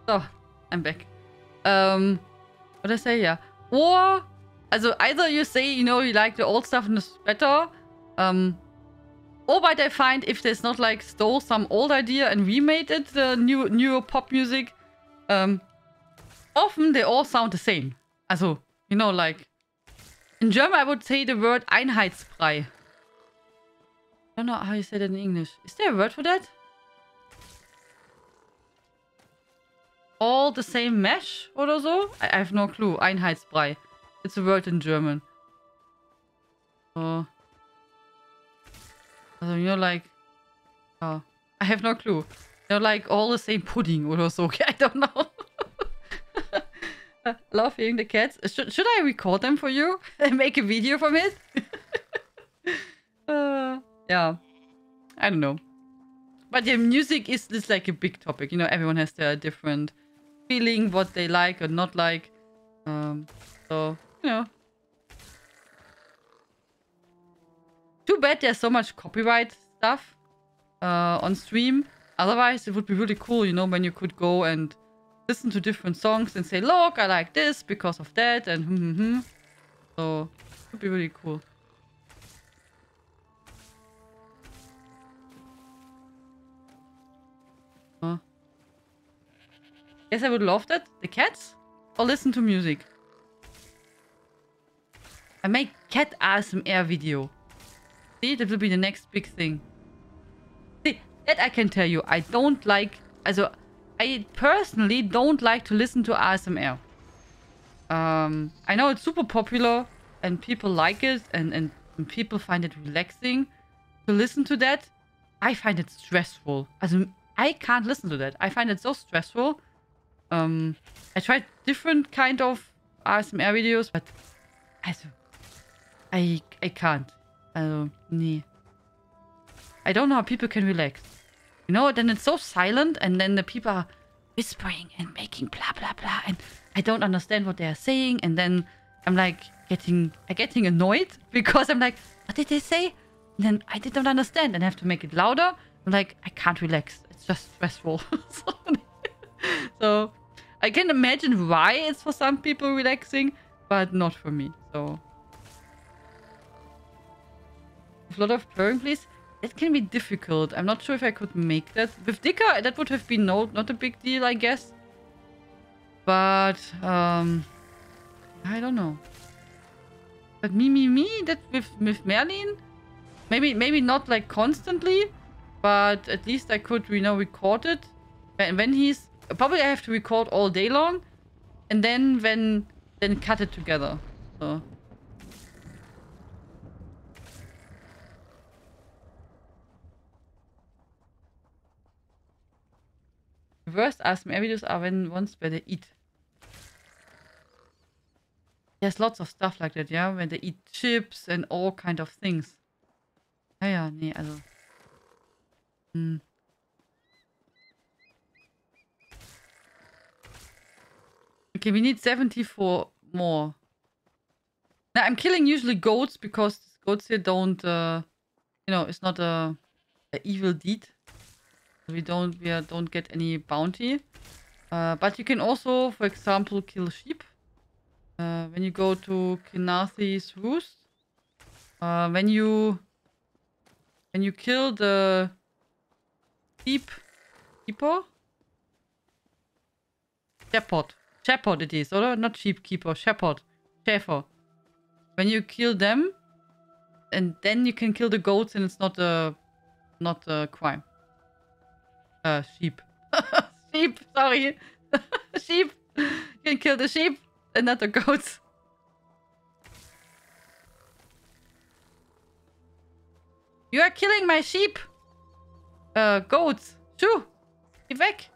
So, I'm back. What did I say? Yeah. Or, also either you say, you know, you like the old stuff and it's better. Or but I find if there's not like stole some old idea and remade it, the new pop music, often they all sound the same. Also, you know, like in German I would say the word Einheitsbrei. I don't know how you say that in English. Is there a word for that? All the same mesh or so? I have no clue. Einheitsbrei. It's a word in German. So, you know, like... Oh, I have no clue. You know, like all the same pudding or so. I don't know. Love hearing the cats. Should I record them for you? And make a video from it? Yeah. I don't know. But yeah, music is like a big topic. You know, everyone has their different feeling, what they like or not like. So, you know. Too bad there's so much copyright stuff on stream. Otherwise, it would be really cool, you know, when you could go and listen to different songs and say, look, I like this because of that, and So, it would be really cool. Yes, I would love that. The cats? Or listen to music? I make cat ASMR video. See, that will be the next big thing. See, that I can tell you. I don't like... Also, I personally don't like to listen to ASMR. I know it's super popular and people like it and people find it relaxing to listen to that. I find it stressful. Also, I can't listen to that. I find it so stressful. I tried different kind of ASMR videos, but also, I can't. Nee. I don't know how people can relax. You know, then it's so silent and then the people are whispering and making blah blah blah and I don't understand what they are saying and then I'm like getting annoyed because I'm like, what did they say? And then I didn't understand and I have to make it louder. I'm like, I can't relax. It's just stressful. So I can imagine why it's for some people relaxing, but not for me. So a lot of purring, please. It can be difficult. I'm not sure if I could make that. With Dicker, that would have been not a big deal, I guess. But I don't know. But me, that with Merlin, maybe not like constantly, but at least I could, you know, record it. When he's probably I have to record all day long, and then cut it together. So. The worst ASMR videos are ones where they eat. There's lots of stuff like that, yeah, when they eat chips and all kind of things. Ja, nee, also. Okay, we need 74 more. Now, I'm killing usually goats because goats here don't, you know, it's not a evil deed. We don't get any bounty. But you can also, for example, kill sheep. When you go to Kinathi's Roost. When you kill the sheepkeeper. Shepherd it is, or not sheepkeeper, shepherd. Schäfer. When you kill them, and then you can kill the goats, and it's not a crime. Sheep. Sheep, sorry. Sheep. You can kill the sheep and not the goats. You are killing my sheep. Goats. Shoo. Geh weg.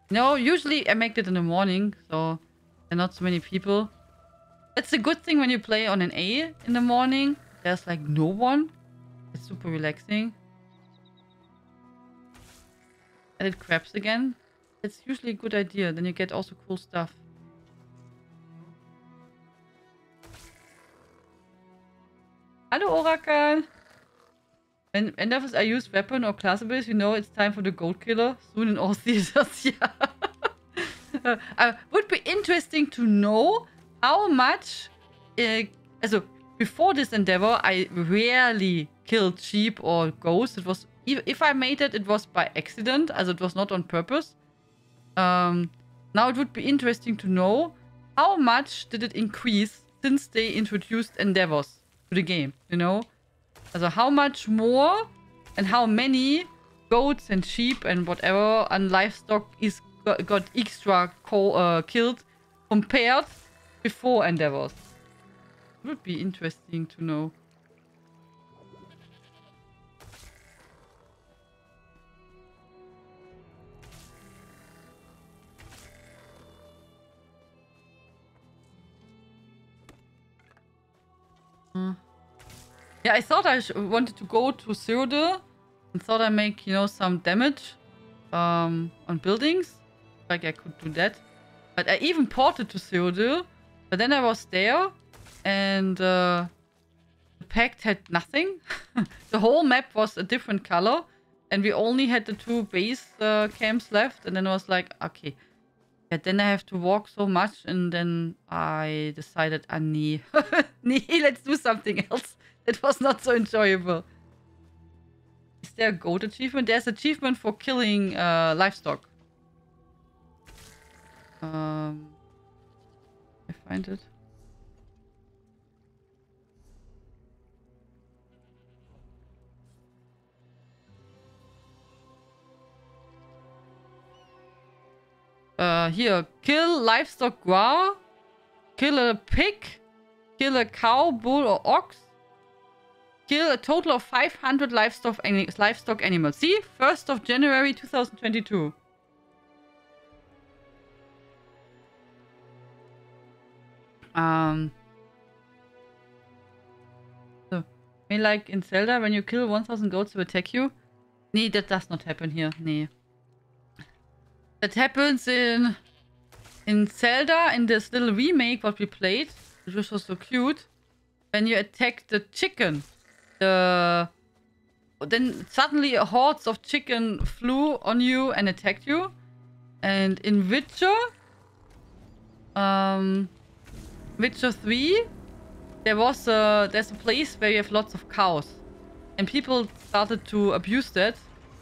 No, usually I make it in the morning, so there are not so many people. That's a good thing when you play on an A in the morning. There's like no one. It's super relaxing. Edit crabs again. It's usually a good idea. Then you get also cool stuff. Hello, Oracle. When endeavors are used weapon or class abilities, you know it's time for the goat killer. Soon in all theaters, yeah. Would be interesting to know how much... also, before this endeavor, I rarely killed sheep or goats. It was... If I made it, it was by accident, as it was not on purpose. Now it would be interesting to know how much did it increase since they introduced endeavors to the game, you know? Also how much more and how many goats and sheep and whatever and livestock is got extra killed compared before endeavors. It would be interesting to know. Yeah, I thought I wanted to go to Cyrodiil and thought I make, you know, some damage on buildings. Like I could do that. But I even ported to Cyrodiil. But then I was there and the pact had nothing. The whole map was a different color. And we only had the 2 base camps left. And then I was like, okay. Yeah, then I have to walk so much. And then I decided, nee. Nee, let's do something else. It was not so enjoyable. Is there a goat achievement? There's achievement for killing livestock. I find it. Here, kill livestock guar, kill a pig, kill a cow, bull, or ox. Kill a total of 500 livestock animals. See? 1st of January 2022. So, like in Zelda, when you kill 1000 goats to attack you. Nee, that does not happen here. Nee. That happens in Zelda, in this little remake what we played, which was so cute. When you attack the chicken. Then suddenly hordes of chicken flew on you and attacked you. And in Witcher 3, there's a place where you have lots of cows. And people started to abuse that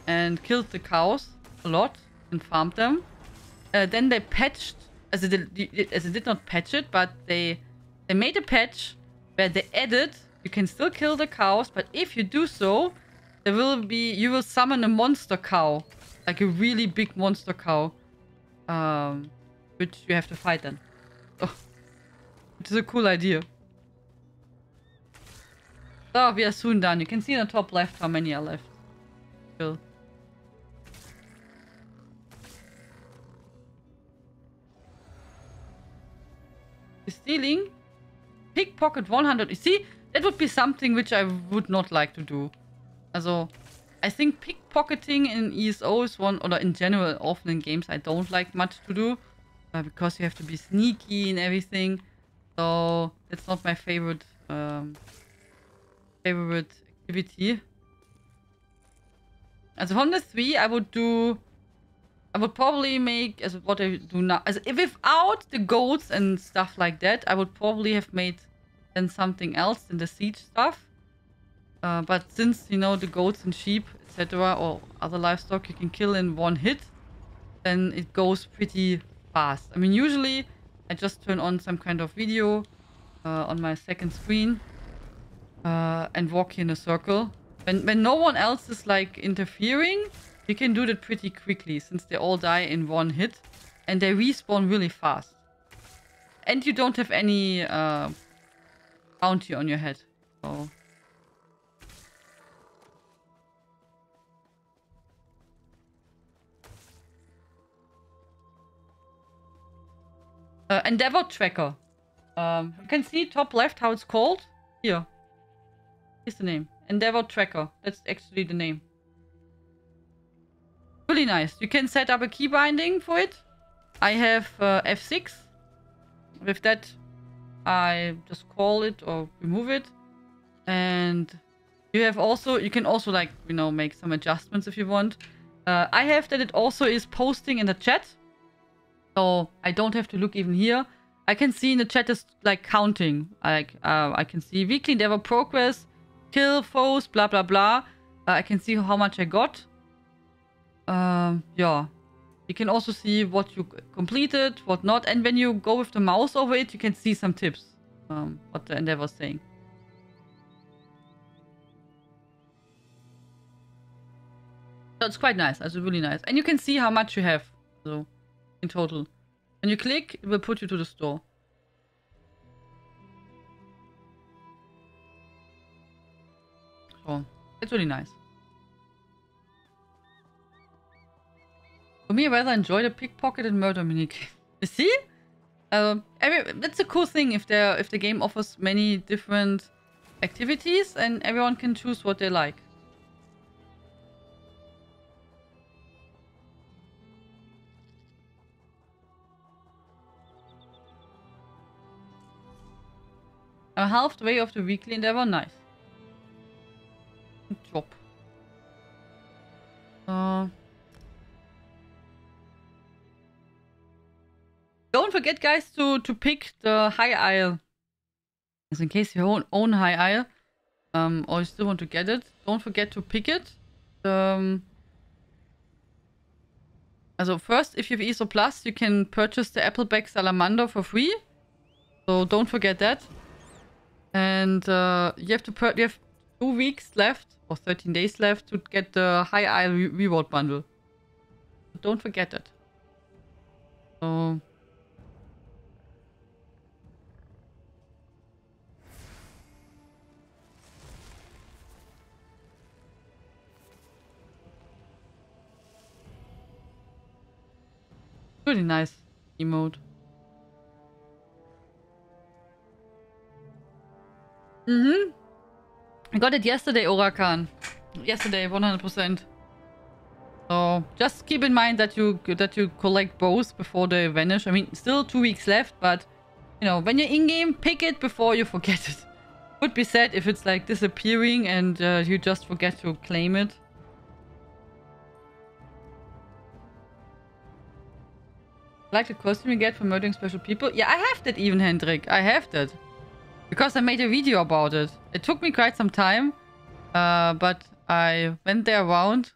and killed the cows a lot and farmed them. Then they patched, as it did not patch it, but they made a patch where they added, you can still kill the cows, but if you do so, you will summon a monster cow. Like a really big monster cow. Which you have to fight then. Oh, which is a cool idea. So, we are soon done. You can see in the top left how many are left. Kill. Stealing. Pickpocket 100. You see? That would be something which I would not like to do. Also, I think pickpocketing in ESO is one, or in general, often in games I don't like much to do. Because you have to be sneaky and everything. So, that's not my favorite activity. Also from the 3, I would probably make, as what I do now, as if without the goats and stuff like that, I would probably have made then something else than the siege stuff. But since, you know, the goats and sheep, etc., or other livestock you can kill in one hit, then it goes pretty fast. I mean, usually I just turn on some kind of video on my second screen and walk in a circle. When no one else is like interfering, you can do that pretty quickly since they all die in one hit and they respawn really fast. And you don't have any bounty on your head. So. Endeavor Tracker. You can see top left how it's called. Here. Here's the name. Endeavor Tracker. That's actually the name. Really nice. You can set up a key binding for it. I have F6. With that, I just call it or remove it. And you can also like, you know, make some adjustments if you want. I have that it also is posting in the chat. So I don't have to look even here. I can see in the chat is like counting. Like I can see weekly endeavor progress, kill foes, blah blah blah. I can see how much I got. Yeah. You can also see what you completed, what not. And when you go with the mouse over it, you can see some tips. What the endeavor is saying. So it's quite nice. It's really nice. And you can see how much you have. So in total. When you click, it will put you to the store. So it's really nice. For me, I rather enjoy the pickpocket and murder minigame. You see? That's a cool thing if the game offers many different activities and everyone can choose what they like. I'm halfway of the weekly endeavor. Nice. Good job. Don't forget, guys, to pick the high isle. Just in case you own high isle, or you still want to get it, don't forget to pick it. Also first, if you have ESO Plus, you can purchase the Appleback Salamander for free. So don't forget that. And you have 2 weeks left, or 13 days left, to get the High Isle reward bundle. So don't forget it. So... really nice emote. I got it yesterday, Orakan. Yesterday, 100%. So just keep in mind that you collect both before they vanish. I mean, still 2 weeks left, but you know, when you're in game, pick it before you forget it. Would be sad if it's like disappearing and you just forget to claim it. Like the costume you get for murdering special people? Yeah, I have that even, Hendrik. I have that. Because I made a video about it. It took me quite some time. But I went there around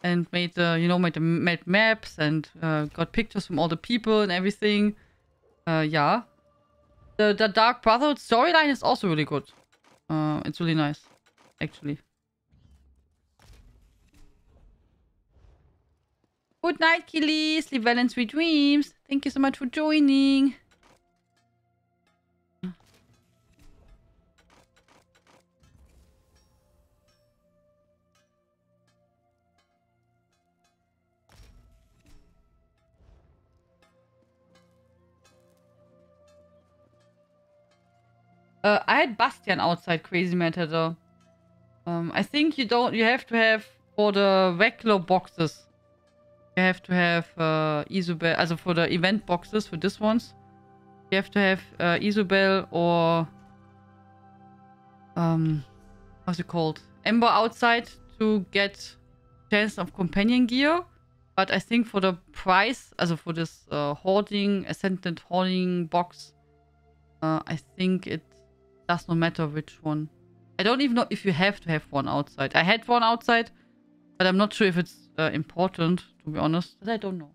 and made made maps and got pictures from all the people and everything. Yeah. The Dark Brotherhood storyline is also really good. It's really nice, actually. Good night, Killy. Sleep well and sweet dreams. Thank you so much for joining. I had Bastian outside Crazy Matter though. I think you have to have for the regular boxes. You have to have Isobel, also for the event boxes, for this ones. You have to have Isobel or how's it called? Ember outside to get chance of companion gear. But I think for the price, also for this hoarding, Ascendant hoarding box, I think it does not matter which one. I don't even know if you have to have one outside. I had one outside, but I'm not sure if it's important, to be honest. But I don't know.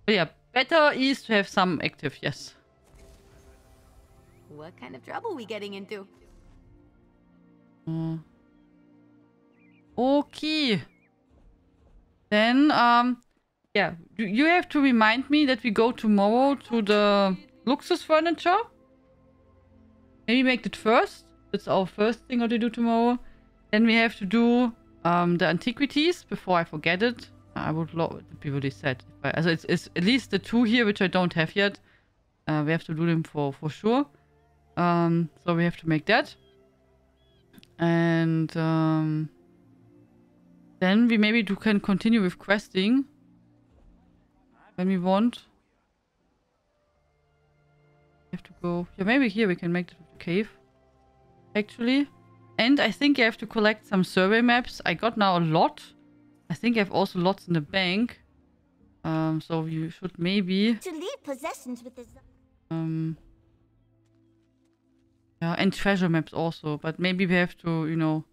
But yeah, better is to have some active, yes. What kind of trouble we getting into? Okay. Then, yeah, you have to remind me that we go tomorrow to the Luxus furniture. Maybe make it first. That's our first thing to do tomorrow. Then we have to do the antiquities before I forget it. I would love it to be really sad. Also it's at least the 2 here, which I don't have yet. We have to do them for sure. So we have to make that. And then we maybe can continue with questing when we want. We have to go. Yeah, maybe here we can make the cave. Actually. And I think I have to collect some survey maps. I got now a lot. I think I have also lots in the bank. So you should maybe... To leave possessions with the... Yeah, and treasure maps also. But maybe we have to, you know,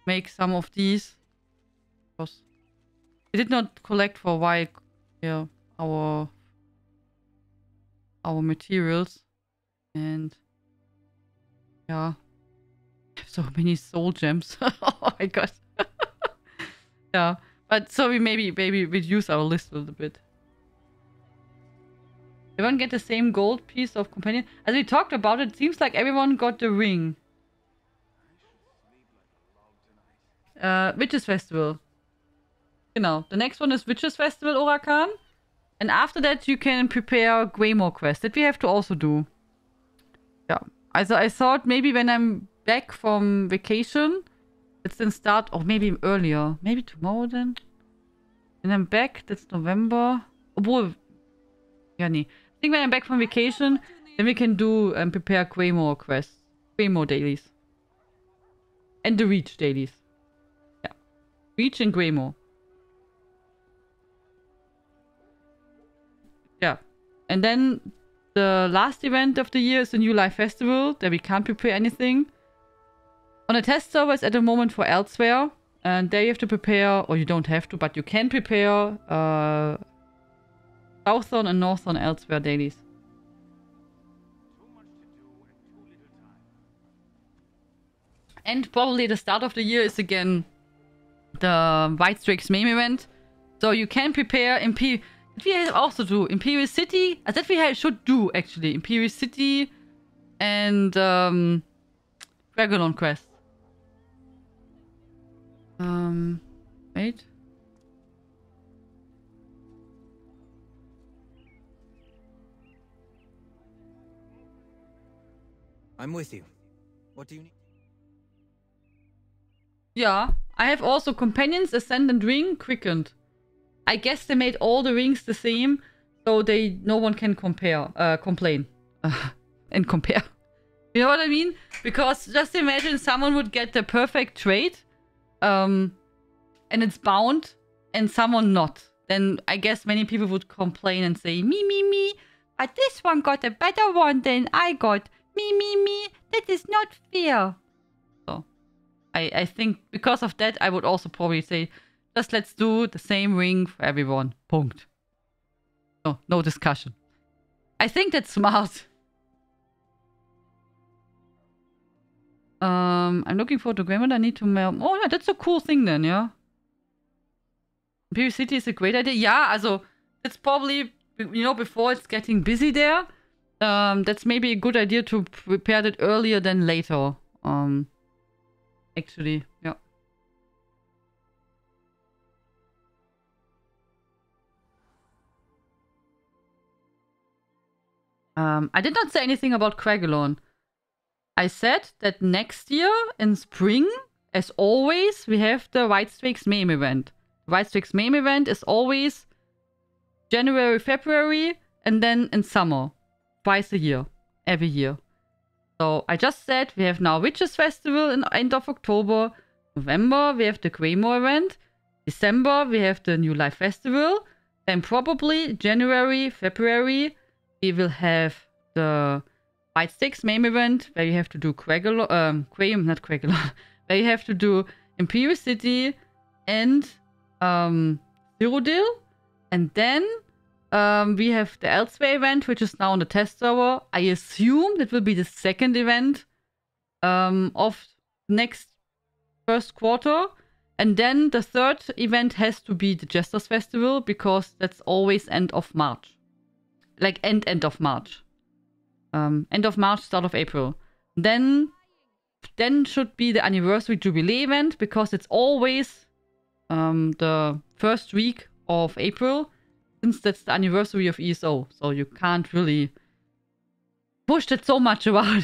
make some of these. Because we did not collect for a while, yeah, our materials. And yeah, so many soul gems. Oh my god. Yeah, but so we maybe reduce our list a little bit. Everyone get the same gold piece of companion? As we talked about it, seems like everyone got the ring. Witches Festival. Genau. The next one is Witches Festival, Orakan. And after that you can prepare Greymore quest. That we have to also do. Yeah. Also I thought maybe when I'm back from vacation, let's then start, or maybe earlier. Maybe tomorrow then? When I'm back, that's November. Obwohl, ja nee. I think when I'm back from vacation, then we can do and prepare Greymore quests. Greymore dailies. And the Reach dailies. Yeah. Reach and Greymore. Yeah. And then the last event of the year is the New Life Festival. There we can't prepare anything. On a test server is at the moment for elsewhere. And there you have to prepare, or you don't have to, but you can prepare Southern and Northern elsewhere dailies. And probably the start of the year is again the White Strix MAME event. So you can prepare that we also do Imperial City. That we should do actually. Imperial City and Dragon Quest. Wait. I'm with you. What do you need? Yeah, I have also Companions, Ascendant Ring, Quickened. I guess they made all the rings the same, so no one can complain. And compare. You know what I mean? Because just imagine someone would get the perfect trait, and it's bound, and someone not. Then I guess many people would complain and say, me, but this one got a better one than I got. Me, that is not fair. So, I think because of that, I would also probably say, just let's do the same ring for everyone. Punkt. Oh, no discussion. I think that's smart. I'm looking forward to Grandma. I need to mail. Oh, yeah, that's a cool thing then, yeah. Imperial City is a great idea. Yeah, also, it's probably, you know, before it's getting busy there. That's maybe a good idea to prepare that earlier than later. Actually, yeah. I did not say anything about Quagalon. I said that next year in spring, as always, we have the White Strix MAME event. The White Strix MAME event is always January, February, and then in summer. Twice a year. Every year. So I just said we have now Witches Festival in end of October. November, we have the Greymore event. December, we have the New Life Festival. Then probably January, February, we will have the White Sticks main event, where you have to do where you have to do Imperial City and Cyrodiil. And then we have the Elsewhere event, which is now on the test server. I assume that will be the second event of next first quarter. And then the third event has to be the Jesters Festival, because that's always end of March. Like end of March. End of March, start of April. Then should be the Anniversary Jubilee event, because it's always the first week of April, since that's the anniversary of ESO. So you can't really push it so much about.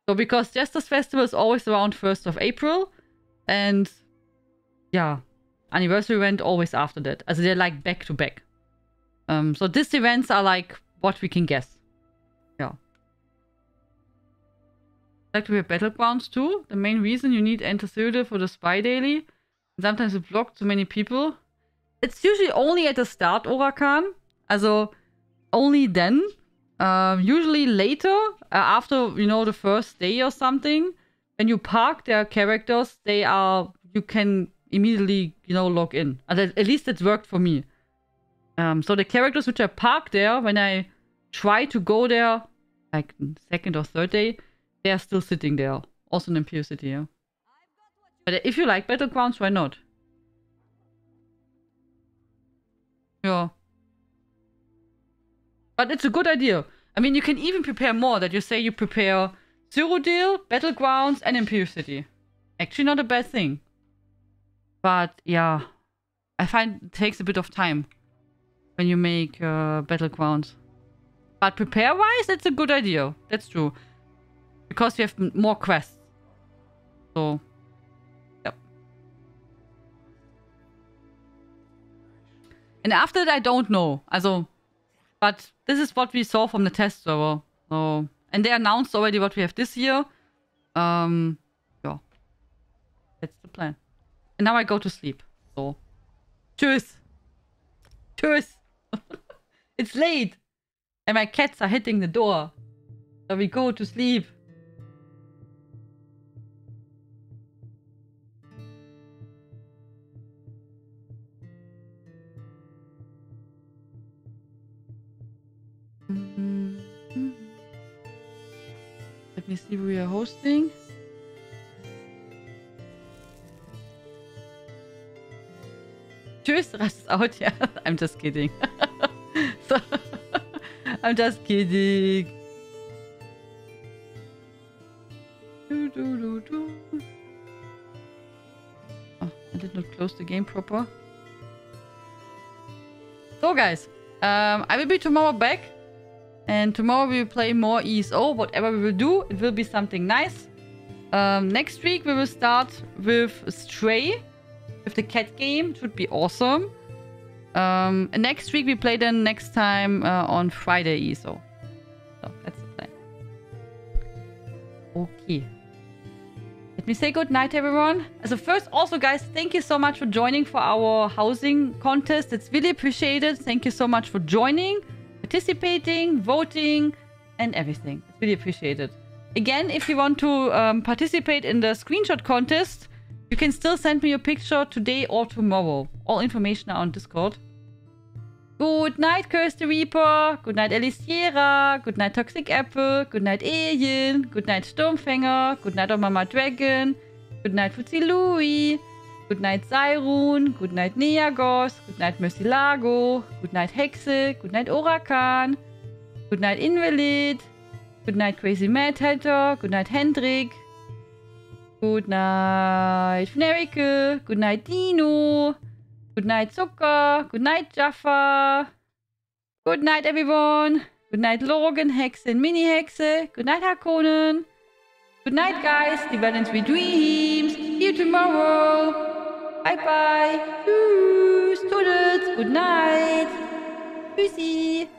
So because Jesters Festival is always around 1st of April, and yeah, anniversary event always after that. Also they're like back to back. So these events are like what we can guess. Yeah. Like we have Battlegrounds too. The main reason you need Enter Cyrodiil for the Spy Daily. Sometimes it blocked so many people. It's usually only at the start, Orakan. Also only then. Usually later, after, you know, the first day or something, when you park their characters, you can immediately, you know, log in. At least it's worked for me. So the characters which I parked there, when I try to go there, like second or third day, they are still sitting there. Also in Imperial City, yeah. But if you like Battlegrounds, why not? Yeah. But it's a good idea. I mean, you can even prepare more. That you say you prepare Cyrodiil, Battlegrounds, and Imperial City. Actually not a bad thing. But yeah, I find it takes a bit of time when you make Battlegrounds. But prepare-wise, it's a good idea. That's true. Because you have more quests. So, yep. And after that, I don't know. Also, but this is what we saw from the test server. So, and they announced already what we have this year. Yeah. That's the plan. And now I go to sleep. So, tschüss. Tschüss. It's late. And my cats are hitting the door. So we go to sleep. Let me see who we are hosting. Tschüss, rast out. Yeah, I'm just kidding. So, I'm just kidding. Oh, I did not close the game proper. So guys, I will be tomorrow back. And tomorrow we will play more ESO. Whatever we will do, it will be something nice. Next week we will start with Stray. With the cat game. It would be awesome. And next week we play then next time on Friday ESO. So that's the plan. Okay. Let me say good night, everyone. So first, also guys, thank you so much for joining for our housing contest. It's really appreciated. Thank you so much for joining, participating, voting, and everything. It's really appreciated. Again, if you want to participate in the screenshot contest, you can still send me your picture today or tomorrow. All information are on Discord. Good night, Curse the Reaper. Good night, Elisiera. Good night, Toxic Apple. Good night, Alien. Good night, Stormfänger. Good night, Mama Dragon. Good night, Futsi Louie. Good night, Cyrun. Good night, Neagos. Good night, Mercilago. Good night, Hexe. Good night, Orakan. Good night, Invalid. Good night, Crazy Mad Hatter. Good night, Hendrik. Good night, Fnerike. Good night, Dino. Good night, Zucker. Good night, Jaffa. Good night, everyone. Good night, Logan, Hexe, and Mini Hexe. Good night, Harkonnen. Good night, guys. Develop sweet dreams. See you tomorrow. Bye-bye. Tschüss. Toodles. Good night. Tschüssi.